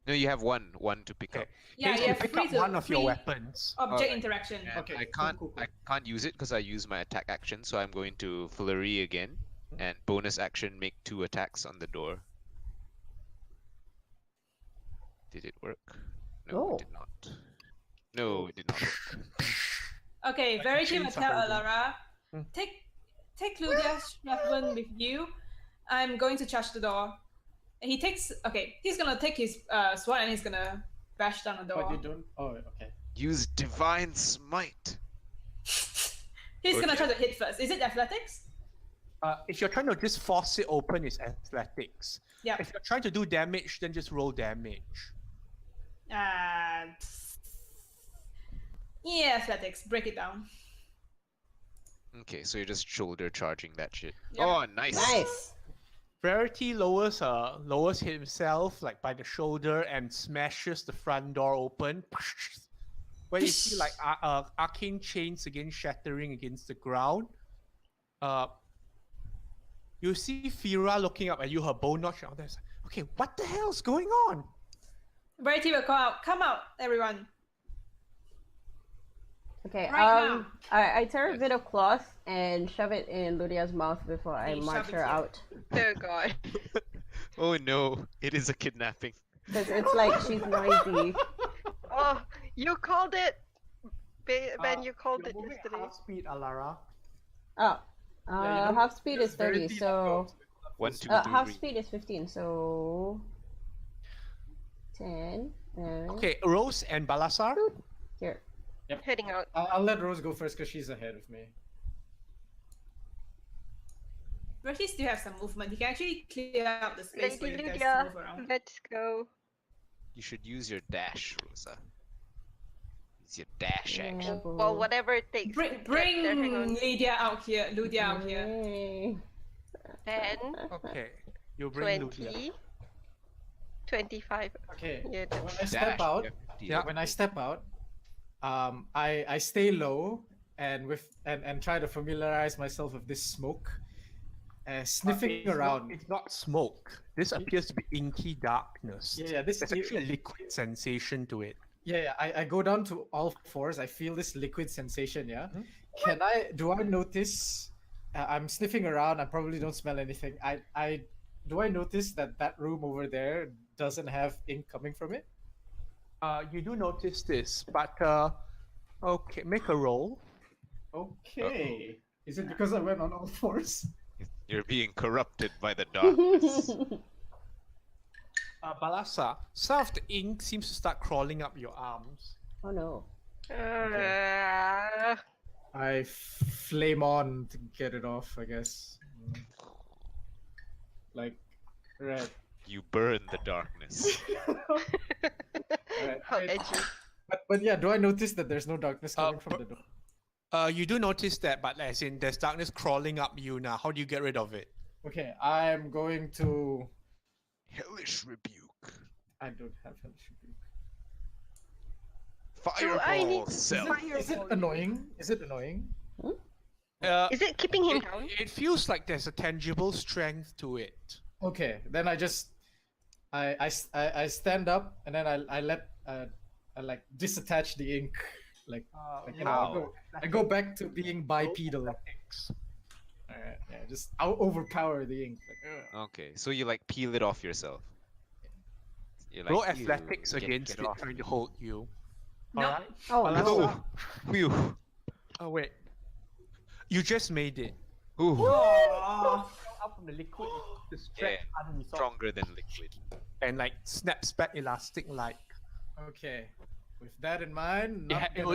No, you have one to pick Okay. up. Yeah, Hayes, you you have pick free up to one of your free weapons. Object Alright. interaction. And Okay, I cool, can't cool. I can't use it because I use my attack action, so I'm going to flurry again, and bonus action make 2 attacks on the door. Did it work? No, Oh. it did not. No, it did not work. Okay, Like Verity chains will are tell holding. Alara, Hmm. take Ludia's weapon with you. I'm going to charge the door. And he's gonna take his sword and he's gonna bash down the But door. you don't. Oh, okay. Use divine smite. He's gonna Okay. try to hit first. Is it athletics? If you're trying to just force it open, it's athletics. Yeah. If you're trying to do damage, then just roll damage. Yeah, athletics. Break it down. Okay, so you're just shoulder charging that shit. Yep. Oh, nice. Nice. Verity lowers himself like by the shoulder and smashes the front door open. Where you see like arcane chains again shattering against the ground. You see Fira looking up at you, her bow notch out there. Okay, what the hell's going on? Verity will call out, "Come out, everyone!" Okay, Right now. I tear a bit of cloth and shove it in Lydia's mouth before I You march shove it her here. out. Oh god. Oh no, it is a kidnapping. Because it's like she's noisy. Oh, you called it. Ben, you called You're it moving yesterday. at half speed, Alara. Oh, Yeah, you don't- half speed is it's 30, Verity that so... goes. 1, 2, half 3. speed is 15, so... 10, Okay, Rose and Balasar. here. Heading out. I'll let Rose go first because she's ahead of me. Verity still have some movement. He can actually clear out the space for Lady you guys to Lydia, move around. let's go. You should use your dash, Rosa. Use your dash action. Yeah, Well, whatever it takes. to get Bring there. Hang on. Lydia out here. Lydia out here. Yay. 10, Okay, you bring 20, Ludia. 25. Okay. Yeah, When that's I step out, Yeah. when I step out, I stay low and try to familiarize myself with this smoke, sniffing It's not- around. it's not smoke. This appears to be inky darkness. Yeah, this There's actually a liquid sensation to it. Yeah, I go down to all fours. I feel this liquid sensation. Yeah, Mhm. do I notice? I'm sniffing around. I probably don't smell anything. Do I notice that room over there doesn't have ink coming from it? You do notice this, but okay, make a roll. Okay. Is it because I went on all fours? You're being corrupted by the darkness. Balasa, some of the ink seems to start crawling up your arms. Oh no. I flame on to get it off, I guess. Like, right. You burn the darkness. Right. How edgy. But yeah, do I notice that there's no darkness coming from but- the door? You do notice that, but as in there's darkness crawling up you now. How do you get rid of it? Okay, I'm going to. Hellish rebuke. I don't have hellish rebuke. Do I need Fireball self. Is it annoying? Is it annoying? Is it keeping him down? It feels like there's a tangible strength to it. Okay, then I just I stand up and then I let I like disattach the ink, like you know, I go back to being bipedal. Alright, yeah, just overpower the ink. Like, Okay, so you like peel it off yourself. You're like, Roll "Ew, athletics against get it, off trying to me." hold you. No. Alright. Oh Balasa. no. Oh, phew. Oh wait. You just made it. Ooh, Aw. Out from the liquid, the stretch unresolved stronger than liquid. and like snaps back elastic-like. okay, with that in mind,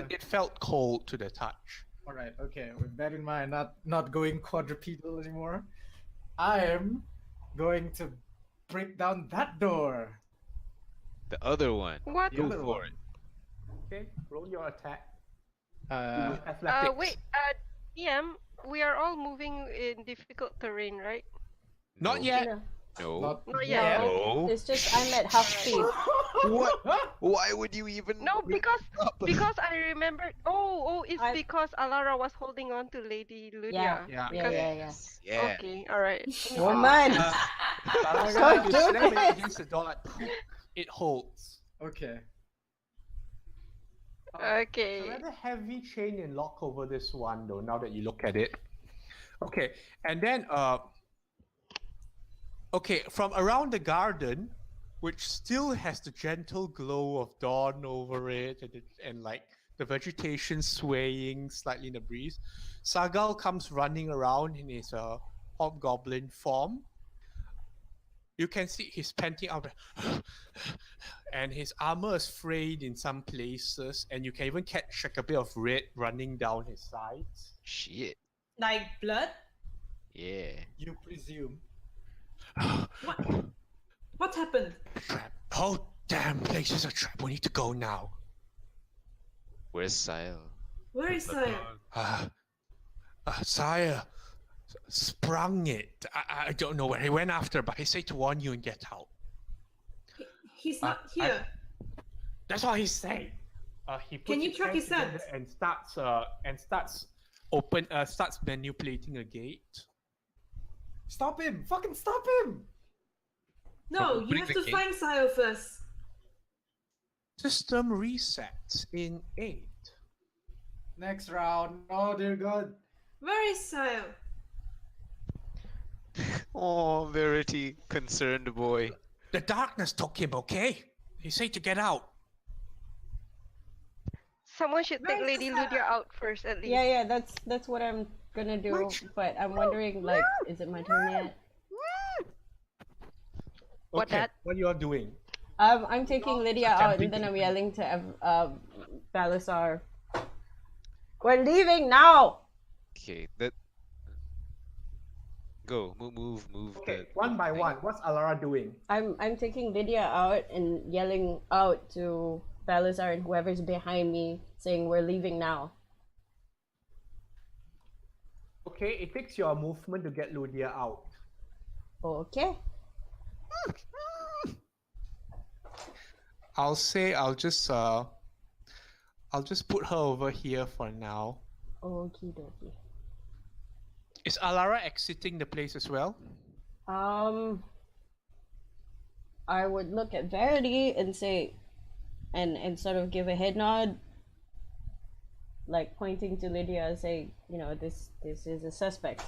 It felt cold to the touch. all right. Okay, with that in mind, not going quadrupedal anymore. I am going to break down that door. The other one. What? The Go other for one. it. Okay, roll your attack. Uh, Athletics. Wait, DM, we are all moving in difficult terrain, right? Not No. yet. No. No. Not yet. No. It's just I'm at half speed. What? Why would you even? No, because I remembered. Oh, it's I- because Alara was holding on to Lady Lydia. Yeah. Yeah. Yeah. Okay, all right. Woman! Balasa, Don't you do slam it this. against the door, like, it holds. okay. It's a Okay. rather heavy chain and lock over this one, though. Now that you look at it. Okay, and then okay, from around the garden, which still has the gentle glow of dawn over it, and like the vegetation swaying slightly in the breeze, Sagal comes running around in his hobgoblin form. You can see he's panting out, and his armor is frayed in some places, and you can even catch like a bit of red running down his sides. Shit. Like blood? Yeah. You presume. What? What happened? Trap. Oh, damn place is a trap. We need to go now. Where's Sile? Where is The I? dog. Sire, sprung it. I don't know where he went after, but he said to warn you and get out. He's Uh, not I- here. That's what he said. He puts Can you his track hands his son? together and starts manipulating a gate. Stop him! Fucking stop him! No, you opening have the to gate? find Sayo first. System resets in 8. Next round. Oh dear God. Where is Sayo? Oh, Verity, concerned boy. The darkness took him, okay? He said to get out. Someone should take Where's Lady Sarah? Lydia out first, at least. Yeah, that's what I'm gonna do. But I'm wondering, like, is it my turn yet? What Okay, that? what you are doing? I'm taking Lydia out, attempting and then to I'm leave. yelling to Balasar. We're leaving now. Okay, that. Go, move. Okay, the one by thing. one. What's Alara doing? I'm taking Lydia out and yelling out to Balasar and whoever's behind me, saying we're leaving now. Okay, it takes your movement to get Ludia out. Okay. I'll just put her over here for now. Okie dokie. Is Alara exiting the place as well? I would look at Verity and say, and sort of give a head nod, like pointing to Lydia and say, you know, this is a suspect.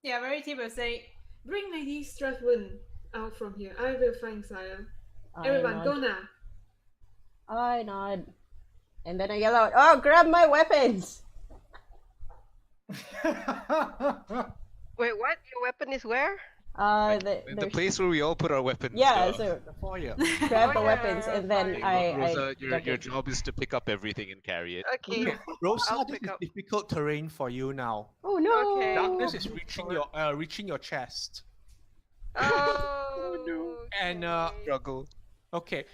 Yeah, Verity will say, bring Lady Strathwood out from here. I will find Sayo. Everyone, go now. I nod. And then I yell out, oh, grab my weapons! Wait, what? Your weapon is where? The There's- place where we all put our weapons. Yeah, duh. so The foyer. grab the Oh, weapons, yeah, and then fine. Rosa, your duck it. job is to pick up everything and carry it. Okay. Rosa, I'll this pick is up. difficult terrain for you now. Oh no! Okay. Darkness is reaching your chest. Oh, And okay. Struggle. okay,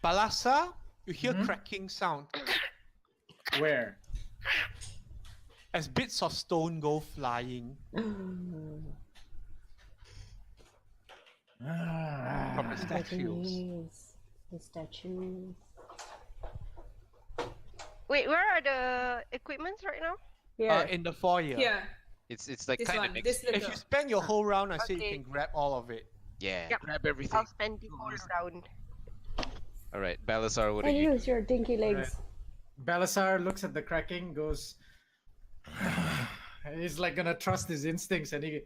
Balasa, you hear Mhm. cracking sound Where? as bits of stone go flying from the statues. The statues. Wait, where are the equipments right now? Here. In the foyer. Here, It's like this kind of one, next. this If little. you spend your whole round, I say you Okay. can grab all of it. Yeah, Yep. grab everything. I'll spend the whole round. All right, Balasar, what are And you? use your dinky legs. Balasar looks at the cracking, goes. He's like gonna trust his instincts, and he.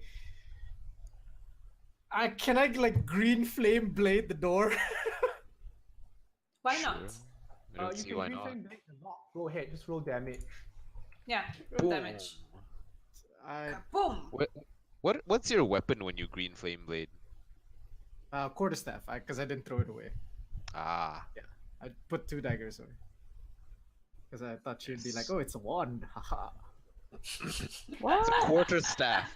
Can I like green flame blade the door? Why Sure. not? I don't You see can why green not. flame blade the lock. Go ahead, just roll damage. Yeah, roll damage. I Boom! What's your weapon when you green flame blade? quarterstaff, because I didn't throw it away. Ah, I put 2 daggers away. Because I thought she'd be like, Yes. oh, it's a wand. Haha. What? it's a quarter staff,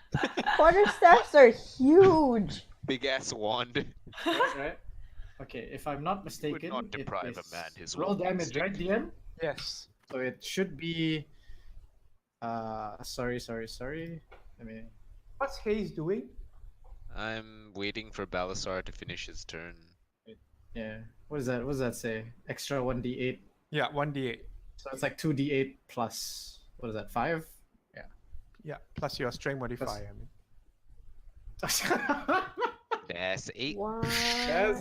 Quarterstaffs are huge. big ass wand. Right? Okay, if I'm not Would mistaken, not it deprive a is man his roll walking damage, stick. right, DM? Yes. So it should be. Sorry. I mean, What's Hayes doing? I'm waiting for Balasar to finish his turn. yeah. What does that? What does that say? Extra 1d8. Yeah, 1d8. So it's like 2d8 plus. What is that? 5. Yeah, plus your strength modifier. I mean. That's 8. What?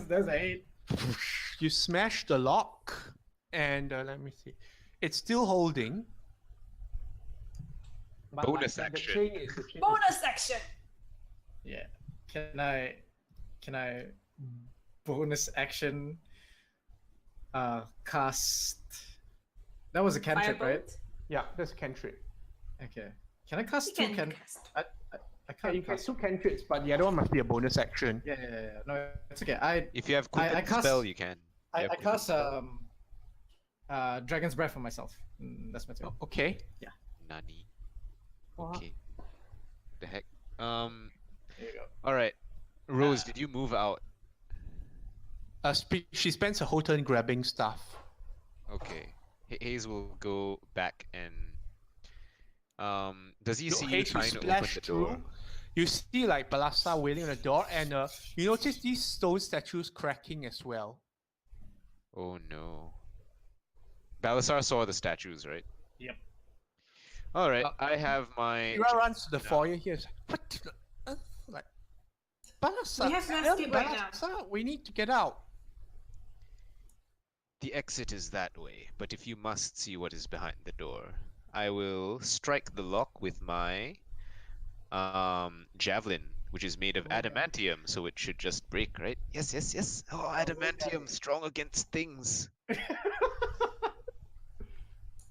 That's 8. You smash the lock, and let me see. It's still holding. But Bonus the action. chain is- the chain is- Bonus action! Yeah. Can I bonus action cast? That was a cantrip, right? Firebolt? Yeah, that's a cantrip. Okay. Can I cast You 2 can cantrips? cast. I Yeah, can't you can cast. 2 cantrips, but the other one must be a bonus action. Yeah. No, it's okay. I If you have I quicken cast- spell, you can. You have quicken cast spell. Dragon's Breath on myself. That's my turn. Okay. Nani. What? Okay. The heck. There you go. All right. Rose, did you move out? She spends her whole turn grabbing stuff. Okay. Hayes will go back and Does he see you Haze, you trying to open splash the door? through. You see like Balasa wailing on the door, and you notice these stone statues cracking as well. Oh no. Balasar saw the statues, right? Yep. All right, Uh, I have my. Kira runs to the now. foyer here. What? Like, Balasa, We have to escape right now. Balasa, we need to get out. The exit is that way, but if you must see what is behind the door, I will strike the lock with my javelin, which is made of adamantium, so it should just break, right? Yes, yes, yes. Oh, adamantium, strong against things.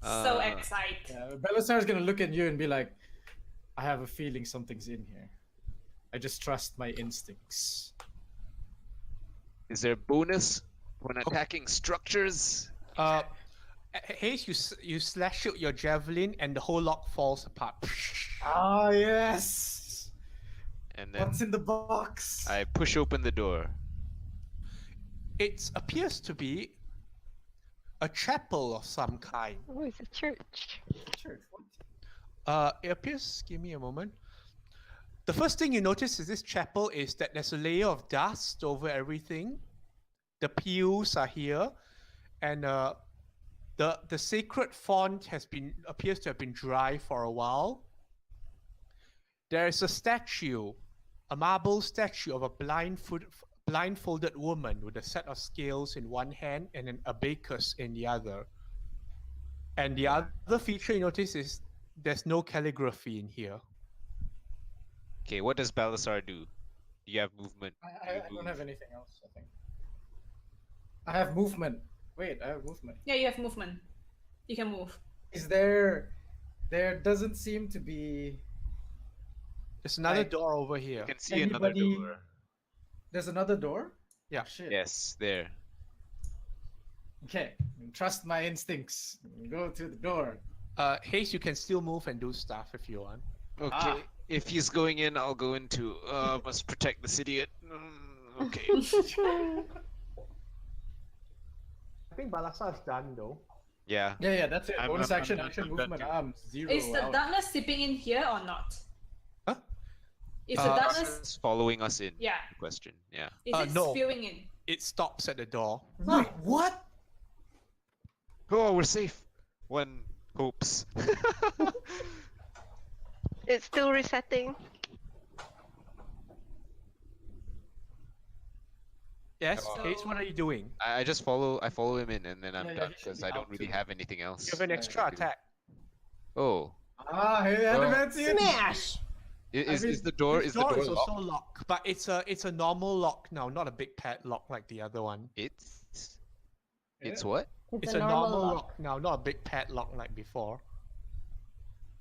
So excited. Yeah, Belisar's gonna look at you and be like, I have a feeling something's in here. I just trust my instincts. Is there bonus when attacking structures? Haze, you slash out your javelin, and the whole lock falls apart. Ah, yes! And then What's in the box? I push open the door. It appears to be a chapel of some kind. Oh, it's a church. Church. What? It appears. Give me a moment. The first thing you notice is this chapel is that there's a layer of dust over everything. The pews are here, and the sacred font appears to have been dry for a while. There is a statue, a marble statue of a blindfolded woman with a set of scales in one hand and an abacus in the other. And the other feature you notice is there's no calligraphy in here. Okay, what does Balasar do? Do you have movement? I don't have anything else, I think. I have movement. Wait, I have movement. Yeah, you have movement. You can move. Is there... There doesn't seem to be... There's another Like, door over here. You can see another Anybody- door. There's another door? Yeah. Shit. Yes, there. Okay, trust my instincts. Go to the door. Haze, you can still move and do stuff if you want. Okay, Ah. if he's going in, I'll go in too. Must protect this idiot. Okay. I think Balasa is done though. Yeah. Yeah, that's it. I'm- Bonus I'm- action, I'm- action, I'm movement. done I'm 0 Is the out. darkness seeping in here or not? Huh? Is the darkness? It's following us in. Yeah. Question. Yeah. Is it no. spewing in? It stops at the door. Wait, what? Oh, we're safe. One hopes. It's still resetting. Yes, Oh. Haze, what are you doing? I just follow. I follow him in, and then I'm Yeah, done he should because be I don't out really too. have anything else. You have an extra attack. Oh, Ah, hey, Well- Adamantium! Smash! is mean, the door? This Is the door door is locked? also locked, but it's a normal lock now, not a big padlock like the other one. It's Yeah. what? It's a normal lock now, not a big padlock like before.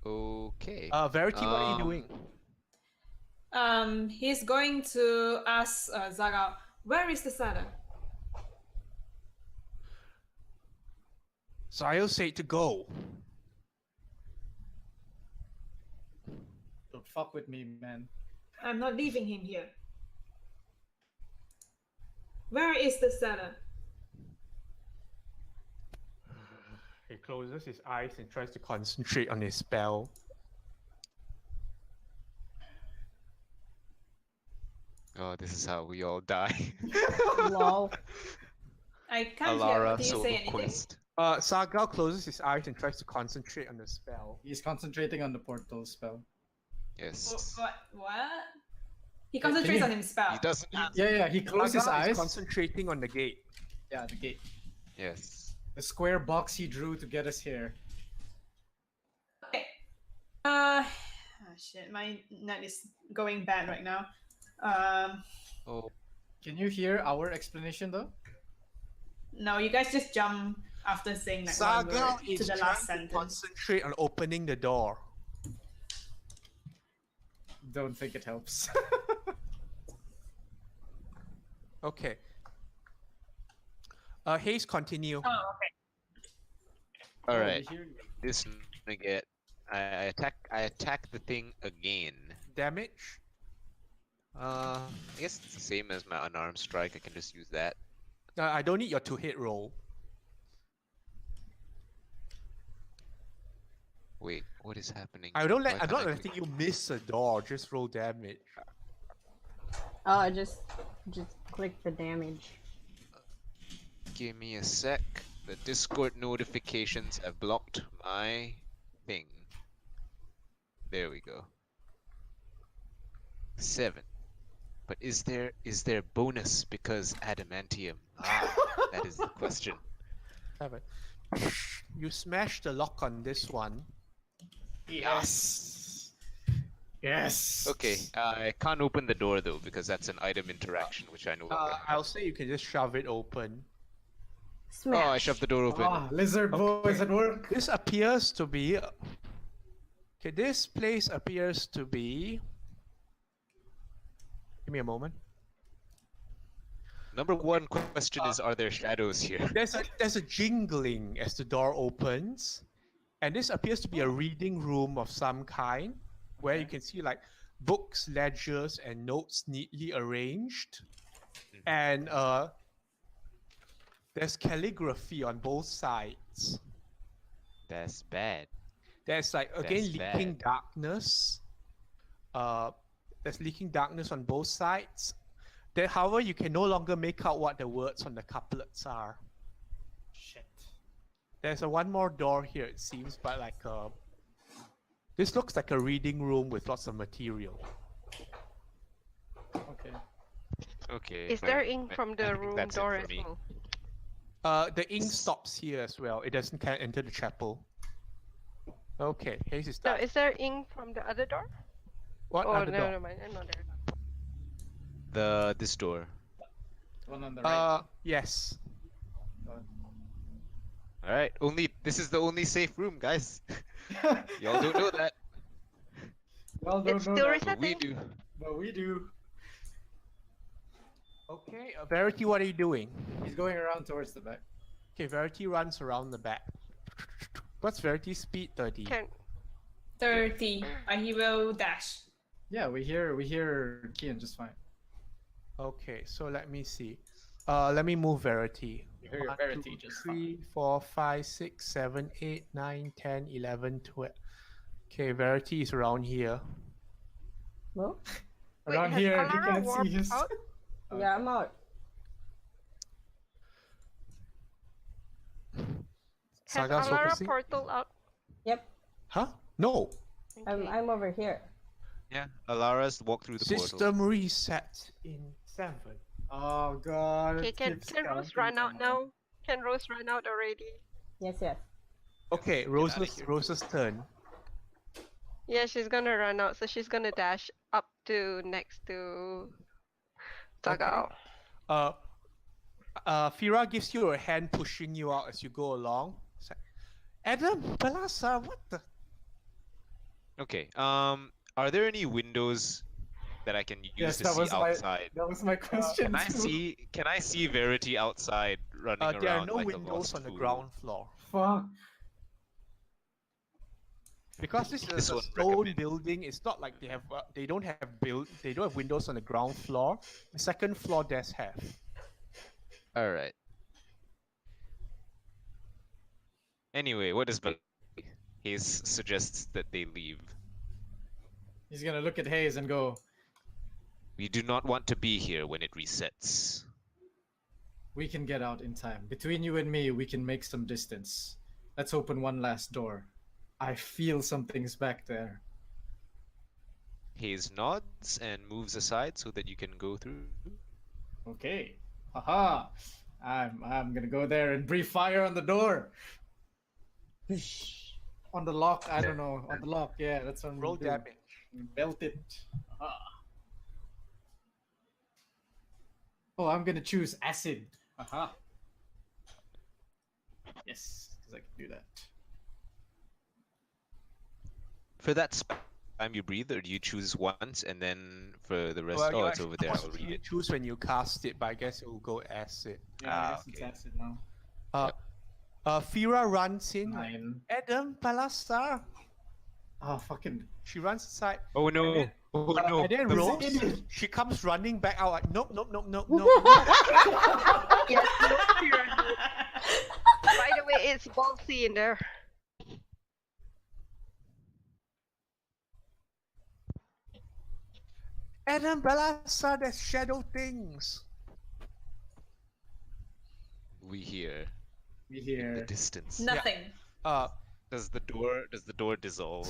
Okay. Verity, what are you Um, doing? He's going to ask Zaga, where is the saddle? Zyle said to go. Don't fuck with me, man. I'm not leaving him here. Where is the saddle? He closes his eyes and tries to concentrate on his spell. Oh, this is how we all die. Lol. I can't hear. Alara Did you solo say anything? quest. Sargal closes his eyes and tries to concentrate on the spell. He's concentrating on the portal spell. Yes. What? He concentrates you- on his spell. He doesn't have. Yeah, he closed his Sargal is eyes. concentrating on the gate. Yeah, the gate. Yes. The square box he drew to get us here. Okay. Shit, my net is going bad right now. Oh, Can you hear our explanation though? No, you guys just jump after saying like one Sargal word is to the trying last to sentence. concentrate on opening the door. Don't think it helps. Okay. Haze, continue. Oh, okay. all Oh, right. we hear you. This I get. I attack the thing again. Damage. I guess it's the same as my unarmed strike. I can just use that. I don't need your two-hit roll. Wait, what is happening? I'm Why not can't I letting you miss a door. Just roll damage. Oh, just click the damage. Give me a sec. The Discord notifications have blocked my thing. There we go. 7. But is there bonus because adamantium? Ah, that is the question. 7. You smash the lock on this one. Yes. Yes. Okay, I can't open the door though because that's an item interaction which I no longer have. I'll say you can just shove it open. Smash. Oh, I shoved the door open. Ah, lizard boys at work. This appears to be. Okay, this place appears to be. Give me a moment. Number one question is, are there shadows here? There's a jingling as the door opens, and this appears to be a reading room of some kind, where you can see like books, ledgers, and notes neatly arranged, and there's calligraphy on both sides. That's bad. There's like again That's leaking bad. darkness. There's leaking darkness on both sides. Then, however, you can no longer make out what the words on the couplets are. Shit. There's one more door here, it seems, but like this looks like a reading room with lots of material. Okay. Okay. Is there ink from I the think room that's it door for as me. well? The ink stops here as well. It doesn't kind of enter the chapel. Okay, Hayes is No, done. is there ink from the other door? What Oh, other door? never mind. I'm not there. This door. One on the right. Yes. All right. This is the only safe room, guys. Y'all don't know that, Well, don't It's know still that, but we resetting. do. but we do. Okay, Verity, what are you doing? He's going around towards the back. Okay, Verity runs around the back. What's Verity's speed? 30. 30. He will dash. Yeah, we hear Kian just fine. Okay, so let me see. Let me move Verity. You hear your 1, Verity 2, just 3, 4, 5, 6, 7, 8, 9, 10, 11, 12. Okay, Verity is around here. Well, Wait, Around has here, he Alara can't see warped his. out? yeah, I'm out. Has Saga's Alara focusing? portal out? Yep, Huh? No. Okay. I'm over here. Yeah, Alara's walked through the portal. System reset in 7. Oh god. Okay, it can keeps Rose counting run out down. now? Can Rose run out already? Yes, yes. Okay, outta here. Rose's turn. Yeah, she's gonna run out, so she's gonna dash up to next to Sagao. Fira gives you a hand pushing you out as you go along. It's like, Adam, Balasa, what the? Okay. Are there any windows that I can use Yes, to that see was my outside? that was my question. Can I see Verity outside running around There are no like a windows lost on the fool? ground floor. Fuck. Because this is This a one stone recommend. building, it's not like they don't have windows on the ground floor. The second floor does have. All right. Anyway, what does Hayes suggests that they leave? He's gonna look at Hayes and go, We do not want to be here when it resets. "We can get out in time. Between you and me, we can make some distance. Let's open one last door. I feel something's back there." Hayes nods and moves aside so that you can go through. Okay. Haha. I'm gonna go there and breathe fire on the door. On the lock, I don't know. On the lock, yeah, that's what I'm Roll gonna do. damage. Belt it. Aha. Oh, I'm gonna choose acid. Aha. Yes, because I can do that. For that time you breathe, or do you choose once and then for the rest? Well, you it's over there. actually I'll read it. choose when you cast it, but I guess it will go acid. Yeah, I guess okay. it's acid now. Fira runs in. 9. Adam, Balasa. Oh, fucking. She runs inside. Oh no! And then- Oh no! And then the Rose, second- she comes running back out like, nope, nope, nope, nope, nope. Yes, no fear. By the way, it's ballsy in there. Adam, Balasa, there's shadow things. We hear We in the hear. distance. Nothing. Does the door dissolve?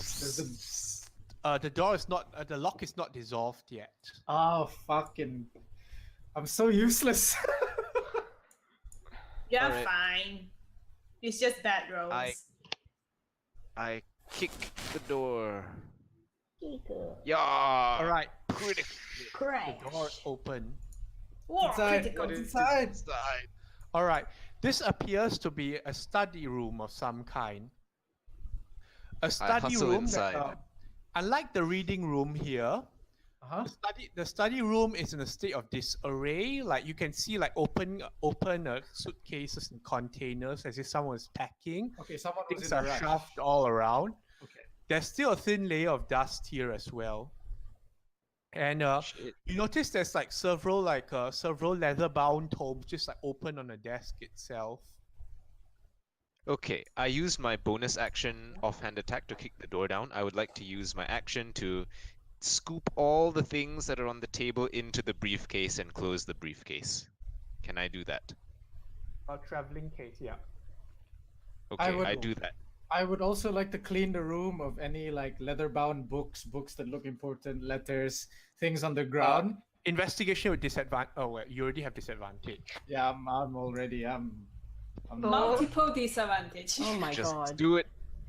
The door is not. The lock is not dissolved yet. Oh, fucking. I'm so useless. You're Alright. fine. It's just bad rolls. I kick the door. Giga. Yeah. All right. Critical. Crash. The door is open. Whoa, Inside. critical. What is inside? Inside. All right. This appears to be a study room of some kind. A study hustle room inside. that, unlike the reading room here, Uh-huh. the study room is in a state of disarray. Like you can see, like open suitcases and containers as if someone is packing. Okay, someone was Things in a are rush. shoved all around. Okay. There's still a thin layer of dust here as well. And Shit. you notice there's like several leather-bound tomes just like open on the desk itself. Okay, I use my bonus action offhand attack to kick the door down. I would like to use my action to scoop all the things that are on the table into the briefcase and close the briefcase. Can I do that? A traveling case, yeah. Okay, would- I do that. I would also like to clean the room of any like leather-bound books that look important, letters, things on the ground. Investigation with disadvantage. Oh, wait, you already have disadvantage. Yeah, I'm already. I'm Multiple disadvantage. Oh my Just god. do it.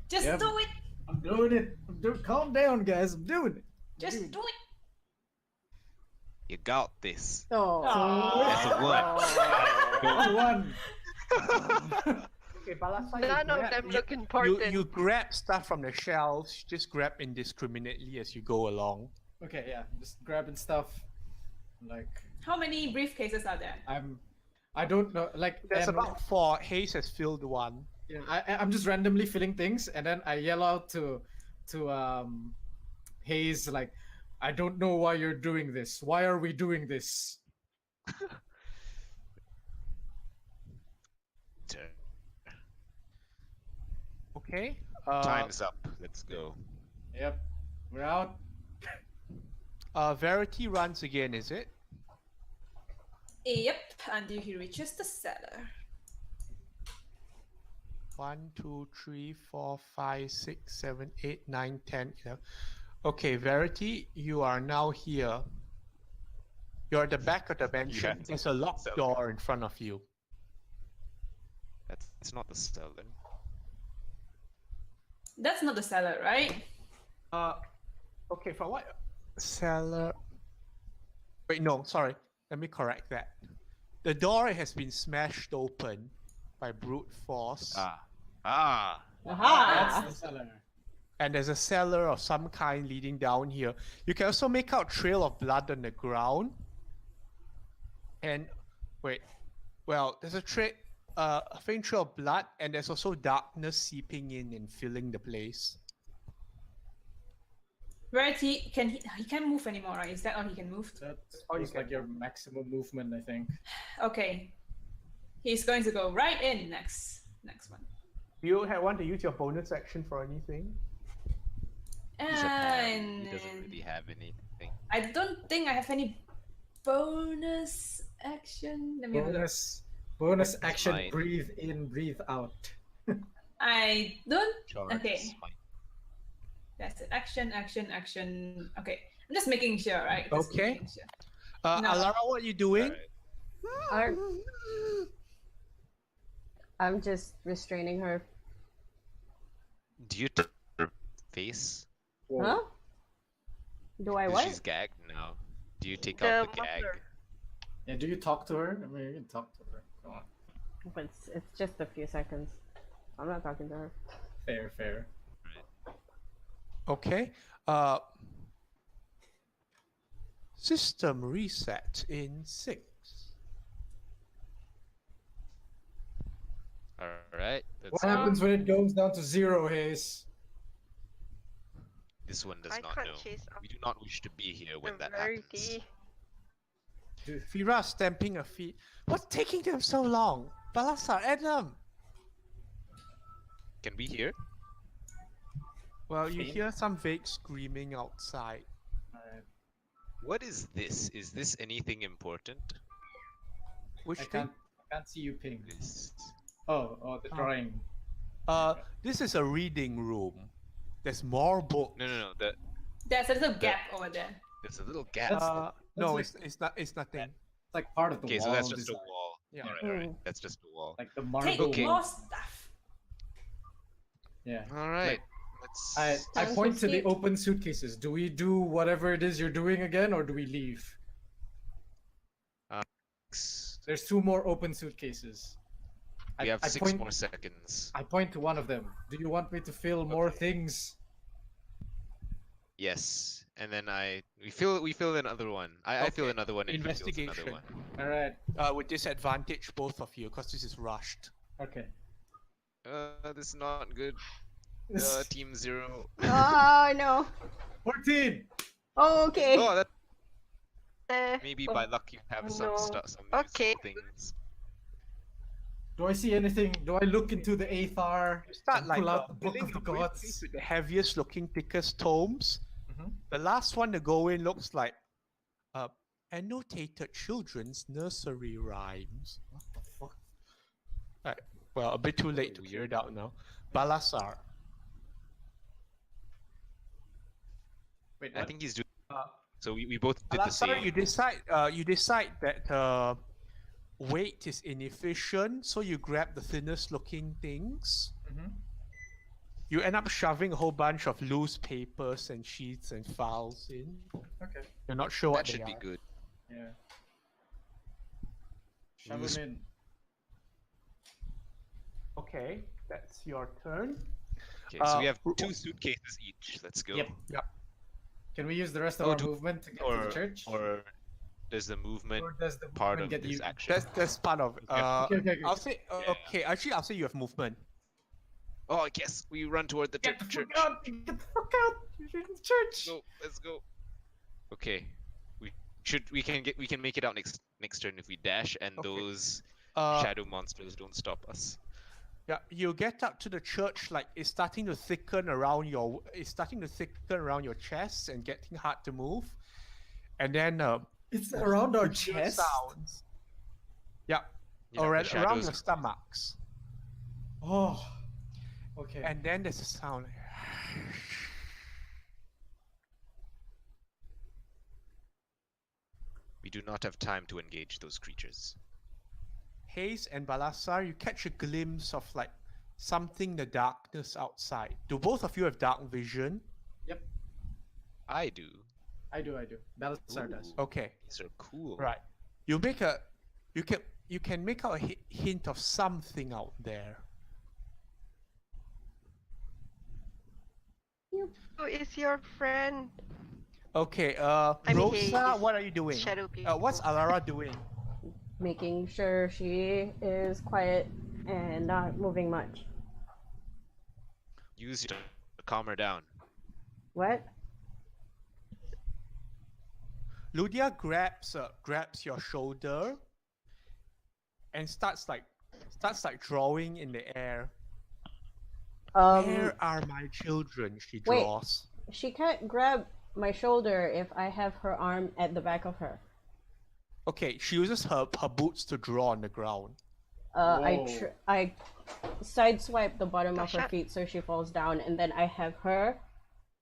Just Yep. do it. I'm doing it. Calm down, guys. I'm doing it. Just do it. You got this. Oh. That's a one. One. Okay, Balasa, None of them look important. You grab stuff from the shelves, just grab indiscriminately as you go along. Okay, yeah, just grabbing stuff. Like How many briefcases are there? I don't know. Like There's and- about 4. Hayes has filled one. Yeah, I'm just randomly filling things, and then I yell out to Hayes like, I don't know why you're doing this. Why are we doing this? Okay. Time's up. Let's go. Yep, we're out. Verity runs again, is it? Yep, until he reaches the cellar. 1, 2, 3, 4, 5, 6, 7, 8, 9, 10, 11. Okay, Verity, you are now here. You're at the back of the mansion. have to There's a locked sell. door in front of you. That's not the cellar. That's not the cellar, right? Okay, for what? Cellar. Wait, no, sorry. Let me correct that. The door has been smashed open by brute force. Aha! That's the cellar. And there's a cellar of some kind leading down here. You can also make out trail of blood on the ground. And wait, well, there's a faint trail of blood, and there's also darkness seeping in and filling the place. Verity, he can't move anymore, right? Is that all he can move? That's Oh, you like can- your maximum movement, I think. Okay. He's going to go right in next one. Do you want to use your bonus action for anything? He's a man. He And doesn't really have anything. I don't think I have any bonus action. Let me have a look. Bonus action. fine. Breathe in, breathe out. I don't. Charge Okay. is fine. That's it. Action. Okay. I'm just making sure, right? Just Okay. making sure. No. Alara, what are you doing? Alright. I'm just restraining her. Do you touch her face? Huh? Do I 'Cause what? she's gagged now. Do you take The out the gag? muffler. Yeah, do you talk to her? I mean, you can talk to her. Come on. But it's just a few seconds. I'm not talking to her. Fair. Okay. System reset in 6. Alright, let's What go. happens when it goes down to 0, Hayes? This one does I not can't know. chase We do not wish to be here when that happens. Verity. Fira stamping her feet. What's taking them so long? Balasar, Adam! Can we hear? Well, you Faint. hear some vague screaming outside. Alright. What is this? Is this anything important? Which I thing? can't see you ping. This. Oh, the Oh. drawing. This is a reading room. There's more books. No. There's a little gap over there. There's a little gap. No, like- it's nothing. It's like part of the Okay, wall. so that's just a design. wall. Yeah. Alright. Mm. That's just a wall. Like the Take marble. Okay. more stuff. Yeah. Alright. I Sounds point to the sweet. open suitcases. Do we do whatever it is you're doing again, or do we leave? There's 2 more open suitcases. We have I 6 point, more seconds. I point to one of them. Do you want me to fill more things? Yes. And then we fill another one. I fill Okay. another one and he fills Investigation. another one. All right. With disadvantage, both of you, because this is rushed. Okay. This is not good. Team 0. Oh no. 14. Oh, okay. Oh, that Eh, maybe oh, by luck you have some no. stuff, some Okay. useful things. Do I see anything? Do I look into the Aethar? You start and like pull out the filling Book of the your briefcase Gods? with the heaviest looking, thickest tomes. Mhm. The last one to go in looks like annotated children's nursery rhymes. What the fuck? Right. Well, a bit too late to clear it out now. Balasar. Wait, I what? think he's doing. Uh, So we both did the Balasar, same. you decide that weight is inefficient, so you grab the thinnest looking things. Mhm. You end up shoving a whole bunch of loose papers and sheets and files in. Okay. You're not sure what That should they be are. good. Yeah. Shove Use- them in. Okay, that's your turn. Okay, so we have r- 2 suitcases each. Let's go. Yep. Can we use the rest of Oh, our do- movement to get to the church? Or does the movement Or does the part movement of get this you? action? That's part of it. Okay. I'll say Yeah. okay. Actually, I'll say you have movement. Oh, I guess we run toward the Get the church. fuck out! Get the fuck out! You're in the church. Go, let's go. Okay, we can make it out next turn if we dash and Okay. those Uh, shadow monsters don't stop us. yeah, you get up to the church like it's starting to thicken around your. It's starting to thicken around your chest and getting hard to move, and then It's around our you hear chest. sounds. Yeah, Yeah, the around shadows your are- stomachs, Oh. Okay. and then there's a sound. We do not have time to engage those creatures. Haze and Balasar, you catch a glimpse of like something in the darkness outside. Do both of you have dark vision? I do. I do. Balthazar does. Ooh, Okay, These are cool. right. You can make out a hint of something out there. Who is your friend? Okay, I mean, Rosa, Haze, what are you doing? Shadow people. What's Alara doing? Making sure she is quiet and not moving much. Use to calm her down. What? Ludia grabs your shoulder and starts like drawing in the air. Where are my children? She wait. draws. She can't grab my shoulder if I have her arm at the back of her. Okay, she uses her boots to draw on the ground. Whoa. I sideswipe the bottom of her Gotcha. feet so she falls down, and then I have her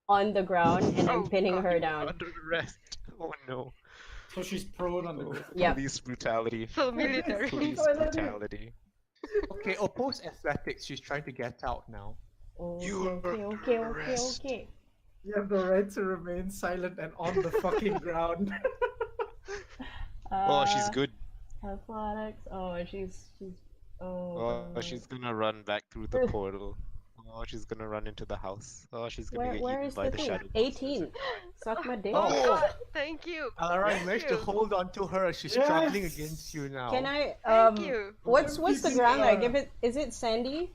on the ground and I'm Oh, pinning God, her you down. Under arrest. Oh no. So she's prone on the ground. Yep. Police brutality. So military. Police brutality. Okay, oppose athletics. She's trying to get out now. You are Okay. under arrest. You have the right to remain silent and on the fucking ground. Oh, she's good. Athletics. Oh, she's. Oh, she's gonna run back through the portal. Oh, she's gonna run into the house. Oh, she's gonna get Where eaten is by the the thing? shadow. 18. Suck my dick. Oh. God, thank you. Alara, you Thank managed to you. hold on to her. She's Yes! struggling against you now. Can I? Thank you. What's the Keeping ground? I her. give it. Is it sandy?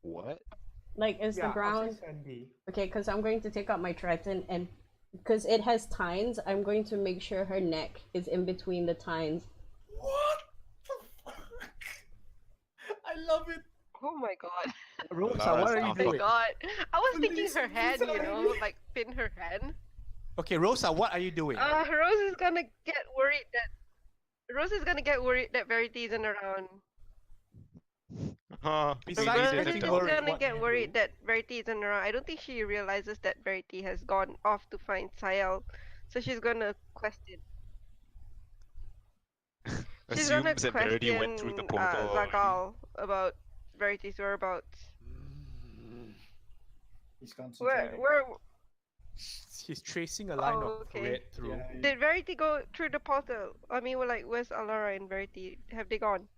What? Like, is the I'll say ground? Sandy. Okay, because I'm going to take out my trident and because it has tines, I'm going to make sure her neck is in between the tines. What the fuck? I love it. Oh my God. Rosa, Alara's what are you not Oh my doing? God. I was thinking Police her hand, you know, brutality. like pin her hand. Okay, Rosa, what are you doing? Rose is gonna get worried that Verity isn't around. Besides Rose getting is worried, gonna what do get you worried do? that Verity isn't around. I don't think she realizes that Verity has gone off to find Sayal, so she's gonna question. She's gonna Assumes that Verity went through the question portal already. Zagal about Verity's whereabouts. He's concentrating. Where? He's tracing a line Oh, of okay. red through. Yeah, Did Verity go through the portal? I mean, well, like, where's Alara and Verity? Have they gone?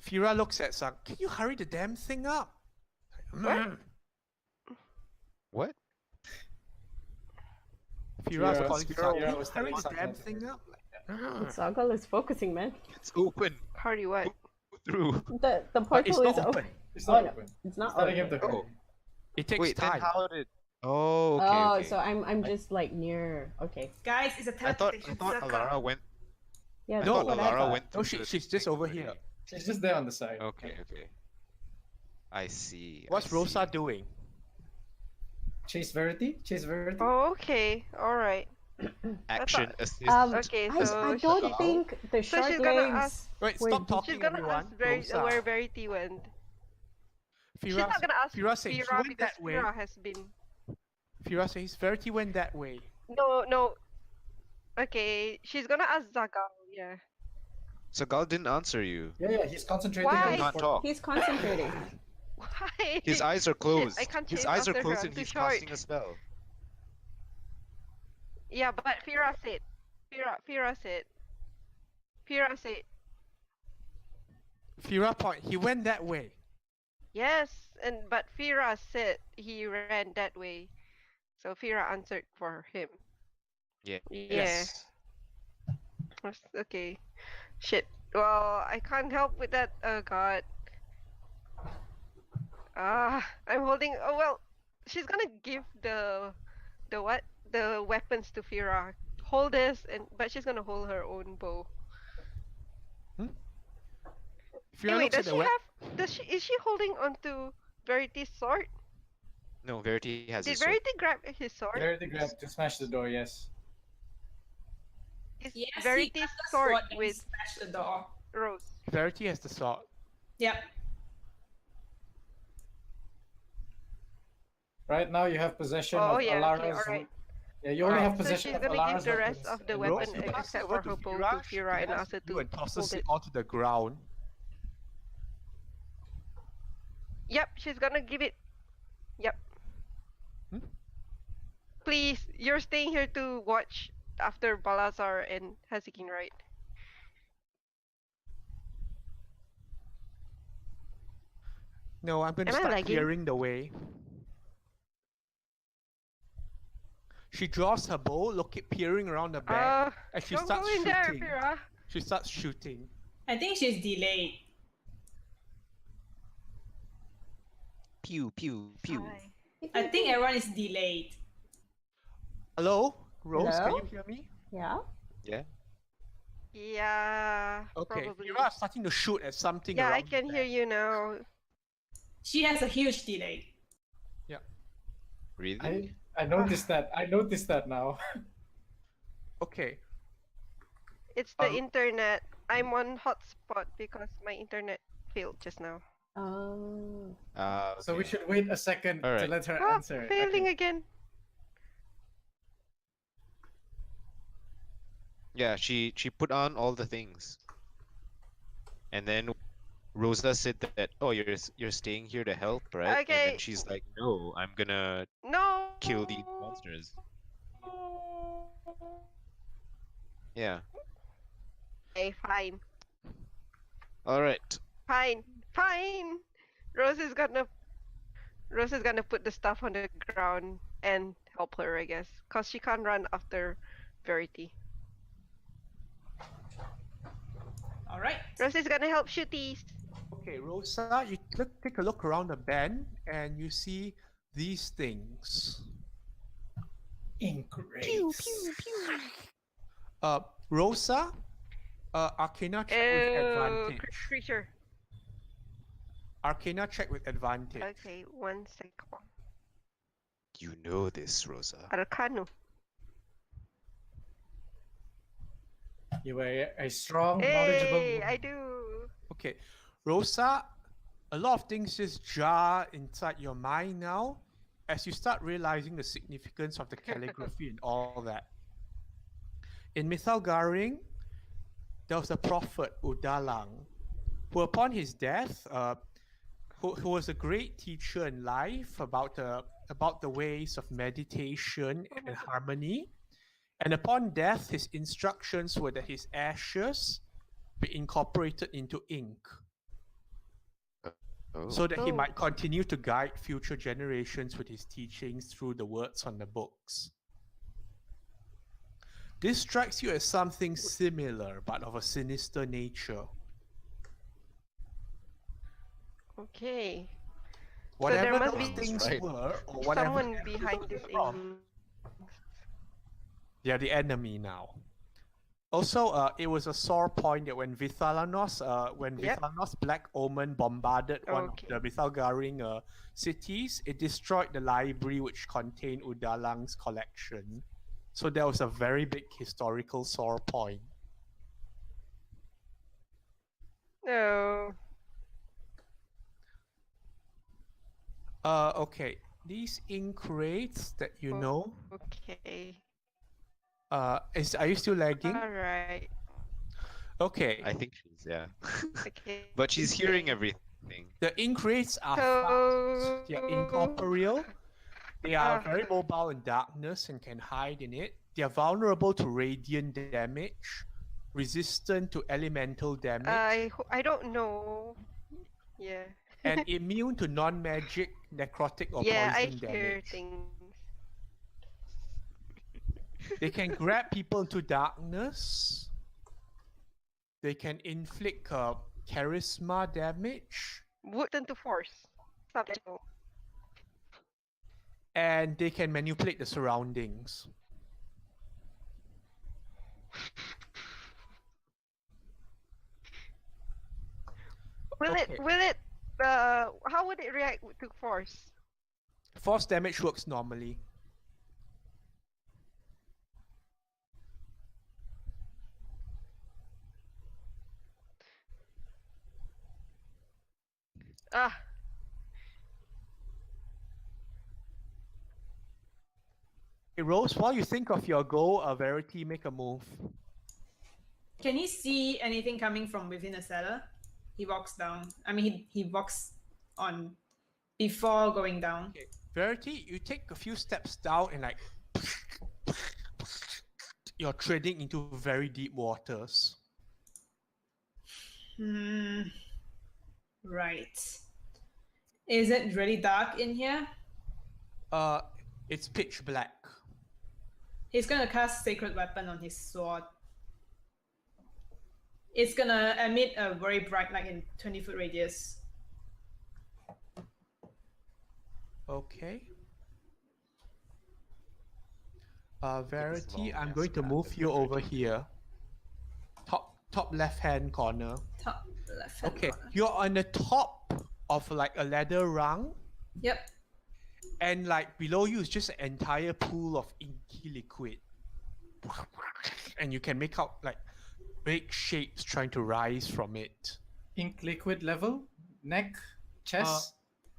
Fira looks at Sang. Can you hurry the damn thing up? What? Mm. What? Fira's Fira- calling Fira Sang. Can you was hurry telling the damn something. thing up? Like, Sagal is focusing, man. It's open. Hurry what? Go through. The But it's portal not is open. open. It's Oh not no, open. it's not He's telling him open. to hurry. Oh. It takes Wait, then time. how did? Oh, okay. Oh, okay. so I'm just like near. Okay. Guys, it's a I thought teleportation Alara circle. went. Yeah, I that's thought what I Alara thought. went. No, through the she's just thing over already. here. She's just there on the side. Okay. I see. What's I Rosa see. doing? Chase Verity? Chase Verity? Oh, okay. All right. Action assist. Okay, I so don't Sagal? think the So short she's gonna legs. ask. Wait, Wait, stop talking, She's gonna everyone. ask Rosa. where Verity went. She's Fira, not gonna ask Fira says he Fira went because that way. Fira has been. Fira says Verity went that way. No. Okay, she's gonna ask Zagal. Yeah. Sagal didn't answer you. Yeah, he's concentrating Why? on He the can't portal. talk. He's concentrating. Why? His eyes are closed. I can't His chase eyes are after her, closed I'm and too he's short. casting a spell. Yeah, but Fira said. Fira said. Fira said. Fira point. He went that way. Yes, but Fira said he ran that way. So Fira answered for him. Yeah. Yeah. Okay. Shit. Well, I can't help with that. Oh god. I'm holding. Oh well, she's gonna give the what? The weapons to Fira. Hold this, but she's gonna hold her own bow. Fira Hey, wait, looks at does the she have? Is she holding onto Verity's sword? No, Verity has Did a sword. Verity grab his sword? Verity grabbed to smash the door, yes. Is Yes, he Verity's grabbed the sword sword and with smashed the door. Rose? Verity has the sword. Yep. Right now you have possession Oh of yeah, okay, Alara's. alright. Yeah, you only have So possession she's of gonna Alara's give the rest weapons of the and weapon Rose passes except over for her to bow Fira. to Fira and She ask her you to and tosses hold it it. onto the ground. Yep, she's gonna give it. Yep. Hmm? Please, you're staying here to watch after Balazar and Hazikin, right? No, I'm going to Am I start lagging? clearing the way. She draws her bow, peering around the back, and she Don't starts go in there, shooting. Fira. She starts shooting. I think she's delayed. Pew pew pew. Hi. I think everyone is delayed. Hello? Rose, Hello? can you hear me? Yeah. Yeah. Yeah, Okay, probably. Fira is starting to shoot at something Yeah, around I can the hear back. you now. She has a huge delay. Really? I noticed that. I noticed that now. Okay, It's the internet. I'm on hotspot because my internet failed just now. Oh. So we Okay. should wait a second to Alright. let her Oh, answer. failing Okay. again. Yeah, she put on all the things, and then Rosa said that, oh, you're staying here to help, right? And Okay. then she's like, no, I'm gonna No. kill these monsters. Yeah. Okay, fine. All right. Fine. Rose is gonna put the stuff on the ground and help her, I guess, cause she can't run after Verity. All right. Rose is gonna help Shooties. okay, Rosa, you take a look around the bend, and you see these things. Ingrates. Rosa, Arcana check with advantage. Creature. Arcana check with advantage. Okay, 1 second. You know this, Rosa. Arcano. You are a strong, knowledgeable Hey, woman. I do. Okay, Rosa, a lot of things just jar inside your mind now as you start realizing the significance of the calligraphy and all that. In Mithalgaring, there was a prophet Udalang, who upon his death, who was a great teacher in life about the ways of meditation Oh my and god. harmony. And upon death, his instructions were that his ashes be incorporated into ink, Oh. so that he Oh. might continue to guide future generations with his teachings through the words on the books. This strikes you as something similar, but of a sinister nature. Okay. So Whatever there must those be things right. were, or whatever someone they're behind this from, ink. they are the enemy now. Also, it was a sore point that when Vithalanos, Yep. Vithalanos Black Omen bombarded one of the Okay. Vithalgaring cities, it destroyed the library which contained Udalang's collection. So there was a very big historical sore point. No. Okay, these ink rates that you know, Okay. are you still lagging? Alright. Okay, I think she's, yeah. Okay. But she's hearing everything. the ink rates are fast. So They are incorporeal. They are Ah. very mobile in darkness and can hide in it. They are vulnerable to radiant damage, resistant to elemental damage, I don't know. Yeah. and immune to non-magic, necrotic, or Yeah, I poison hear damage. things. They can grab people into darkness. They can inflict charisma damage, Wooden to force. Something. and they can manipulate the surroundings. Okay. How would it react to force? Force damage works normally. Ah, Hey, Rose, while you think of your goal, Verity, make a move. Can he see anything coming from within the cellar? He walks down. I mean, he walks on before going down. Okay, Verity, you take a few steps down and like you're treading into very deep waters. Right. Is it really dark in here? It's pitch black. He's gonna cast Sacred Weapon on his sword. It's gonna emit a very bright light in 20-foot radius. Okay. Verity, long I'm ass going to path move that you we're over taking. here. Top left hand corner. Top left hand Okay, corner. you're on the top of like a ladder rung, Yep. and like below you is just an entire pool of inky liquid. And you can make out like big shapes trying to rise from it. Ink liquid level, neck, chest.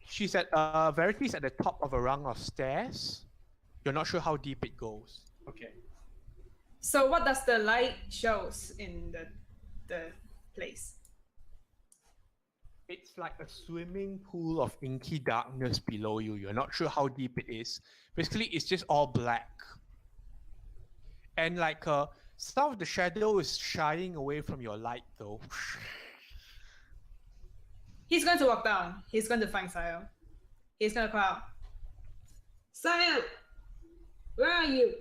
She's at Verity's at the top of a rung of stairs. You're not sure how deep it goes. Okay. So what does the light shows in the place? It's like a swimming pool of inky darkness below you. You're not sure how deep it is. Basically, it's just all black. And like some of the shadow is shying away from your light though. He's going to walk down. He's going to find Sayo. He's going to call out, Sayo! Where are you?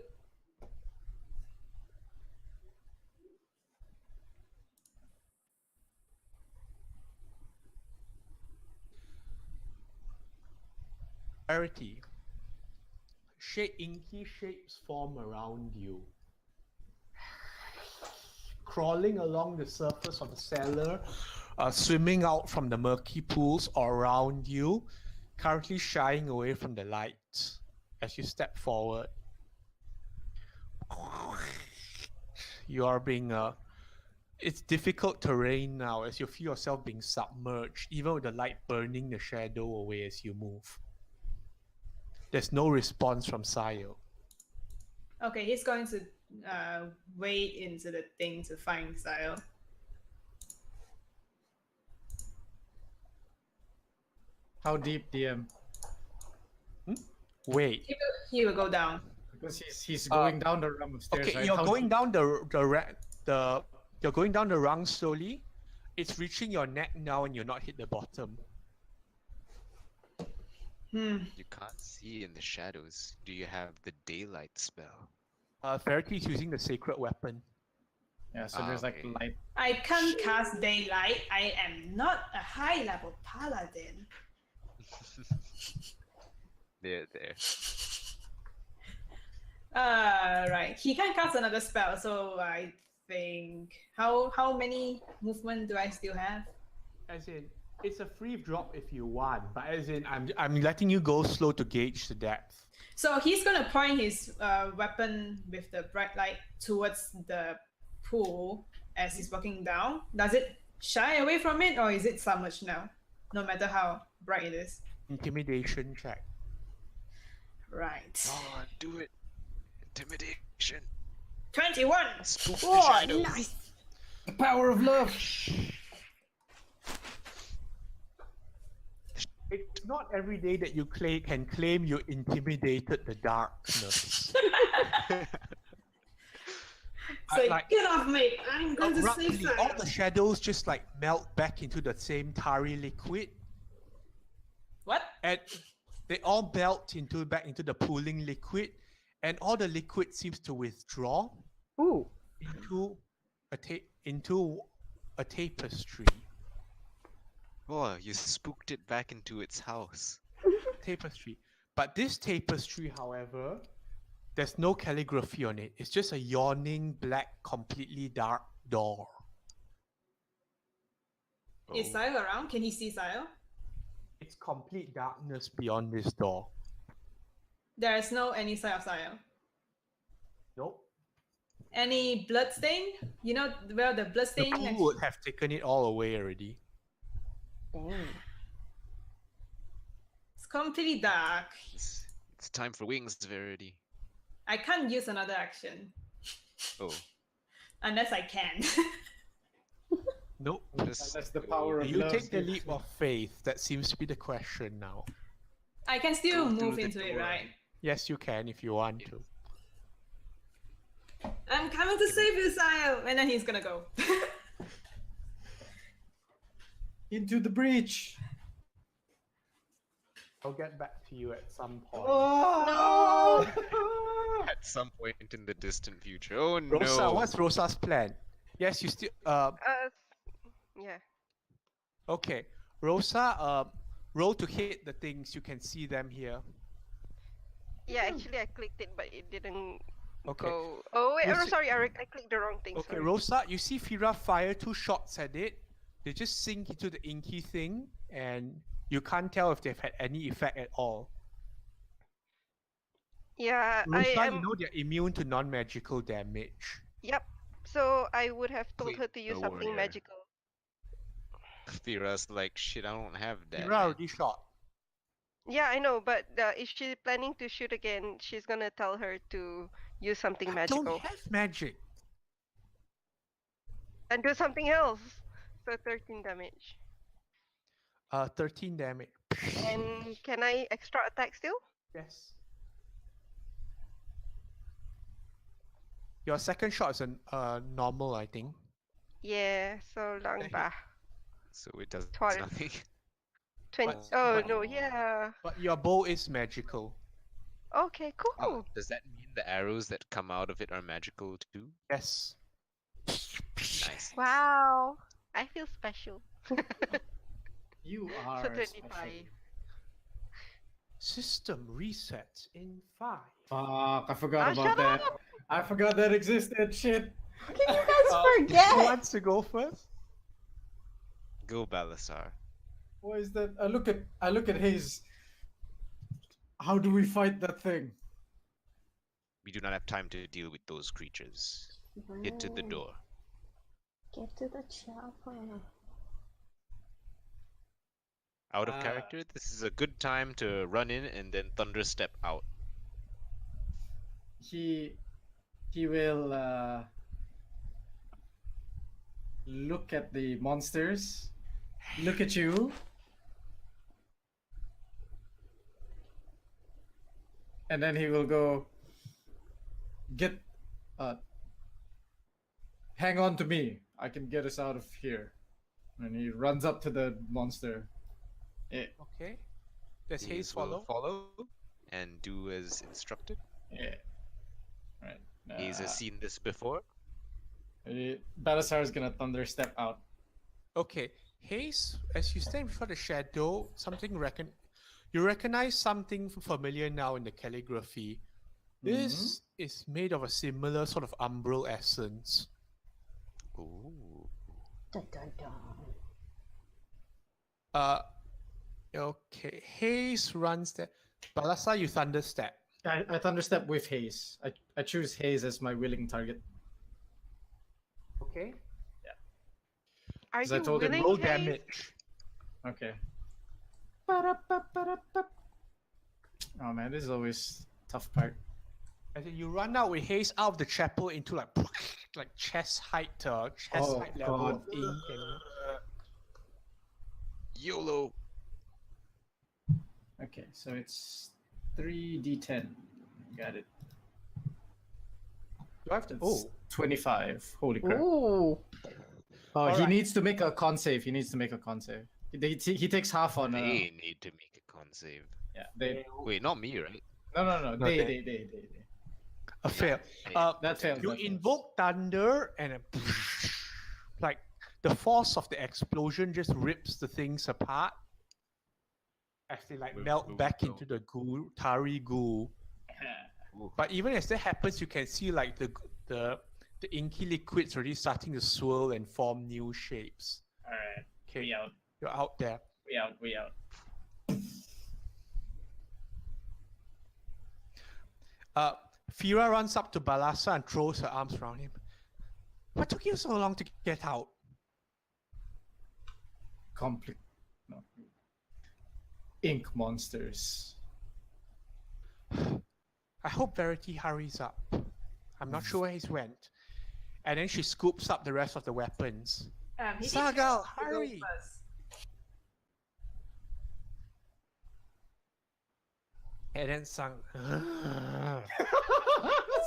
Verity. Inky shapes form around you. Crawling along the surface of the cellar, swimming out from the murky pools around you, currently shying away from the light as you step forward. You are being It's difficult terrain now as you feel yourself being submerged, even with the light burning the shadow away as you move. There's no response from Sayo. Okay, he's going to wade into the thing to find Sayo. How deep, DM? Wait. He will go down. Because he's going down the rung of stairs. Okay, right? you're How going deep? down you're going down the rung slowly. It's reaching your neck now, and you're not hit the bottom. Hmm. You can't see in the shadows. Do you have the daylight spell? Verity is using the sacred weapon. Yeah, so there's like okay. light. I can't cast daylight. I am not a high level paladin. There. Right. He can cast another spell, so I think how many movement do I still have? As in, it's a free drop if you want, but as in, I'm letting you go slow to gauge the depth. So he's gonna point his weapon with the bright light towards the pool as he's walking down. Does it shy away from it, or is it submerged now? No matter how bright it is. Intimidation check. Right. Come on, do it. Intimidation. 21. Spook the Oh, shadows. nice. The power of love. It's not every day that you can claim you intimidated the darkness. Say, like- get off me! I'm going to Abruptly, save all Sayo. the shadows just like melt back into the same tarry liquid, What? and they all melt back into the pooling liquid, and all the liquid seems to withdraw Ooh. into a tapestry. Oh, you spooked it back into its house. Tapestry. But this tapestry, however, there's no calligraphy on it. It's just a yawning, black, completely dark door. Is Sayo around? Can he see Sayo? It's complete darkness beyond this door. There is no any sign of Sayo. Nope. Any blood stain? You know where the blood The stain? pool would have taken it all away already. Dang. It's completely dark. It's time for wings, Verity. I can't use another action Oh, unless I can. Nope. just That's the go. power of You love. take the leap of faith. That seems to be the question now. I can still Go through move the into it, door. right? Yes, you can if you want to. I'm coming to save you, Sayo! And then he's gonna go. Into the breach. I'll get back to you at some point. Oh At some point in the distant future. Oh Rosa, no. what's Rosa's plan? Yes, you still Yeah. okay. Rosa, roll to hit the things. You can see them here. Yeah, actually I clicked it, but it didn't Okay. go. Oh wait, You oh see- sorry, I clicked the wrong thing. Okay, sorry. Rosa, you see Fira fire 2 shots at it. They just sink into the inky thing, and you can't tell if they've had any effect at all. Yeah, Rosa, I you am. know they're immune to non-magical damage. Yep. So I would have told Wait, her to use the something warrior. magical. Fira's like, shit, I don't have that. Fira man." already shot. Yeah, I know, but if she's planning to shoot again, she's gonna tell her to use something I magical don't have magic. and do something else. So 13 damage. 13 damage. And can I extra attack still? Yes. Your second shot is a normal, I think. Yeah, so lang hit. ba? So it does 12. nothing. 20. But- Oh but- no, yeah. But your bow is magical. Okay, cool. Oh, does that mean the arrows that come out of it are magical too? Yes. Nice. Wow, I feel special. You So are 25. special. System resets in 5. Fuck, I forgot Ah, about shut that. up! I forgot that existed. Shit. Can you guys forget? Who wants to go first? Go, Balasar. What is that? I look at Hayes. How do we fight that thing? We do not have time to deal with those creatures. Get to the door. Get to the chopper. Out of character, this is a good time to run in and then thunder step out. He will look at the monsters, look at you, and then he will go get hang on to me. I can get us out of here. And he runs up to the monster. Okay. Does Haze Hayes will follow? follow and do as instructed. Yeah. Right. Hayes has seen this before. Balasar is gonna thunder step out. Okay. Haze, as you stand before the shadow, you recognize something familiar now in the calligraphy. This is made of a similar sort of umbral essence. Ooh. Dun, dun, dun. Okay. Haze runs there. Balasa, you thunder step. I thunder step with Haze. I choose Haze as my willing target. Okay. Are 'Cause I you told him willing, Roll Hayes? damage. Okay. Oh man, this is always tough part. As in you run out with Haze out of the chapel into like chest height level God. of ink and YOLO. Okay, so it's 3d10. Got it. do I have to It's 25. Holy crap. Ooh. Oh, he Alright. needs to make a con save. He He takes half on. They need to make a con save. Yeah, they. Wait, not me, right? No. No, They. a fail. Hey, That fails. You that fails. invoke thunder and like the force of the explosion just rips the things apart as they like melt back into the goo, tarry goo. But even as that happens, you can see like the inky liquids already starting to swirl and form new shapes. All right. Okay, We out. you're out there. We out. Fira runs up to Balasa and throws her arms around him. What took you so long to get out? No. Ink monsters. I hope Verity hurries up. I'm not sure where he's went. And then she scoops up the rest of the weapons. He needs Sagal, to go hurry! first. And then Sang.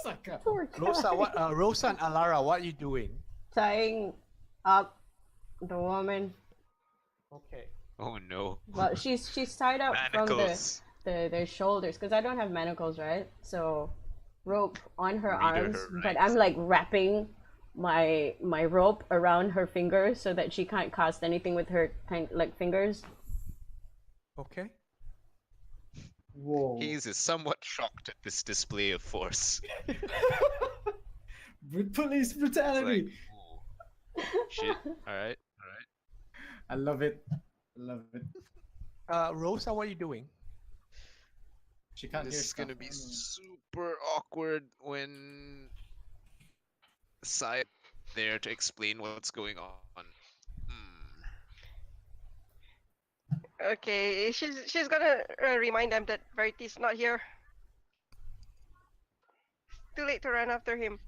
Sucker. Poor guy. Rosa and Alara, what are you doing? Tying up the woman. Okay. Oh no. Well, she's tied up from Manacles. the shoulders because I don't have manacles, right? So rope on her Reader arms, her but right. I'm like wrapping my rope around her fingers so that she can't cast anything with her fingers. Okay. Whoa. Hayes is somewhat shocked at this display of force. Police It's brutality. like, ooh, shit. Alright. I love it. Rosa, what are you doing? She can't This hear is stuff. gonna be super awkward when Sai there to explain what's going on. Okay, she's gonna remind them that Verity's not here. Too late to run after him.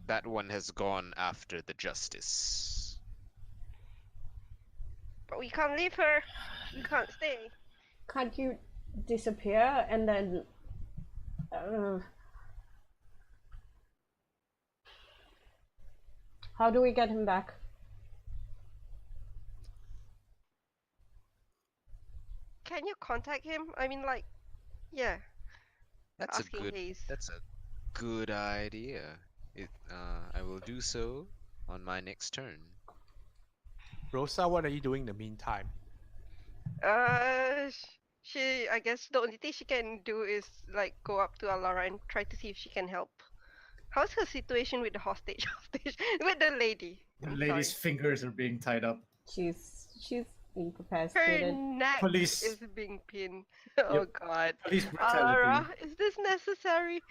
That one has gone after the justice. But we can't leave her. We can't stay. Can't you disappear and then? How do we get him back? Can you contact him? I mean, like, yeah. That's a Asking good. Hayes. That's a good idea. I will do so on my next turn. Rosa, what are you doing in the meantime? I guess the only thing she can do is like go up to Alara and try to see if she can help. How's her situation with the hostage? With the lady. The I'm lady's sorry. fingers are being tied up. She's Her incapacitated. neck Police. is being pinned. Oh god. Police brutality. Alara, is this necessary?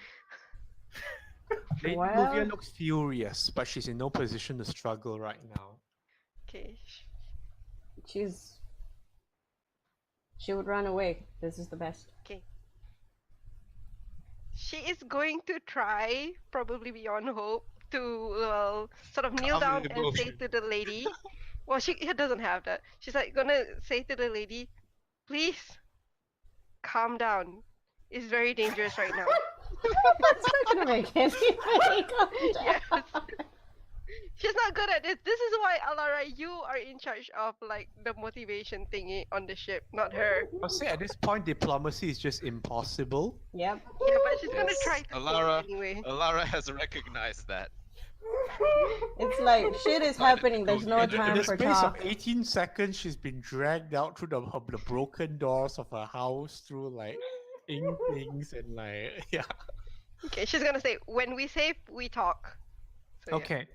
Lady Well- Luvia looks furious, but she's in no position to struggle right now. Okay. She would run away. This is the best. Okay. She is going to try, probably beyond hope, to sort of kneel Calm down and say emotion. to the lady. Well, she doesn't have that. She's like gonna say to the lady, please calm down. It's very dangerous right now. That's not gonna make anybody calm down. Yes. She's not good at this. This is why, Alara, you are in charge of like the motivation thingy on the ship, not her. I'll say at this point, diplomacy is just impossible. Yep. Yeah, but she's gonna Yes. try to Alara, anyway. Alara has recognized that. It's like shit is happening. There's no In time the for space talk. of 18 seconds, she's been dragged out through the broken doors of her house, through like things and like yeah. Okay, she's gonna say, when we save, we talk. So, yeah. Okay.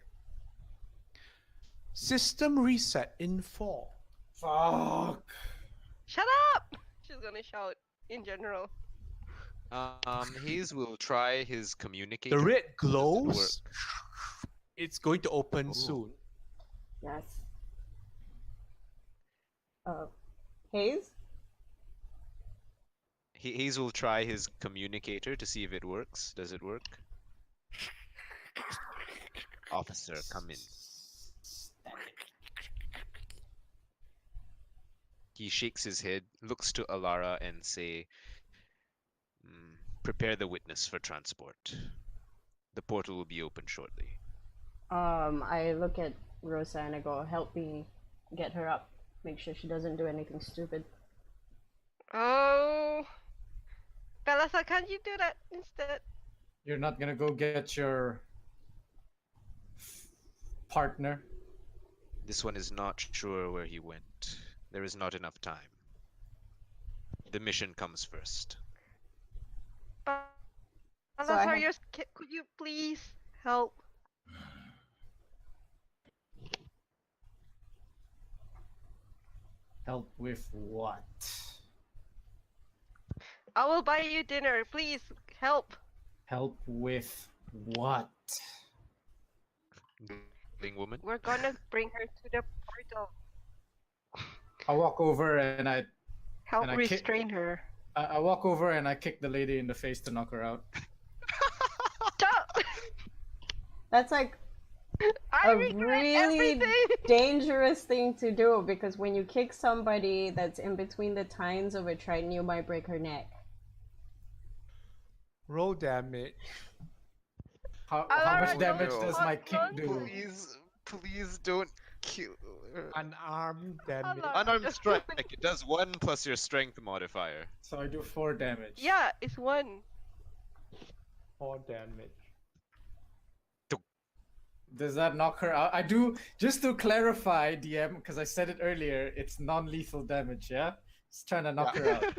System reset in 4. Fuck. Shut up! She's gonna shout in general. Hayes will try his communicator. The red Does it glows. It's going to open Ooh. soon. Yes. Hayes? Hayes will try his communicator to see if it works. Does it work? Officer, come in. He shakes his head, looks to Alara and say, prepare the witness for transport. The portal will be open shortly. I look at Rosa and I go, help me get her up. Make sure she doesn't do anything stupid. Oh, Belasa, can't you do that instead? You're not gonna go get your partner? This one is not sure where he went. There is not enough time. The mission comes first. Belasa, So I have- could you please help? Help with what? I will buy you dinner. Please help. Help with what? Living woman. We're gonna bring her to the portal. I walk over and Help And I kick- restrain her. I walk over and I kick the lady in the face to knock her out. Stop! That's like I a regret really everything. dangerous thing to do because when you kick somebody that's in between the tines of a trident, you might break her neck. Roll damage. How Alara, much damage no. does my kick do? Please don't kill her. Unarmed damage. Alara. Unarmed strike. It does 1 plus your strength modifier. So I do 4 damage. Yeah, it's 1. 4 damage. Does that knock her out? I do, just to clarify, DM, because I said it earlier, it's non-lethal damage, yeah? Just trying to knock her out.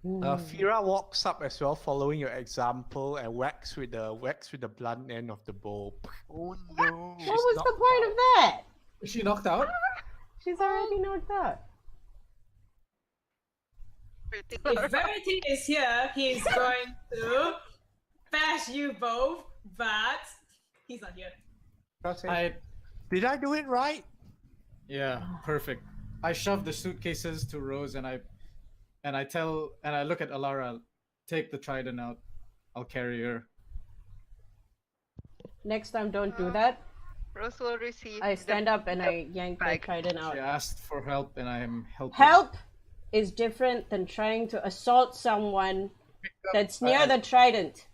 Fira walks up as well, following your example, and whacks with the blunt end of the bow. Oh no. What was the point of that? Is she knocked out? She's already knocked out. If Verity is here, he's going to bash you both, but he's not here. Did I do it right? Yeah, perfect. I shove the suitcases to Rose and I look at Alara, take the trident out. I'll carry her. Next time, don't do that. Rose will receive. I stand up and I yank the bag. trident She out. asked for help and I am helping. Help is different than trying to assault someone that's near the trident.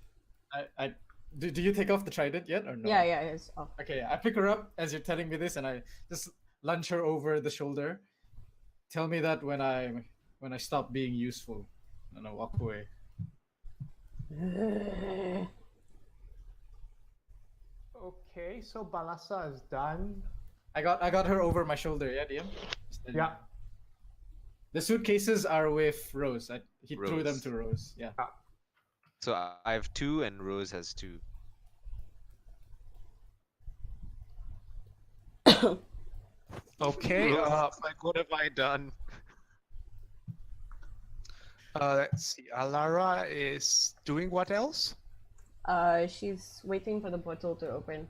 Do you take off the trident yet or no? Yeah, it's off. Okay, I pick her up as you're telling me this and I just lunge her over the shoulder. Tell me that when I stop being useful. And I walk away. Okay, so Balasa is done. I got her over my shoulder, yeah, DM? Yeah. The suitcases are with Rose. He threw them Rose. to Rose. Yeah. So I have 2 and Rose has 2. Okay. Rose is like, what have I done? Let's see. Alara is doing what else? She's waiting for the portal to open.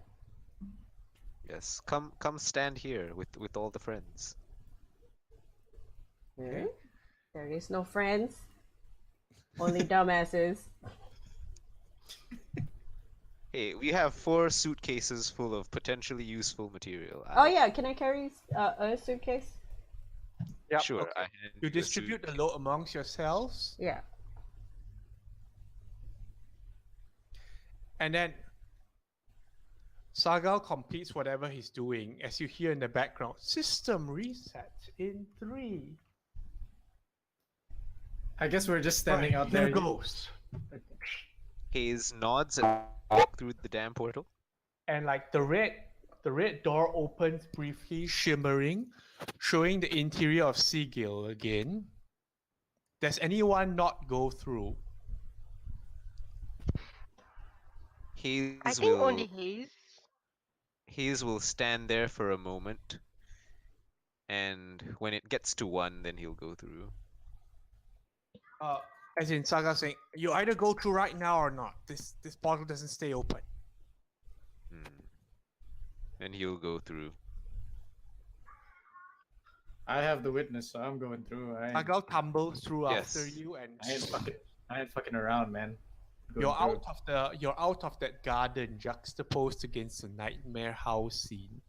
Yes, come stand here with all the friends. Okay. There is no friends. Only dumbasses. Hey, we have 4 suitcases full of potentially useful material. Oh yeah, can I carry a suitcase? Yep. Sure, okay. I hand You a distribute the suitcase. load amongst yourselves, Yeah. and then Sagal completes whatever he's doing as you hear in the background, system reset in 3. I guess we're just standing Right, out here there. goes. Hayes nods and walk through the damn portal. And like the red door opens briefly, shimmering, showing the interior of Sigil again. Does anyone not go through? I think only Hayes. Hayes will stand there for a moment, and when it gets to 1, then he'll go through. As in Saga saying, you either go through right now or not. This portal doesn't stay open. And he'll go through. I have the witness, so I'm going through. Sagal tumbles through after Yes. you, and I ain't fucking around, man. Going you're through. out of that garden juxtaposed against the nightmare house scene,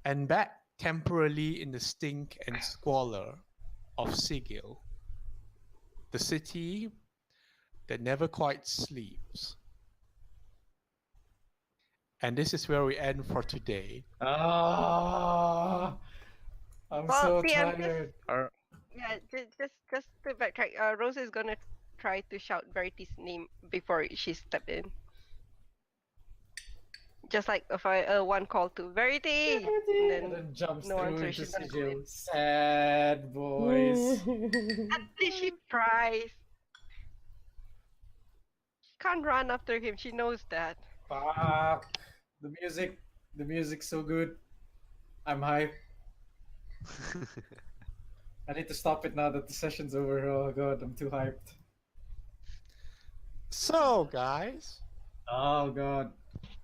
and back temporarily in the stink and squalor of Sigil, the city that never quite sleeps. And this is where we end for today. Ah, I'm Well, so PM, tired. Yeah, just to backtrack. Rose is gonna try to shout Verity's name before she step in. Just like if I one call to Verity, and And then then jumps no through answer, into she's gonna go Sigil. in. Sad boys. At least she tries. She can't run after him. She knows that. Fuck. The music's so good. I'm hyped. I need to stop it now that the session's over. Oh god, I'm too hyped. So, guys, Oh god.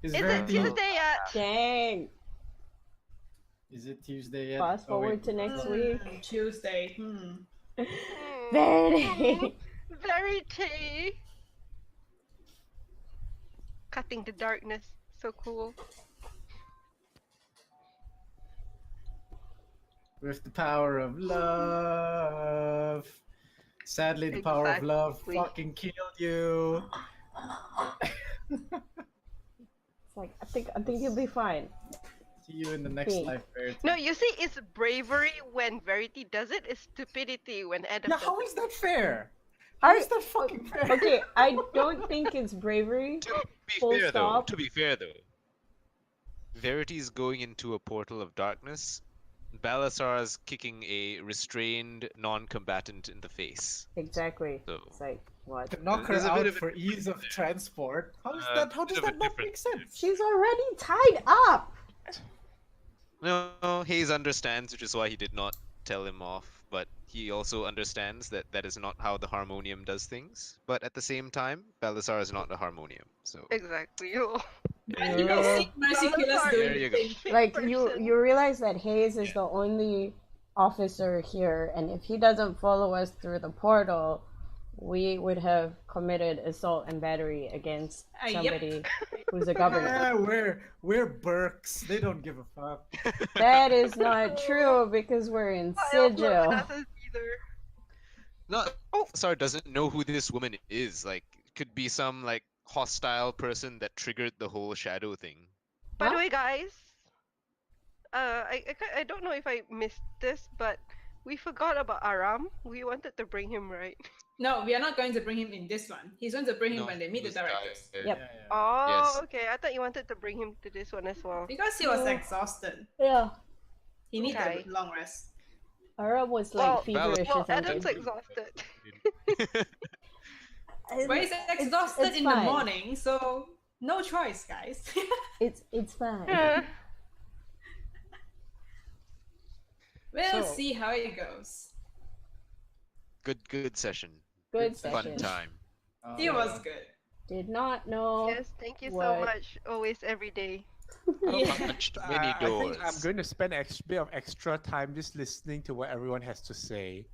Is it Tuesday yet? Dang. Is it Tuesday yet? Fast Oh, forward wait. to next week. Tuesday. Verity. Verity. Cutting the darkness. So cool. With the power of love. Sadly, the power of love Exactly. fucking killed you. It's like I think you'll be fine. See you in the next Okay. life, Verity. No, you see, it's bravery when Verity does it. It's stupidity when Adam Yeah, does how it. is that fair? How is that fucking fair? Okay, I don't think it's bravery. Full stop. To be fair though, Verity's going into a portal of darkness. Balasar's kicking a restrained non-combatant in the face. Exactly. So It's like what? To knock her There's a bit out of a for difference ease of there. transport. How does Bit of a that not make difference. sense? She's already tied up. No, Hayes understands, which is why he did not tell him off. But he also understands that that is not how the harmonium does things. But at the same time, Balasar is not a harmonium. So Exactly. And you don't see Mercy Killers Balasar doing There the you go. same. Like person. you realize that Hayes is the only officer here, and if he doesn't follow us through the portal, we would have committed assault and battery against Yep. somebody who's a governor. Yeah, we're Burks. They don't give a fuck. That is not true because we're in Sigil. not Balasar doesn't know who this woman is. Like, could be some like hostile person that triggered the whole shadow thing. By the Huh? way, guys, I don't know if I missed this, but we forgot about Aram. We wanted to bring him, right? No, we are not going to bring him in this one. He's going to bring him No, when they meet the this guy- directors. Yep. Oh, Yes. okay. I thought you wanted to bring him to this one as well. Because he was No. exhausted. Yeah. He needed Okay. a long rest. Ara was like Well, feverish or Well, Adam's something. exhausted. But he's exhausted it's in the fine. morning, so no choice, guys. It's fine. We'll So- see how it goes. Good session. Good Fun session. time. It was good. Did not know. Yes, thank you so what- much. Always, every day. Yeah. Punched many I think I'm doors. going to spend a bit of extra time just listening to what everyone has to say.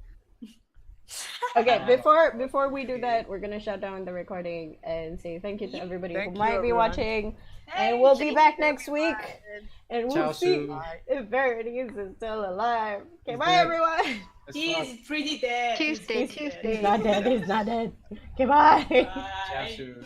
Okay, Oh, before we do okay. that, we're gonna shut down the recording and say thank you to Yep. everybody Thank who you, might be everyone. watching. And Thank we'll be you, back next week. And we'll Ciao, see Sue. if Verities is still alive. Okay, He's bye dead. everyone. As fuck. He's pretty dead. Tuesday, He's pretty Tuesday. He's not dead. He's not dead. Okay, bye. dead. Ciao, Bye. Sue.